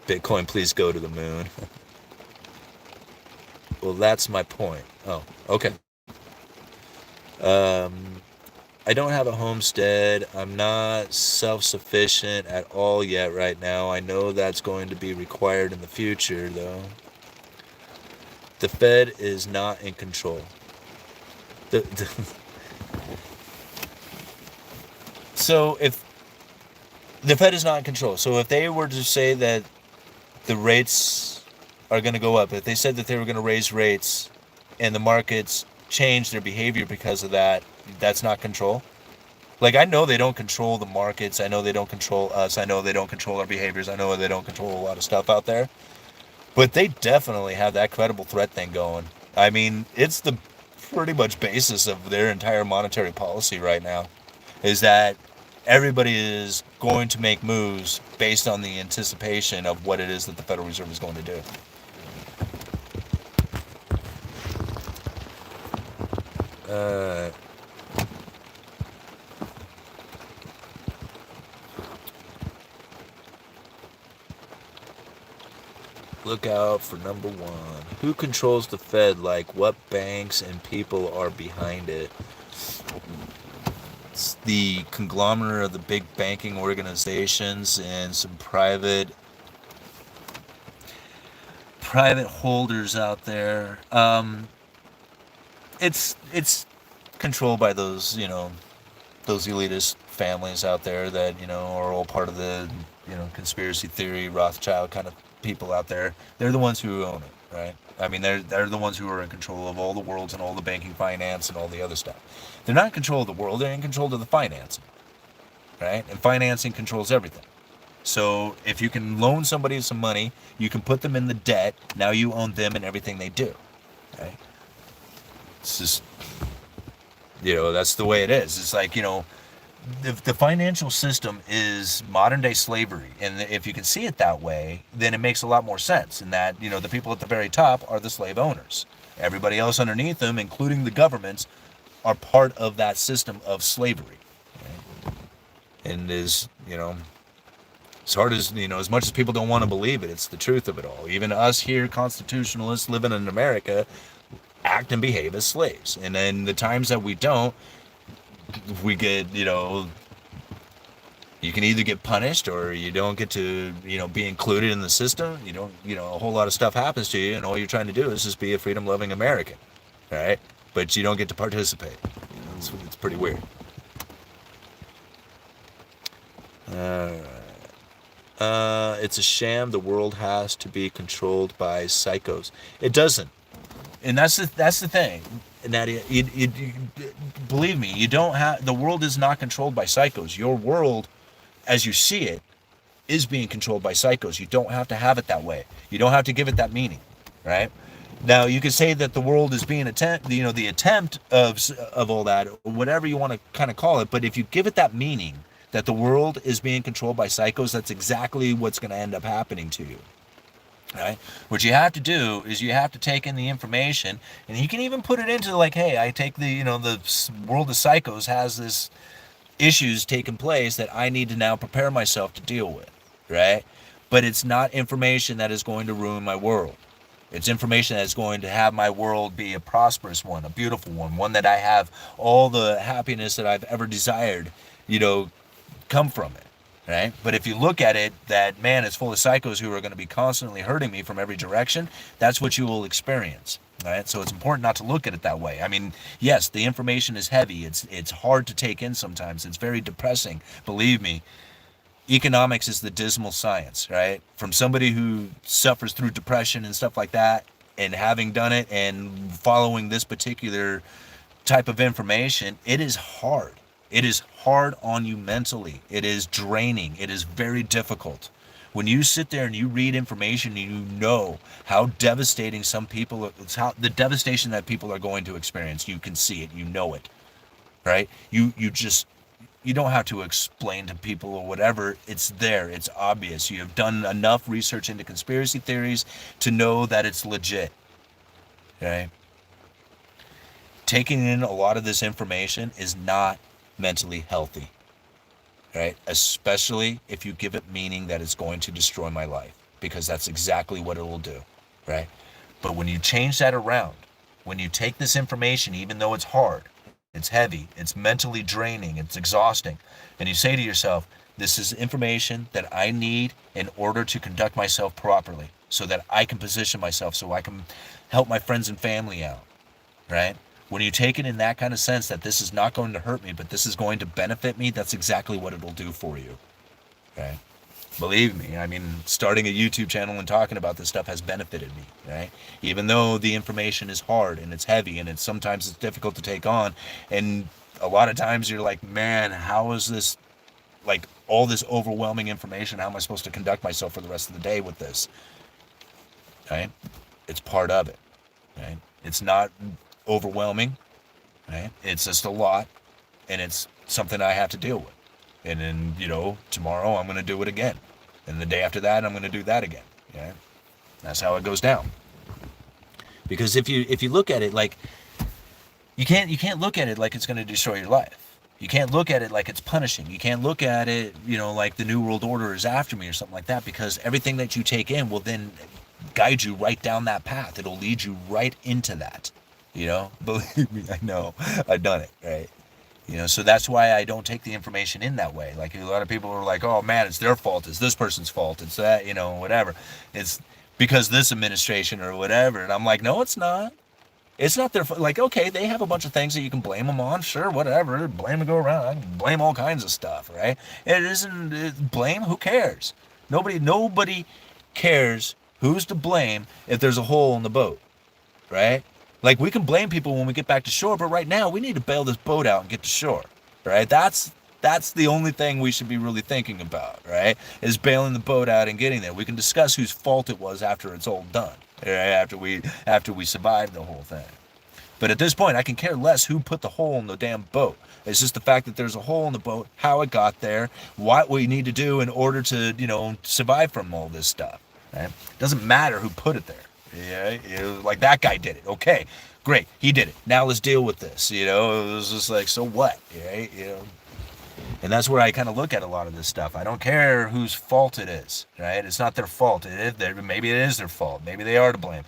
Bitcoin, please go to the moon. Well, that's my point. Oh, okay. I don't have a homestead. I'm not self-sufficient at all yet right now. I know that's going to be required in the future, though. The Fed is not in control. So if the Fed is not in control, so if they were to say that the rates are going to go up, if they said that they were going to raise rates and the markets change their behavior because of that, that's not control. Like, I know they don't control the markets. I know they don't control us. I know they don't control our behaviors. I know they don't control a lot of stuff out there. But they definitely have that credible threat thing going. I mean, it's the pretty much basis of their entire monetary policy right now, is that everybody is going to make moves based on the anticipation of what it is that the Federal Reserve is going to do. Look out for number one. Who controls the Fed? Like, what banks and people are behind it? the conglomerate of the big banking organizations and some private holders out there. It's controlled by those, those elitist families out there that, are all part of the, conspiracy theory, Rothschild kind of people out there. They're the ones who own it, right? I mean, they're the ones who are in control of all the worlds and all the banking finance and all the other stuff. They're not in control of the world, they're in control of the financing, right? And financing controls everything. So if you can loan somebody some money, you can put them in the debt, now you own them and everything they do, right? It's just, that's the way it is. It's like, the financial system is modern day slavery. And if you can see it that way, then it makes a lot more sense in that, the people at the very top are the slave owners. Everybody else underneath them, including the governments, are part of that system of slavery. Right? And as hard as, as much as people don't want to believe it, it's the truth of it all. Even us here, constitutionalists living in America, act and behave as slaves. And then the times that we don't, we get, you can either get punished or you don't get to, be included in the system. You don't, a whole lot of stuff happens to you and all you're trying to do is just be a freedom-loving American, right? But you don't get to participate. It's pretty weird. It's a sham. The world has to be controlled by psychos. It doesn't. And that's the thing. Nadia, you believe me, you don't have, the world is not controlled by psychos. Your world, as you see it, is being controlled by psychos. You don't have to have it that way. You don't have to give it that meaning, right? Now, you could say that the world is being the attempt of all that, or whatever you want to kind of call it, but if you give it that meaning, that the world is being controlled by psychos, that's exactly what's going to end up happening to you. Right? What you have to do is you have to take in the information, and you can even put it into like, hey, I take the world of psychos has this issues taking place that I need to now prepare myself to deal with, right? But it's not information that is going to ruin my world. It's information that's going to have my world be a prosperous one, a beautiful one that I have all the happiness that I've ever desired, come from it. Right? But if you look at it, that man is full of psychos who are going to be constantly hurting me from every direction, that's what you will experience. Right? So it's important not to look at it that way. I mean, yes, the information is heavy. It's hard to take in sometimes. It's very depressing. Believe me, economics is the dismal science, right? From somebody who suffers through depression and stuff like that, and having done it and following this particular type of information, it is hard. It is hard on you mentally. It is draining. It is very difficult. When you sit there and you read information and you know how devastating it's how the devastation that people are going to experience, you can see it, you know it, right? You don't have to explain to people or whatever. It's there. It's obvious. You have done enough research into conspiracy theories to know that it's legit, okay? Taking in a lot of this information is not mentally healthy, right? Especially if you give it meaning that it's going to destroy my life, because that's exactly what it will do, right? But when you change that around, when you take this information, even though it's hard, it's heavy, it's mentally draining, it's exhausting, and you say to yourself, this is information that I need in order to conduct myself properly, so that I can position myself, so I can help my friends and family out, right? When you take it in that kind of sense that this is not going to hurt me, but this is going to benefit me, that's exactly what it'll do for you. Okay? Believe me, I mean, starting a YouTube channel and talking about this stuff has benefited me, right? Even though the information is hard and it's heavy and sometimes it's difficult to take on, and a lot of times you're like, man, how is this, like, all this overwhelming information, how am I supposed to conduct myself for the rest of the day with this? Right? It's part of it, right? It's not overwhelming, right? It's just a lot, and it's something I have to deal with. And then, tomorrow I'm going to do it again. And the day after that, I'm going to do that again. Yeah, that's how it goes down. Because if you look at it like, you can't look at it like it's going to destroy your life. You can't look at it like it's punishing. You can't look at it, like the New World Order is after me or something like that, because everything that you take in will then guide you right down that path. It'll lead you right into that. Believe me, I know. I've done it, right? So that's why I don't take the information in that way. Like a lot of people are like, oh man, it's their fault, it's this person's fault, it's that, whatever. It's because this administration or whatever. And I'm like, no, it's not. It's not their fault. Like, okay, they have a bunch of things that you can blame them on. Sure, whatever. Blame and go around. I can blame all kinds of stuff, right? It isn't blame. Who cares? Nobody cares who's to blame if there's a hole in the boat, right? Like, we can blame people when we get back to shore, but right now we need to bail this boat out and get to shore, right? That's the only thing we should be really thinking about, right? Is bailing the boat out and getting there. We can discuss whose fault it was after it's all done, right? After we survive the whole thing. But at this point, I can care less who put the hole in the damn boat. It's just the fact that there's a hole in the boat, how it got there, what we need to do in order to, survive from all this stuff. Right? It doesn't matter who put it there. Yeah, like that guy did it. Okay, great, he did it. Now let's deal with this. It was just like, so what? Right? And that's where I kind of look at a lot of this stuff. I don't care whose fault it is. Right? It's not their fault. Maybe it is their fault. Maybe they are to blame.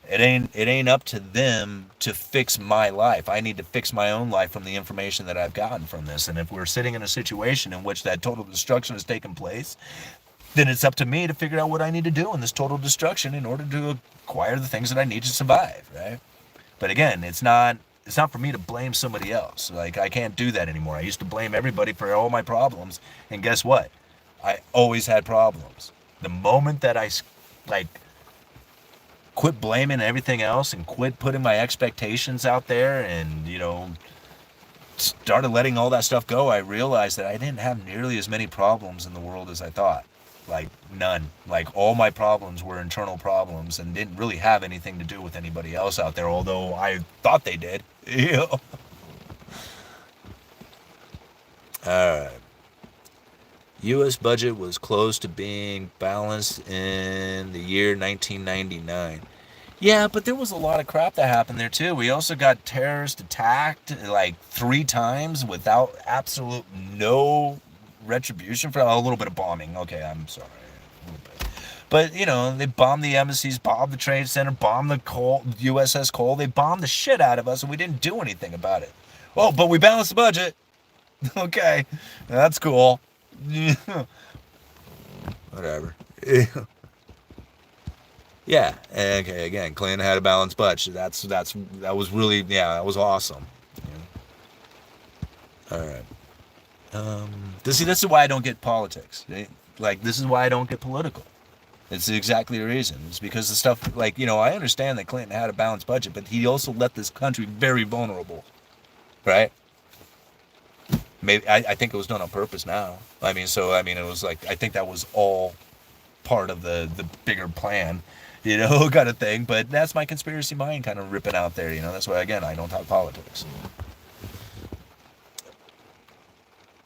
It ain't up to them to fix my life. I need to fix my own life from the information that I've gotten from this. And if we're sitting in a situation in which that total destruction has taken place, then it's up to me to figure out what I need to do in this total destruction in order to acquire the things that I need to survive, right? But again, it's not for me to blame somebody else. Like, I can't do that anymore. I used to blame everybody for all my problems, and guess what? I always had problems. The moment that I quit blaming everything else and quit putting my expectations out there and, started letting all that stuff go, I realized that I didn't have nearly as many problems in the world as I thought. Like, none. Like, all my problems were internal problems and didn't really have anything to do with anybody else out there, although I thought they did. Alright. U.S. budget was close to being balanced in the year 1999. Yeah, but there was a lot of crap that happened there, too. We also got terrorists attacked, like, 3 times without absolute no retribution for a little bit of bombing. Okay, I'm sorry. A little bit. But, they bombed the embassies, bombed the trade center, bombed the USS Cole. They bombed the shit out of us, and we didn't do anything about it. Oh, but we balanced the budget. Okay, that's cool. Whatever. Yeah. Okay. Again, Clinton had a balanced budget. That was really, that was awesome. All right. This is why I don't get politics. Like, this is why I don't get political. It's exactly the reason. It's because the stuff, like, I understand that Clinton had a balanced budget, but he also left this country very vulnerable, right? Maybe I think it was done on purpose now. It was like, I think that was all part of the bigger plan, kind of thing. But that's my conspiracy mind kind of ripping out there. That's why, again, I don't talk politics.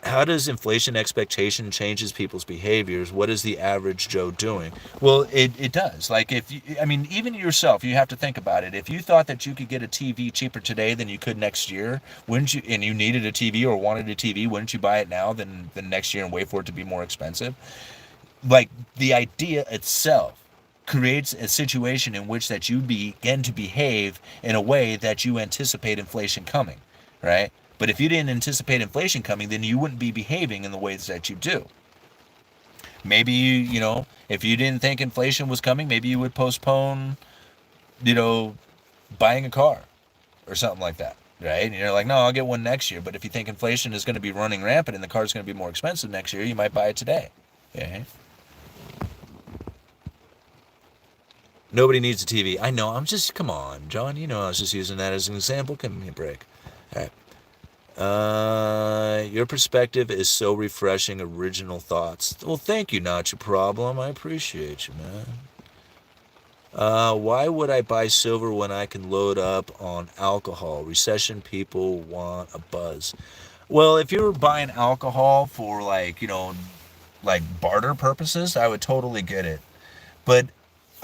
How does inflation expectation changes people's behaviors? What is the average Joe doing? Well, it does. Like, even yourself, you have to think about it. If you thought that you could get a TV cheaper today than you could next year, wouldn't you, and you needed a TV or wanted a TV, wouldn't you buy it now than next year and wait for it to be more expensive? Like, the idea itself creates a situation in which that you begin to behave in a way that you anticipate inflation coming, right? But if you didn't anticipate inflation coming, then you wouldn't be behaving in the ways that you do. Maybe, if you didn't think inflation was coming, maybe you would postpone, buying a car or something like that, right? And you're like, no, I'll get one next year. But if you think inflation is going to be running rampant and the car's going to be more expensive next year, you might buy it today. Okay? Nobody needs a TV. I know, come on, John, I was just using that as an example. Give me a break. All right. Your perspective is so refreshing. Original thoughts. Well, thank you. Not your problem. I appreciate you, man. Why would I buy silver when I can load up on alcohol? Recession people want a buzz. Well, if you were buying alcohol for like barter purposes, I would totally get it. But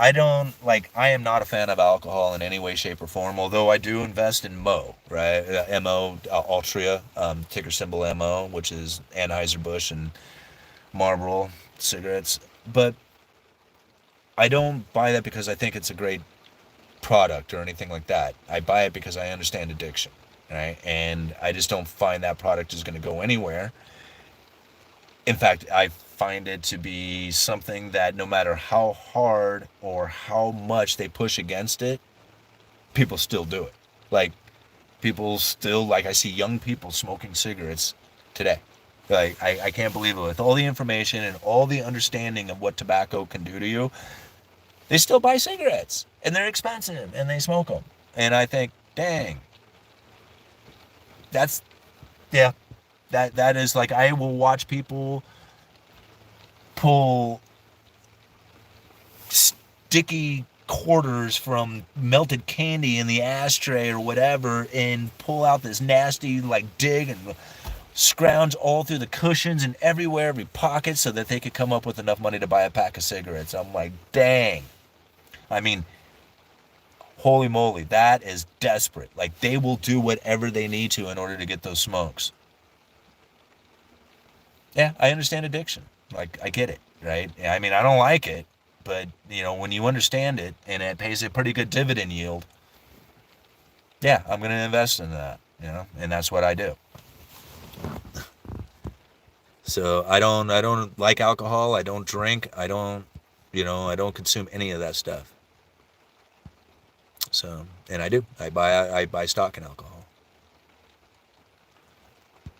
I am not a fan of alcohol in any way, shape, or form, although I do invest in MO, right? MO, Altria, ticker symbol MO, which is Anheuser-Busch and Marlboro cigarettes. But I don't buy that because I think it's a great product or anything like that. I buy it because I understand addiction, right? And I just don't find that product is going to go anywhere. In fact, I find it to be something that no matter how hard or how much they push against it, people still do it. Like, people still, like, I see young people smoking cigarettes today. Like, I can't believe it. With all the information and all the understanding of what tobacco can do to you, they still buy cigarettes. And they're expensive, and they smoke them. And I think, dang, that's, yeah, that is like, I will watch people pull sticky quarters from melted candy in the ashtray or whatever and pull out this nasty, like, dig and scrounge all through the cushions and everywhere, every pocket, so that they could come up with enough money to buy a pack of cigarettes. I'm like, dang. I mean, holy moly, that is desperate. Like, they will do whatever they need to in order to get those smokes. Yeah, I understand addiction. Like, I get it, right? I mean, I don't like it, but, you know, when you understand it and it pays a pretty good dividend yield, yeah, I'm going to invest in that, you know, and that's what I do. So I don't like alcohol. I don't drink. I don't consume any of that stuff. So, and I do. I buy stock in alcohol.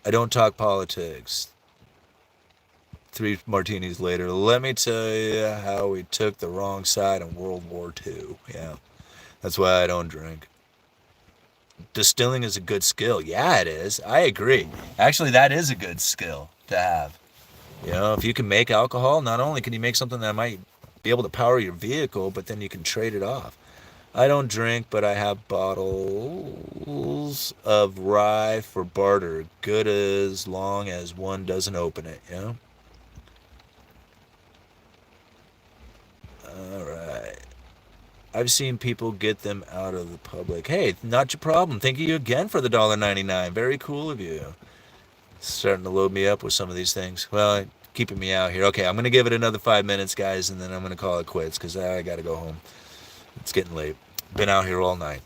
I don't talk politics. 3 martinis later, let me tell you how we took the wrong side in World War II. Yeah, that's why I don't drink. Distilling is a good skill. Yeah, it is. I agree. Actually, that is a good skill to have. You know, if you can make alcohol, not only can you make something that might be able to power your vehicle, but then you can trade it off. I don't drink, but I have bottles of rye for barter. Good as long as one doesn't open it, you know? All right. I've seen people get them out of the public. Hey, not your problem. Thank you again for the $1.99. Very cool of you. Starting to load me up with some of these things. Well, keeping me out here. Okay, I'm going to give it another 5 minutes, guys, and then I'm going to call it quits because I got to go home. It's getting late. Been out here all night.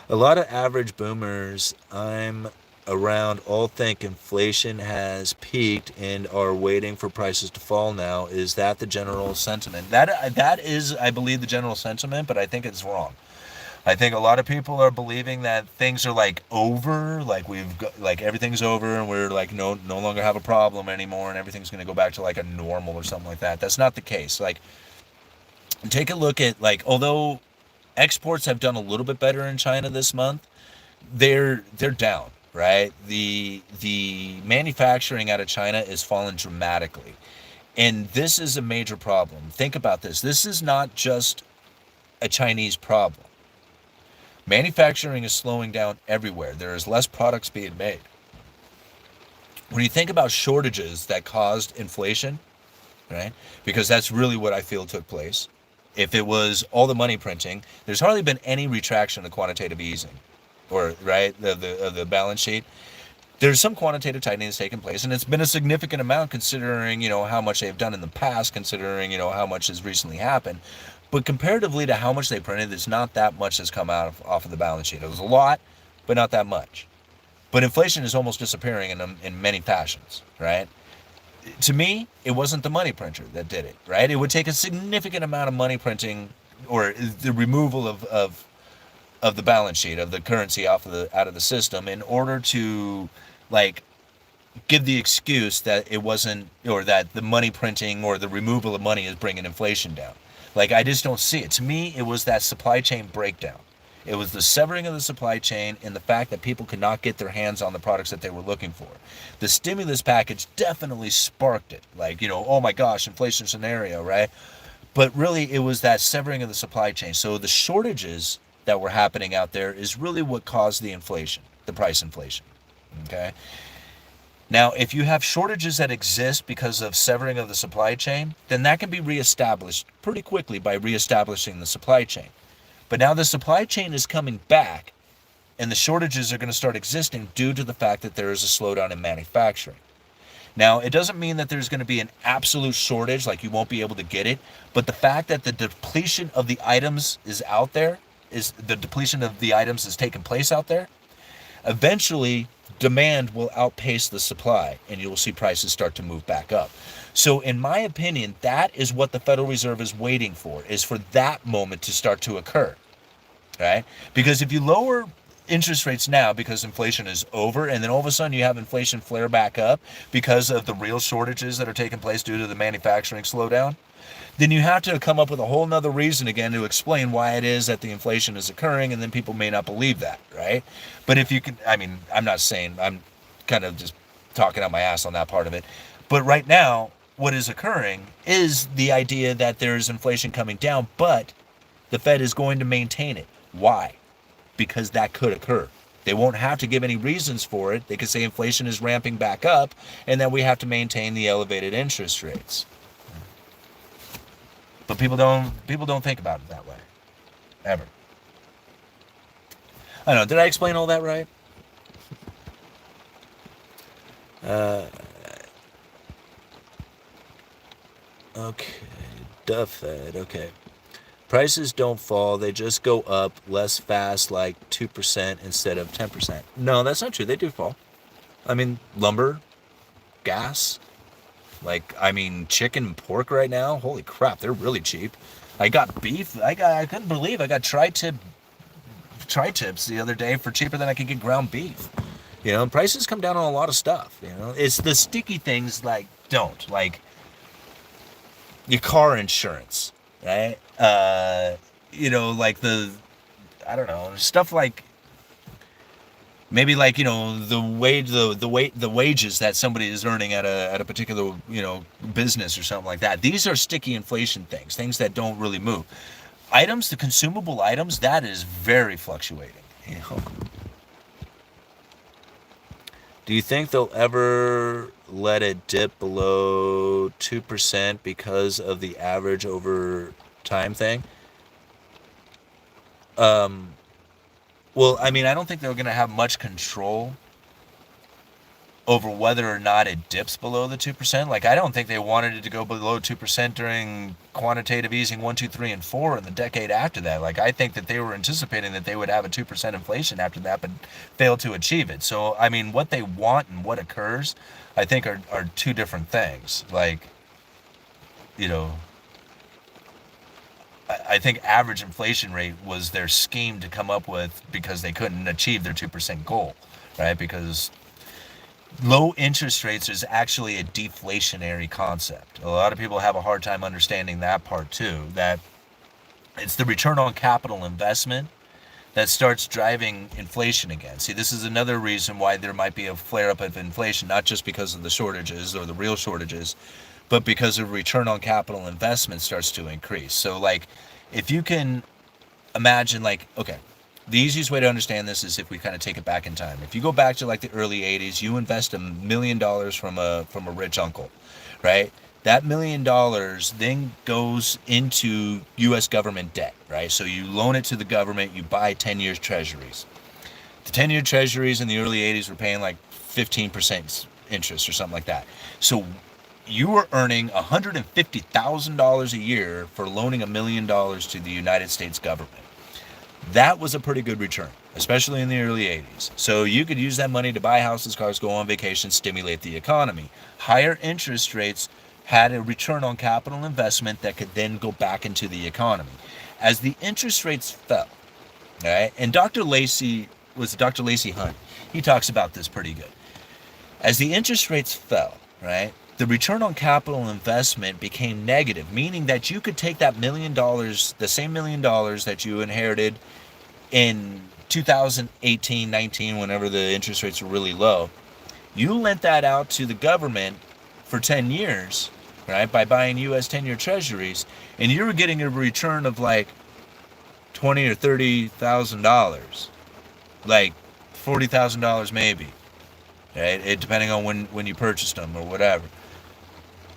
A lot of average boomers I'm around all think inflation has peaked and are waiting for prices to fall now. Is that the general sentiment? That is, I believe, the general sentiment, but I think it's wrong. I think a lot of people are believing that things are like over, like we've got, like everything's over and we're like no longer have a problem anymore and everything's going to go back to like a normal or something like that. That's not the case. Like, take a look at, like, although exports have done a little bit better in China this month, they're down, right? The manufacturing out of China is fallen dramatically. And this is a major problem. Think about this. This is not just a Chinese problem. Manufacturing is slowing down everywhere. There is less products being made. When you think about shortages that caused inflation, right? Because that's really what I feel took place. If it was all the money printing, there's hardly been any retraction of quantitative easing, or right, of the balance sheet. There's some quantitative tightening that's taken place, and it's been a significant amount considering, you know, how much they've done in the past, considering, you know, how much has recently happened. But comparatively to how much they printed, there's not that much that's come out off of the balance sheet. It was a lot, but not that much. But inflation is almost disappearing in many fashions, right? To me, it wasn't the money printer that did it, right? It would take a significant amount of money printing or the removal of the balance sheet, of the currency out of the system in order to, like, give the excuse that it wasn't, or that the money printing or the removal of money is bringing inflation down. Like, I just don't see it. To me, it was that supply chain breakdown. It was the severing of the supply chain and the fact that people could not get their hands on the products that they were looking for. The stimulus package definitely sparked it. Like, you know, oh my gosh, inflation scenario, right? But really, it was that severing of the supply chain. So the shortages that were happening out there is really what caused the inflation, the price inflation, okay? Now, if you have shortages that exist because of severing of the supply chain, then that can be reestablished pretty quickly by reestablishing the supply chain. But now the supply chain is coming back, and the shortages are going to start existing due to the fact that there is a slowdown in manufacturing. Now, it doesn't mean that there's going to be an absolute shortage, like you won't be able to get it, but the fact that the depletion of the items is out there, is the depletion of the items is taking place out there, eventually demand will outpace the supply and you will see prices start to move back up. So in my opinion, that is what the Federal Reserve is waiting for, is for that moment to start to occur, right? Because if you lower interest rates now because inflation is over, and then all of a sudden you have inflation flare back up because of the real shortages that are taking place due to the manufacturing slowdown, then you have to come up with a whole nother reason again to explain why it is that the inflation is occurring, and then people may not believe that, right? But if you can, I mean, I'm not saying, I'm kind of just talking out my ass on that part of it. But right now, what is occurring is the idea that there's inflation coming down, but the Fed is going to maintain it. Why? Because that could occur. They won't have to give any reasons for it. They could say inflation is ramping back up and that we have to maintain the elevated interest rates. But people don't think about it that way. Ever. I don't know, did I explain all that right? Okay, Fed, okay. Prices don't fall, they just go up less fast, like 2% instead of 10%. No, that's not true, they do fall. I mean, lumber, gas, chicken and pork right now, holy crap, they're really cheap. I got beef, I couldn't believe I got tri-tips the other day for cheaper than I could get ground beef. You know, prices come down on a lot of stuff, you know. It's the sticky things like your car insurance, right? Stuff like maybe the wages that somebody is earning at a particular, business or something like that. These are sticky inflation things that don't really move. Items, the consumable items, that is very fluctuating, you know. Do you think they'll ever let it dip below 2% because of the average over time thing? Well, I mean, I don't think they're going to have much control over whether or not it dips below the 2%. Like, I don't think they wanted it to go below 2% during quantitative easing 1, 2, 3, and 4 in the decade after that. Like, I think that they were anticipating that they would have a 2% inflation after that, but failed to achieve it. So, I mean, what they want and what occurs, I think are two different things. Like, I think average inflation rate was their scheme to come up with because they couldn't achieve their 2% goal, right? Because low interest rates is actually a deflationary concept. A lot of people have a hard time understanding that part too, that it's the return on capital investment that starts driving inflation again. See, this is another reason why there might be a flare-up of inflation, not just because of the shortages or the real shortages, but because of return on capital investment starts to increase. So, like, if you can imagine, okay, the easiest way to understand this is if we kind of take it back in time. If you go back to like the early 80s, you invest $1 million from a rich uncle, right? That $1 million then goes into U.S. government debt, right? So you loan it to the government, you buy 10-year treasuries. The 10-year treasuries in the early 80s were paying like 15% interest or something like that. So you were earning $150,000 a year for loaning $1 million to the United States government. That was a pretty good return, especially in the early 80s. So you could use that money to buy houses, cars, go on vacation, stimulate the economy. Higher interest rates had a return on capital investment that could then go back into the economy. As the interest rates fell, right, and Dr. Lacey Hunt, he talks about this pretty good. As the interest rates fell, right, the return on capital investment became negative, meaning that you could take that $1 million, the same $1 million that you inherited in 2018, 19, whenever the interest rates were really low, you lent that out to the government for 10 years, right, by buying U.S. 10-year treasuries, and you were getting a return of like $20,000 or $30,000, like $40,000 maybe, right, depending on when you purchased them or whatever.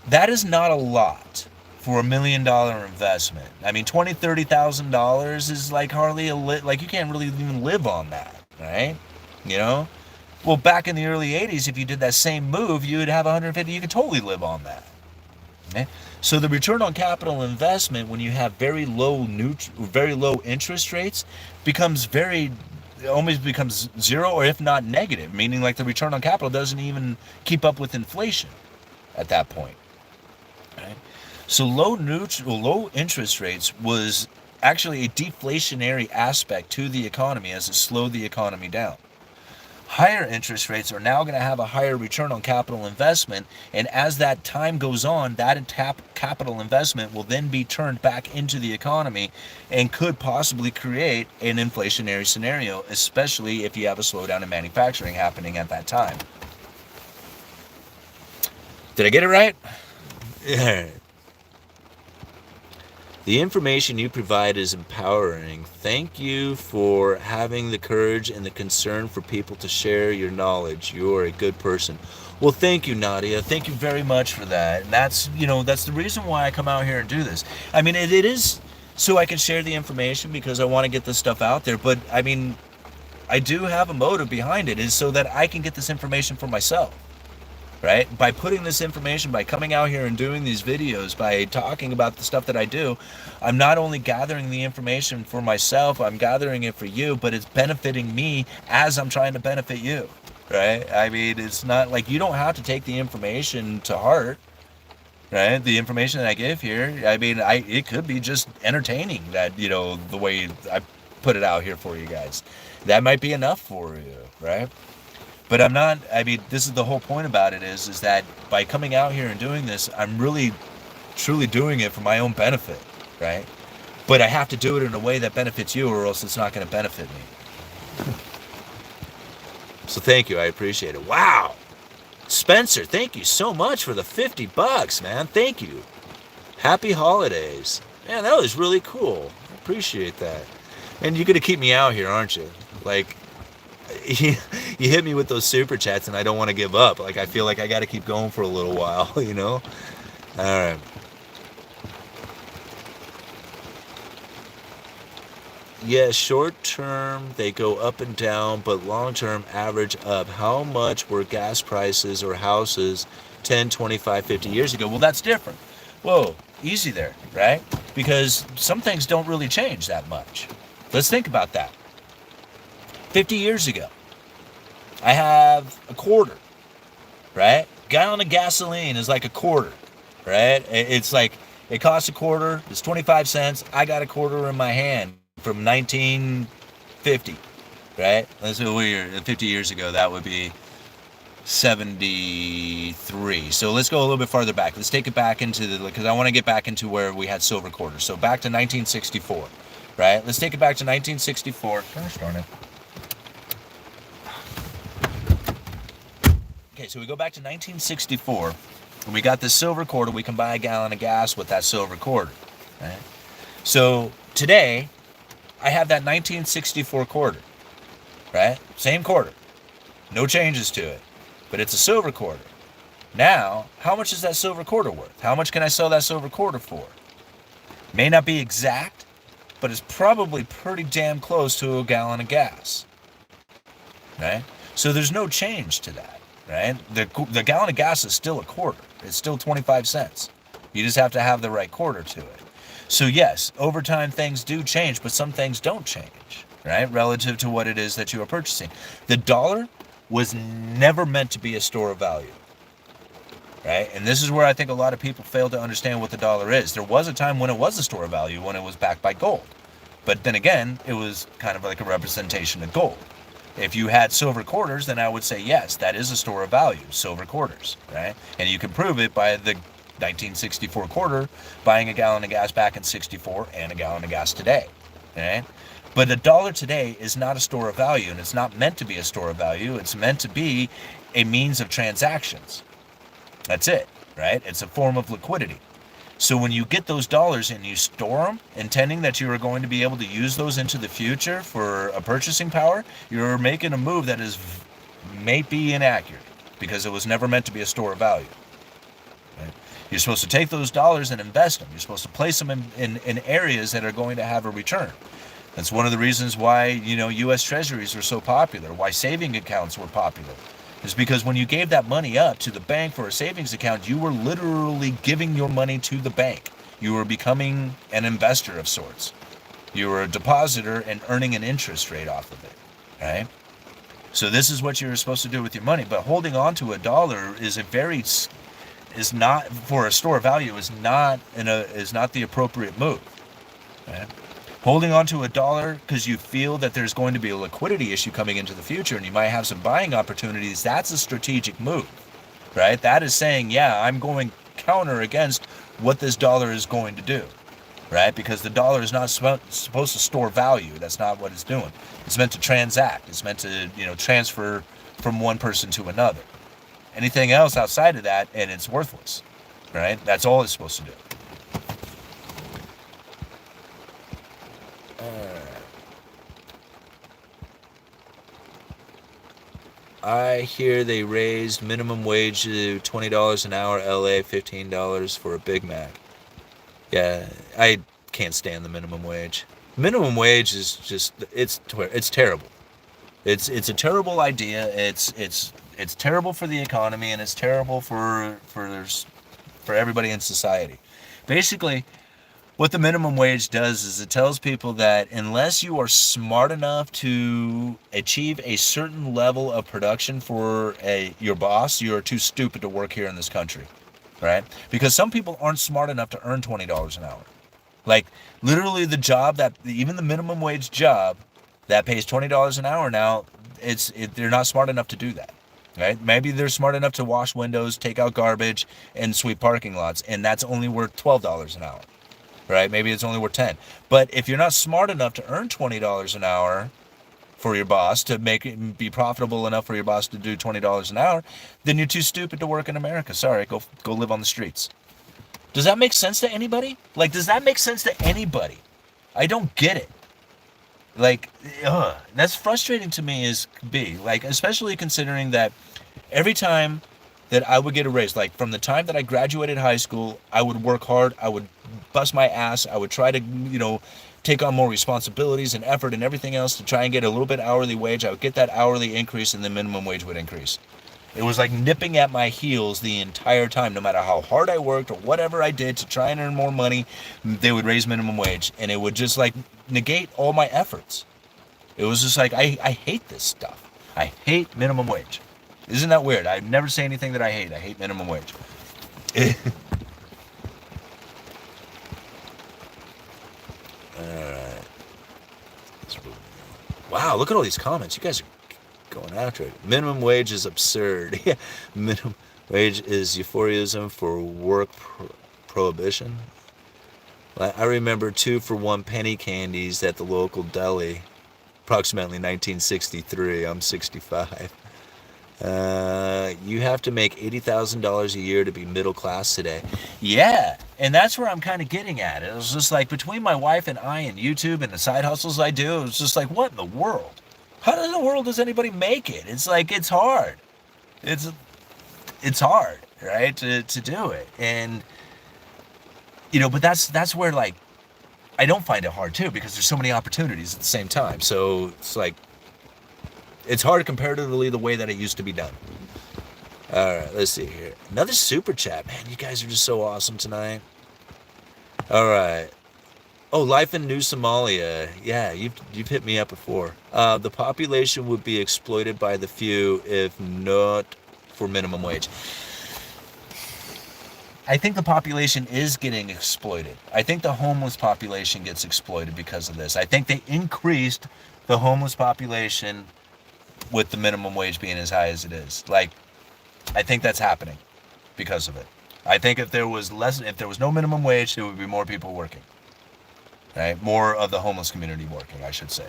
That is not a lot for $1 million investment. I mean, $20,000, $30,000 is like hardly like you can't really even live on that, right? You know? Well, back in the early 80s, if you did that same move, you would have 150. You could totally live on that. Okay? So the return on capital investment, when you have very low interest rates, becomes very almost becomes zero, or if not negative, meaning like the return on capital doesn't even keep up with inflation at that point. Right? So low interest rates was actually a deflationary aspect to the economy as it slowed the economy down. Higher interest rates are now going to have a higher return on capital investment, and as that time goes on, that capital investment will then be turned back into the economy and could possibly create an inflationary scenario, especially if you have a slowdown in manufacturing happening at that time. Did I get it right? The information you provide is empowering. Thank you for having the courage and the concern for people to share your knowledge. You're a good person. Well, thank you, Nadia. Thank you very much for that. And that's the reason why I come out here and do this. I mean, it is so I can share the information because I want to get this stuff out there. But I mean, I do have a motive behind it, is so that I can get this information for myself. Right? By putting this information, by coming out here and doing these videos, by talking about the stuff that I do, I'm not only gathering the information for myself, I'm gathering it for you, but it's benefiting me as I'm trying to benefit you. Right? I mean, it's not like you don't have to take the information to heart. Right? The information that I give here, I mean, it could be just entertaining, that, the way I put it out here for you guys. That might be enough for you, right? But I'm not, I mean, this is the whole point about it is that by coming out here and doing this, I'm really, truly doing it for my own benefit, right? But I have to do it in a way that benefits you, or else it's not going to benefit me. So thank you, I appreciate it. Wow! Spencer, thank you so much for the $50, man. Thank you. Happy holidays. Man, that was really cool. I appreciate that. And you're going to keep me out here, aren't you? Like, you hit me with those super chats and I don't want to give up. Like, I feel like I got to keep going for a little while, All right. Yeah, short term, they go up and down, but long term average up. How much were gas prices or houses 10, 25, 50 years ago? Well, that's different. Whoa, easy there, right? Because some things don't really change that much. Let's think about that. 50 years ago, I have a quarter, right? Gallon of gasoline is like a quarter, right? It's like, it costs a quarter, it's 25 cents, I got a quarter in my hand from 1950, right? Let's say we're 50 years ago, that would be 73. So let's go a little bit farther back. Let's take it back into because I want to get back into where we had silver quarters. So back to 1964, right? Let's take it back to 1964. Gosh darn it. Okay, so we go back to 1964, and we got this silver quarter. We can buy a gallon of gas with that silver quarter, right? So today, I have that 1964 quarter, right? Same quarter, no changes to it, but it's a silver quarter. Now, how much is that silver quarter worth? How much can I sell that silver quarter for? May not be exact, but it's probably pretty damn close to a gallon of gas, right? So there's no change to that. Right? The gallon of gas is still a quarter. It's still 25 cents. You just have to have the right quarter to it. So yes, over time things do change, but some things don't change, right? Relative to what it is that you are purchasing. The dollar was never meant to be a store of value, right? And this is where I think a lot of people fail to understand what the dollar is. There was a time when it was a store of value, when it was backed by gold. But then again, it was kind of like a representation of gold. If you had silver quarters, then I would say, yes, that is a store of value, silver quarters, right? And you can prove it by the 1964 quarter, buying a gallon of gas back in 64 and a gallon of gas today, right? But a dollar today is not a store of value, and it's not meant to be a store of value. It's meant to be a means of transactions. That's it, right? It's a form of liquidity. So when you get those dollars and you store them, intending that you are going to be able to use those into the future for a purchasing power, you're making a move that may be inaccurate because it was never meant to be a store of value. Right? You're supposed to take those dollars and invest them. You're supposed to place them in areas that are going to have a return. That's one of the reasons why, U.S. Treasuries are so popular, why saving accounts were popular. Is because when you gave that money up to the bank for a savings account, you were literally giving your money to the bank. You were becoming an investor of sorts. You were a depositor and earning an interest rate off of it, right? So this is what you're supposed to do with your money. But holding on to $1 is not, for a store of value, is not the appropriate move. Right? Holding on to $1 because you feel that there's going to be a liquidity issue coming into the future and you might have some buying opportunities, that's a strategic move, right? That is saying, yeah, I'm going counter against what this dollar is going to do, right? Because the dollar is not supposed to store value. That's not what it's doing. It's meant to transact. It's meant to, transfer from one person to another. Anything else outside of that, and it's worthless, right? That's all it's supposed to do. I hear they raised minimum wage to $20 an hour, LA $15 for a Big Mac. Yeah, I can't stand the minimum wage. Minimum wage is just, it's terrible. It's a terrible idea. It's terrible for the economy, and it's terrible for everybody in society. Basically, what the minimum wage does is it tells people that unless you are smart enough to achieve a certain level of production for your boss, you are too stupid to work here in this country, right? Because some people aren't smart enough to earn $20 an hour. Like, literally the job even the minimum wage job that pays $20 an hour now, they're not smart enough to do that, right? Maybe they're smart enough to wash windows, take out garbage, and sweep parking lots, and that's only worth $12 an hour. Right? Maybe it's only worth 10. But if you're not smart enough to earn $20 an hour for your boss, to make it be profitable enough for your boss to do $20 an hour, then you're too stupid to work in America. Sorry, go live on the streets. Does that make sense to anybody? Like, does that make sense to anybody? I don't get it. Like, that's frustrating to me as be. Like, especially considering that every time that I would get a raise, like from the time that I graduated high school, I would work hard, I would bust my ass, I would try to, take on more responsibilities and effort and everything else to try and get a little bit hourly wage. I would get that hourly increase and the minimum wage would increase. It was like nipping at my heels the entire time. No matter how hard I worked or whatever I did to try and earn more money, they would raise minimum wage, and it would just like negate all my efforts. It was just like, I hate this stuff. I hate minimum wage. Isn't that weird? I never say anything that I hate. I hate minimum wage. Alright. Wow, look at all these comments. You guys are going after it. Minimum wage is absurd. Yeah, minimum wage is euphorism for work prohibition. I remember 2-for-1 penny candies at the local deli, approximately 1963. I'm 65. You have to make $80,000 a year to be middle class today. Yeah, and that's where I'm kind of getting at. It was just like, between my wife and I and YouTube and the side hustles I do, it was just like, what in the world? How in the world does anybody make it? It's like, it's hard. It's hard, right, to do it. And, but that's where, like, I don't find it hard, too, because there's so many opportunities at the same time. So it's like, it's hard comparatively the way that it used to be done. All right, let's see here. Another super chat. Man, you guys are just so awesome tonight. All right. Oh, life in New Somalia. Yeah, you've hit me up before. The population would be exploited by the few if not for minimum wage. I think the population is getting exploited. I think the homeless population gets exploited because of this. I think they increased the homeless population with the minimum wage being as high as it is. Like, I think that's happening because of it. I think if there was no minimum wage, there would be more people working. Right? More of the homeless community working, I should say.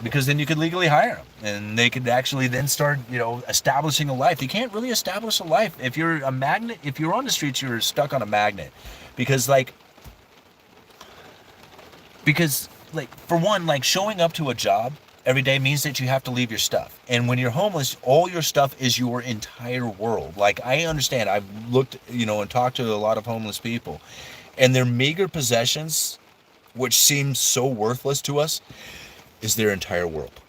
Because then you could legally hire them, and they could actually then start, establishing a life. You can't really establish a life if you're a magnet. If you're on the streets, you're stuck on a magnet, because for one, showing up to a job every day means that you have to leave your stuff. And when you're homeless, all your stuff is your entire world. Like, I understand. I've looked, and talked to a lot of homeless people, and their meager possessions, which seem so worthless to us, is their entire world.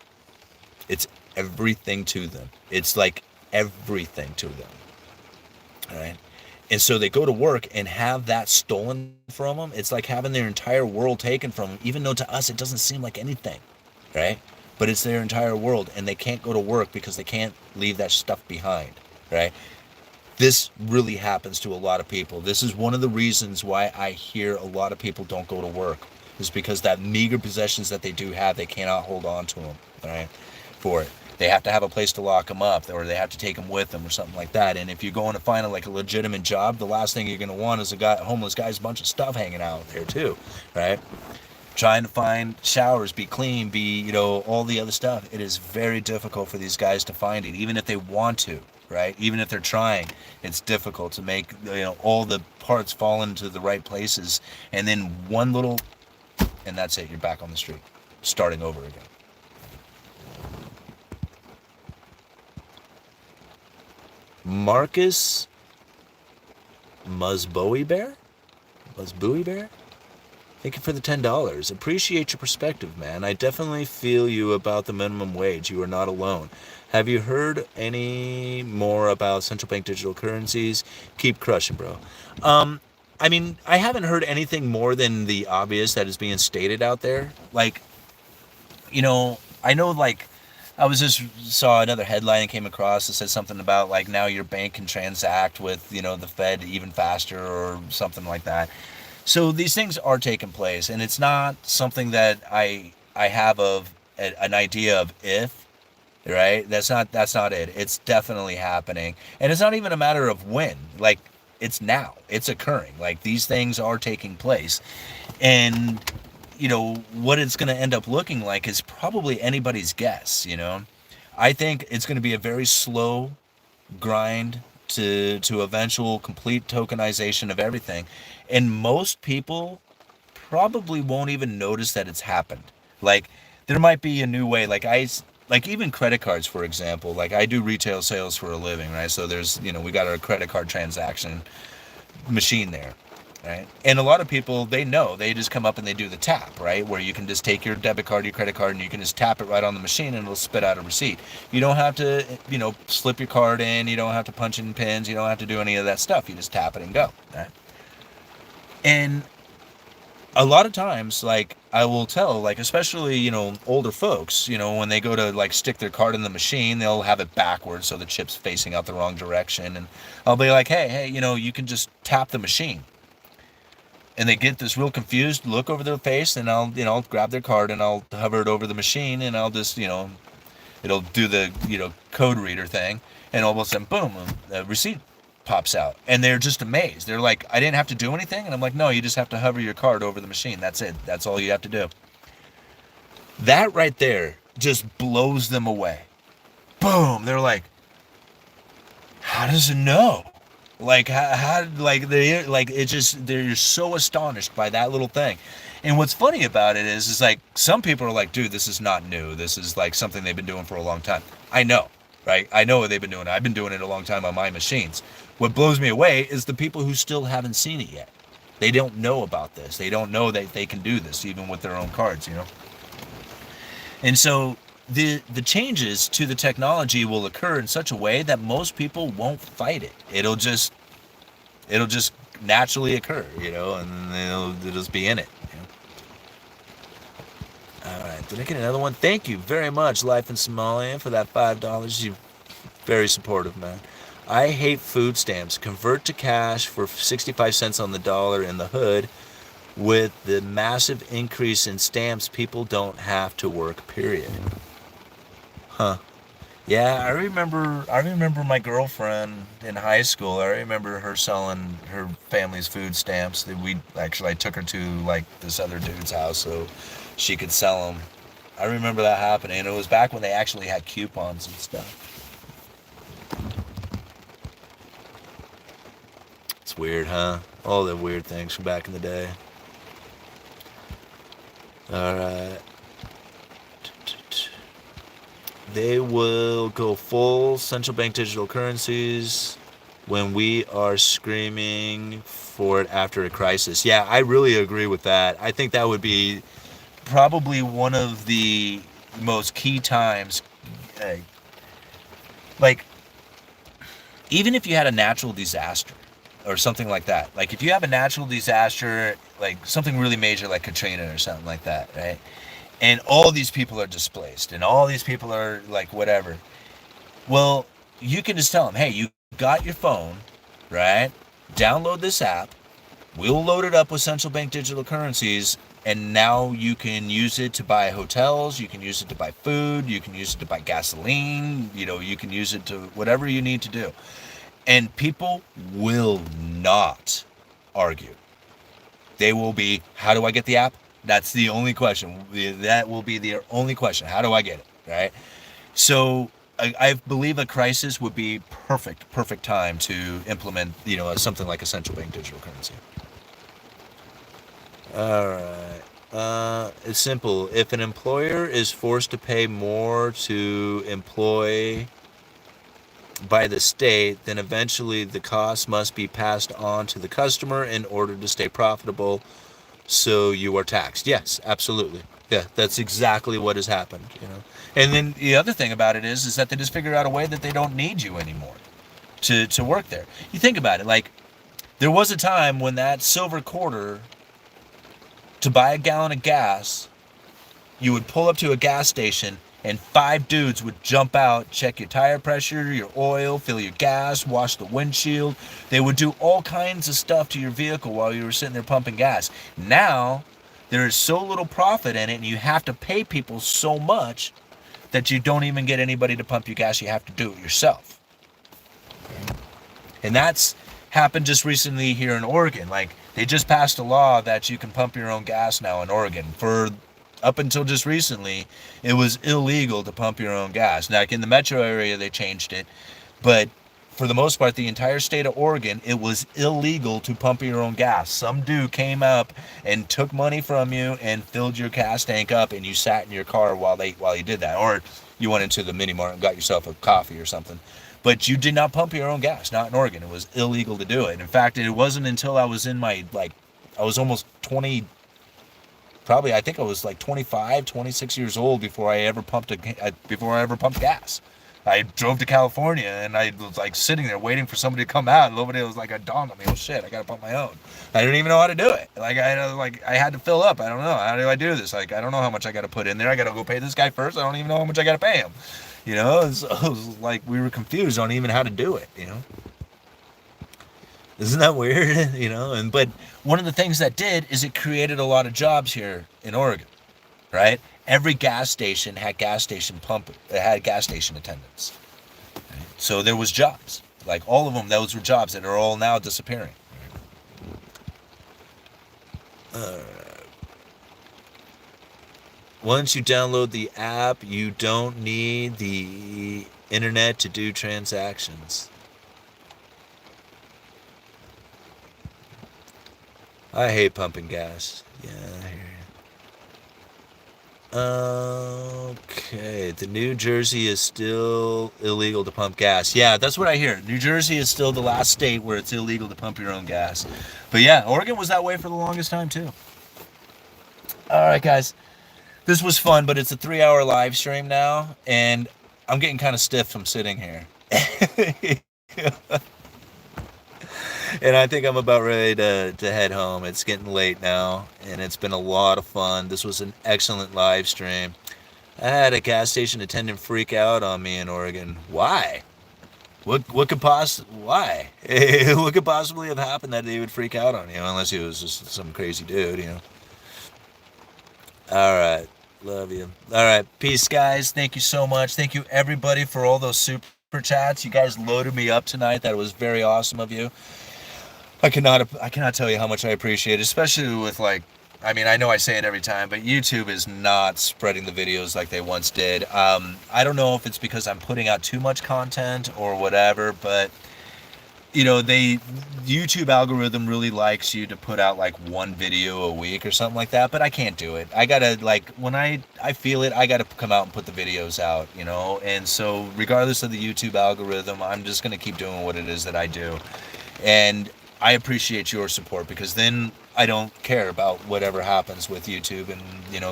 It's everything to them. It's like everything to them. All right? And so they go to work and have that stolen from them. It's like having their entire world taken from them, even though to us it doesn't seem like anything, right? But it's their entire world, and they can't go to work because they can't leave that stuff behind, right? This really happens to a lot of people. This is one of the reasons why I hear a lot of people don't go to work, is because that meager possessions that they do have, they cannot hold on to them, right? For it. They have to have a place to lock them up, or they have to take them with them or something like that. And if you're going to find a legitimate job, the last thing you're going to want is a homeless guy's bunch of stuff hanging out there too, right? Trying to find showers, be clean, all the other stuff. It is very difficult for these guys to find it, even if they want to, right? Even if they're trying, it's difficult to make, all the parts fall into the right places. And then one little, and that's it. You're back on the street, starting over again. Marcus Musbowie Bear? Thank you for the $10. Appreciate your perspective, man. I definitely feel you about the minimum wage. You are not alone. Have you heard any more about central bank digital currencies? Keep crushing, bro. I mean, I haven't heard anything more than the obvious that is being stated out there. I know, I saw another headline and came across that said something about now your bank can transact with the Fed even faster or something like that. So these things are taking place, and it's not something that I have an idea of if, right? That's not it. It's definitely happening, and it's not even a matter of when. It's now. It's occurring. These things are taking place, and what it's going to end up looking like is probably anybody's guess. I think it's going to be a very slow grind to eventual complete tokenization of everything, and most people probably won't even notice that it's happened. There might be a new way, even credit cards, for example. I do retail sales for a living, right? So there's we got our credit card transaction machine there, right? And a lot of people, they just come up and they do the tap, right? Where you can just take your debit card, your credit card, and you can just tap it right on the machine and it'll spit out a receipt. You don't have to, slip your card in. You don't have to punch in pins. You don't have to do any of that stuff. You just tap it and go, right? And a lot of times, I will tell, especially, older folks, when they go to, stick their card in the machine, they'll have it backwards so the chip's facing out the wrong direction. And I'll be like, hey, you can just tap the machine. And they get this real confused look over their face, and I'll grab their card and I'll hover it over the machine, and I'll just, it'll do the, code reader thing, and all of a sudden, boom, the receipt pops out. And they're just amazed. They're like, I didn't have to do anything? And I'm like, no, you just have to hover your card over the machine. That's it. That's all you have to do. That right there just blows them away. Boom. They're like, how does it know? They're so astonished by that little thing. And what's funny about it is some people are like, dude, this is not new. This is something they've been doing for a long time. I know, right? I know what they've been doing. I've been doing it a long time on my machines. What blows me away is the people who still haven't seen it yet. They don't know about this. They don't know that they can do this even with their own cards, And so the changes to the technology will occur in such a way that most people won't fight it. It'll just naturally occur, and they'll just be in it. All right, did I get another one? Thank you very much, Life in Somalia, for that $5. You're very supportive, man. I hate food stamps. Convert to cash for 65 cents on the dollar in the hood. With the massive increase in stamps, people don't have to work, period. Huh. Yeah, I remember my girlfriend in high school. I remember her selling her family's food stamps. I took her to this other dude's house so she could sell them. I remember that happening. It was back when they actually had coupons and stuff. It's weird, huh? All the weird things from back in the day. Alright. They will go full central bank digital currencies when we are screaming for it after a crisis. Yeah, I really agree with that. I think that would be probably one of the most key times. Even if you had a natural disaster, or something like that. Like if you have a natural disaster, like something really major like Katrina or something like that, right? And all these people are displaced and all these people are like whatever. Well, you can just tell them, hey, you got your phone, right? Download this app. We'll load it up with central bank digital currencies, and now you can use it to buy hotels, you can use it to buy food, you can use it to buy gasoline, you can use it to whatever you need to do. And people will not argue. They will be, how do I get the app? That's the only question. That will be the only question. How do I get it, right? So I believe a crisis would be perfect time to implement, something like a central bank digital currency. All right. It's simple. If an employer is forced to pay more to employ by the state, then eventually the cost must be passed on to the customer in order to stay profitable. So you are taxed. Yes, absolutely. Yeah, that's exactly what has happened. And then the other thing about it is that they just figure out a way that they don't need you anymore to work there. You think about it, like there was a time when that silver quarter to buy a gallon of gas, you would pull up to a gas station and 5 dudes would jump out, check your tire pressure, your oil, fill your gas, wash the windshield. They would do all kinds of stuff to your vehicle while you were sitting there pumping gas. Now, there is so little profit in it and you have to pay people so much that you don't even get anybody to pump your gas. You have to do it yourself. And that's happened just recently here in Oregon. Like, they just passed a law that you can pump your own gas now in Oregon. For up until just recently, it was illegal to pump your own gas. Now, like in the metro area, they changed it. But for the most part, the entire state of Oregon, it was illegal to pump your own gas. Some dude came up and took money from you and filled your gas tank up, and you sat in your car while you did that. Or you went into the mini mart and got yourself a coffee or something. But you did not pump your own gas, not in Oregon. It was illegal to do it. In fact, it wasn't until I was in I was almost 20, probably, I think I was like 25, 26 years old before I ever pumped gas. I drove to California and I was like sitting there waiting for somebody to come out, and nobody was like, a dawned on me, oh shit, I gotta pump my own. I didn't even know how to do it. Like I had to fill up. I don't know. How do I do this? Like, I don't know how much I gotta put in there. I gotta go pay this guy first. I don't even know how much I gotta pay him. It was like we were confused on even how to do it, Isn't that weird? But one of the things that did is it created a lot of jobs here in Oregon, right? Every gas station had gas station attendants. Right? So there was jobs. Like all of them, those were jobs that are all now disappearing. Once you download the app, you don't need the internet to do transactions. I hate pumping gas. Yeah, I hear you. Okay, the New Jersey is still illegal to pump gas. Yeah, that's what I hear. New Jersey is still the last state where it's illegal to pump your own gas. But yeah, Oregon was that way for the longest time too. All right, guys. This was fun, but it's a 3-hour live stream now, and I'm getting kind of stiff from sitting here. And I think I'm about ready to head home. It's getting late now, and it's been a lot of fun. This was an excellent live stream. I had a gas station attendant freak out on me in Oregon. Why? What could why? What could possibly have happened that they would freak out on you, unless he was just some crazy dude, All right. Love you. All right. Peace, guys. Thank you so much. Thank you, everybody, for all those super chats. You guys loaded me up tonight. That was very awesome of you. I cannot tell you how much I appreciate it, especially with I know I say it every time, but YouTube is not spreading the videos like they once did. I don't know if it's because I'm putting out too much content or whatever, but the YouTube algorithm really likes you to put out like one video a week or something like that, but I can't do it. I gotta, when I feel it, I gotta come out and put the videos out, and so regardless of the YouTube algorithm, I'm just gonna keep doing what it is that I do. And I appreciate your support, because then I don't care about whatever happens with YouTube and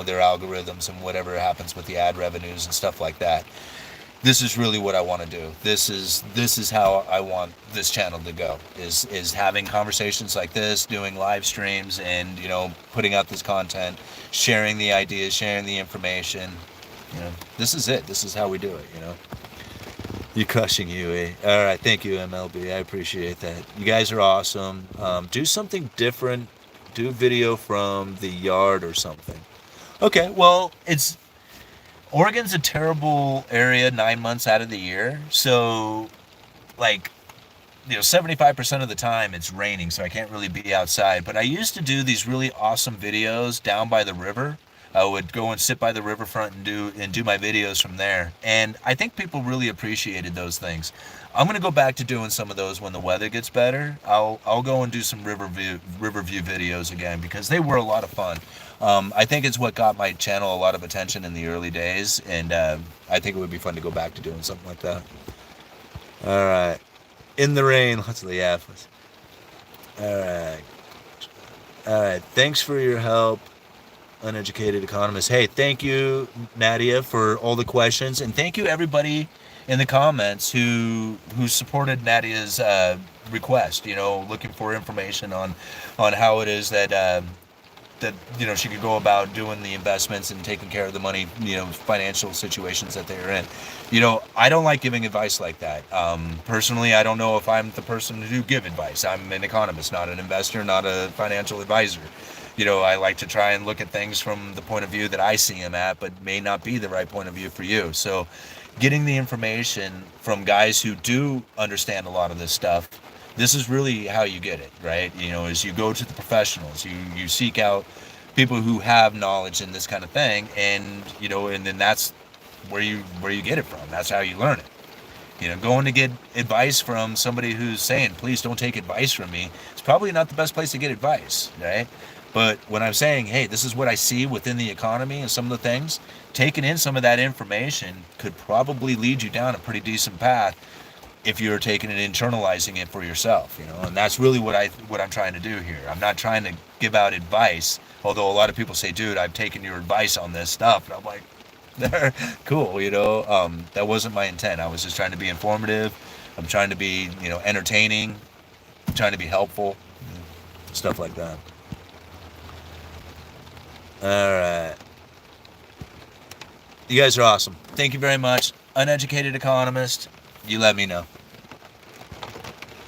their algorithms and whatever happens with the ad revenues and stuff like that. this is really what I want to do. This is how I want this channel to go. Is having conversations like this, doing live streams, and putting out this content, sharing the ideas, sharing the information. This is it. This is how we do it. You're crushing, UE. All right, thank you, MLB. I appreciate that. You guys are awesome. Do something different. Do a video from the yard or something. Okay, well, Oregon's a terrible area 9 months out of the year. So, 75% of the time it's raining, so I can't really be outside. But I used to do these really awesome videos down by the river. I would go and sit by the riverfront and do my videos from there. And I think people really appreciated those things. I'm gonna go back to doing some of those when the weather gets better. I'll go and do some river view videos again, because they were a lot of fun. I think it's what got my channel a lot of attention in the early days, and I think it would be fun to go back to doing something like that. All right, in the rain, lots of the F's. All right. Thanks for your help, Uneducated Economist. Hey, thank you, Nadia, for all the questions, and thank you everybody in the comments who supported Nadia's request. Looking for information on how it is that she could go about doing the investments and taking care of the money, financial situations that they're in. I don't like giving advice like that. Personally, I don't know if I'm the person to give advice. I'm an economist, not an investor, not a financial advisor. I like to try and look at things from the point of view that I see them at, but may not be the right point of view for you. So getting the information from guys who do understand a lot of this stuff, this is really how you get it, right? As you go to the professionals, you seek out people who have knowledge in this kind of thing, and and then that's where you get it from. That's how you learn it. Going to get advice from somebody who's saying, please don't take advice from me, it's probably not the best place to get advice, right? But when I'm saying, hey, this is what I see within the economy and some of the things, taking in some of that information could probably lead you down a pretty decent path if you're taking it, internalizing it for yourself, and that's really what I'm trying to do here. I'm not trying to give out advice, although a lot of people say, dude, I've taken your advice on this stuff, and I'm like, cool, that wasn't my intent. I was just trying to be informative. I'm trying to be, entertaining. I'm trying to be helpful, stuff like that. All right. You guys are awesome. Thank you very much. Uneducated Economist, you let me know.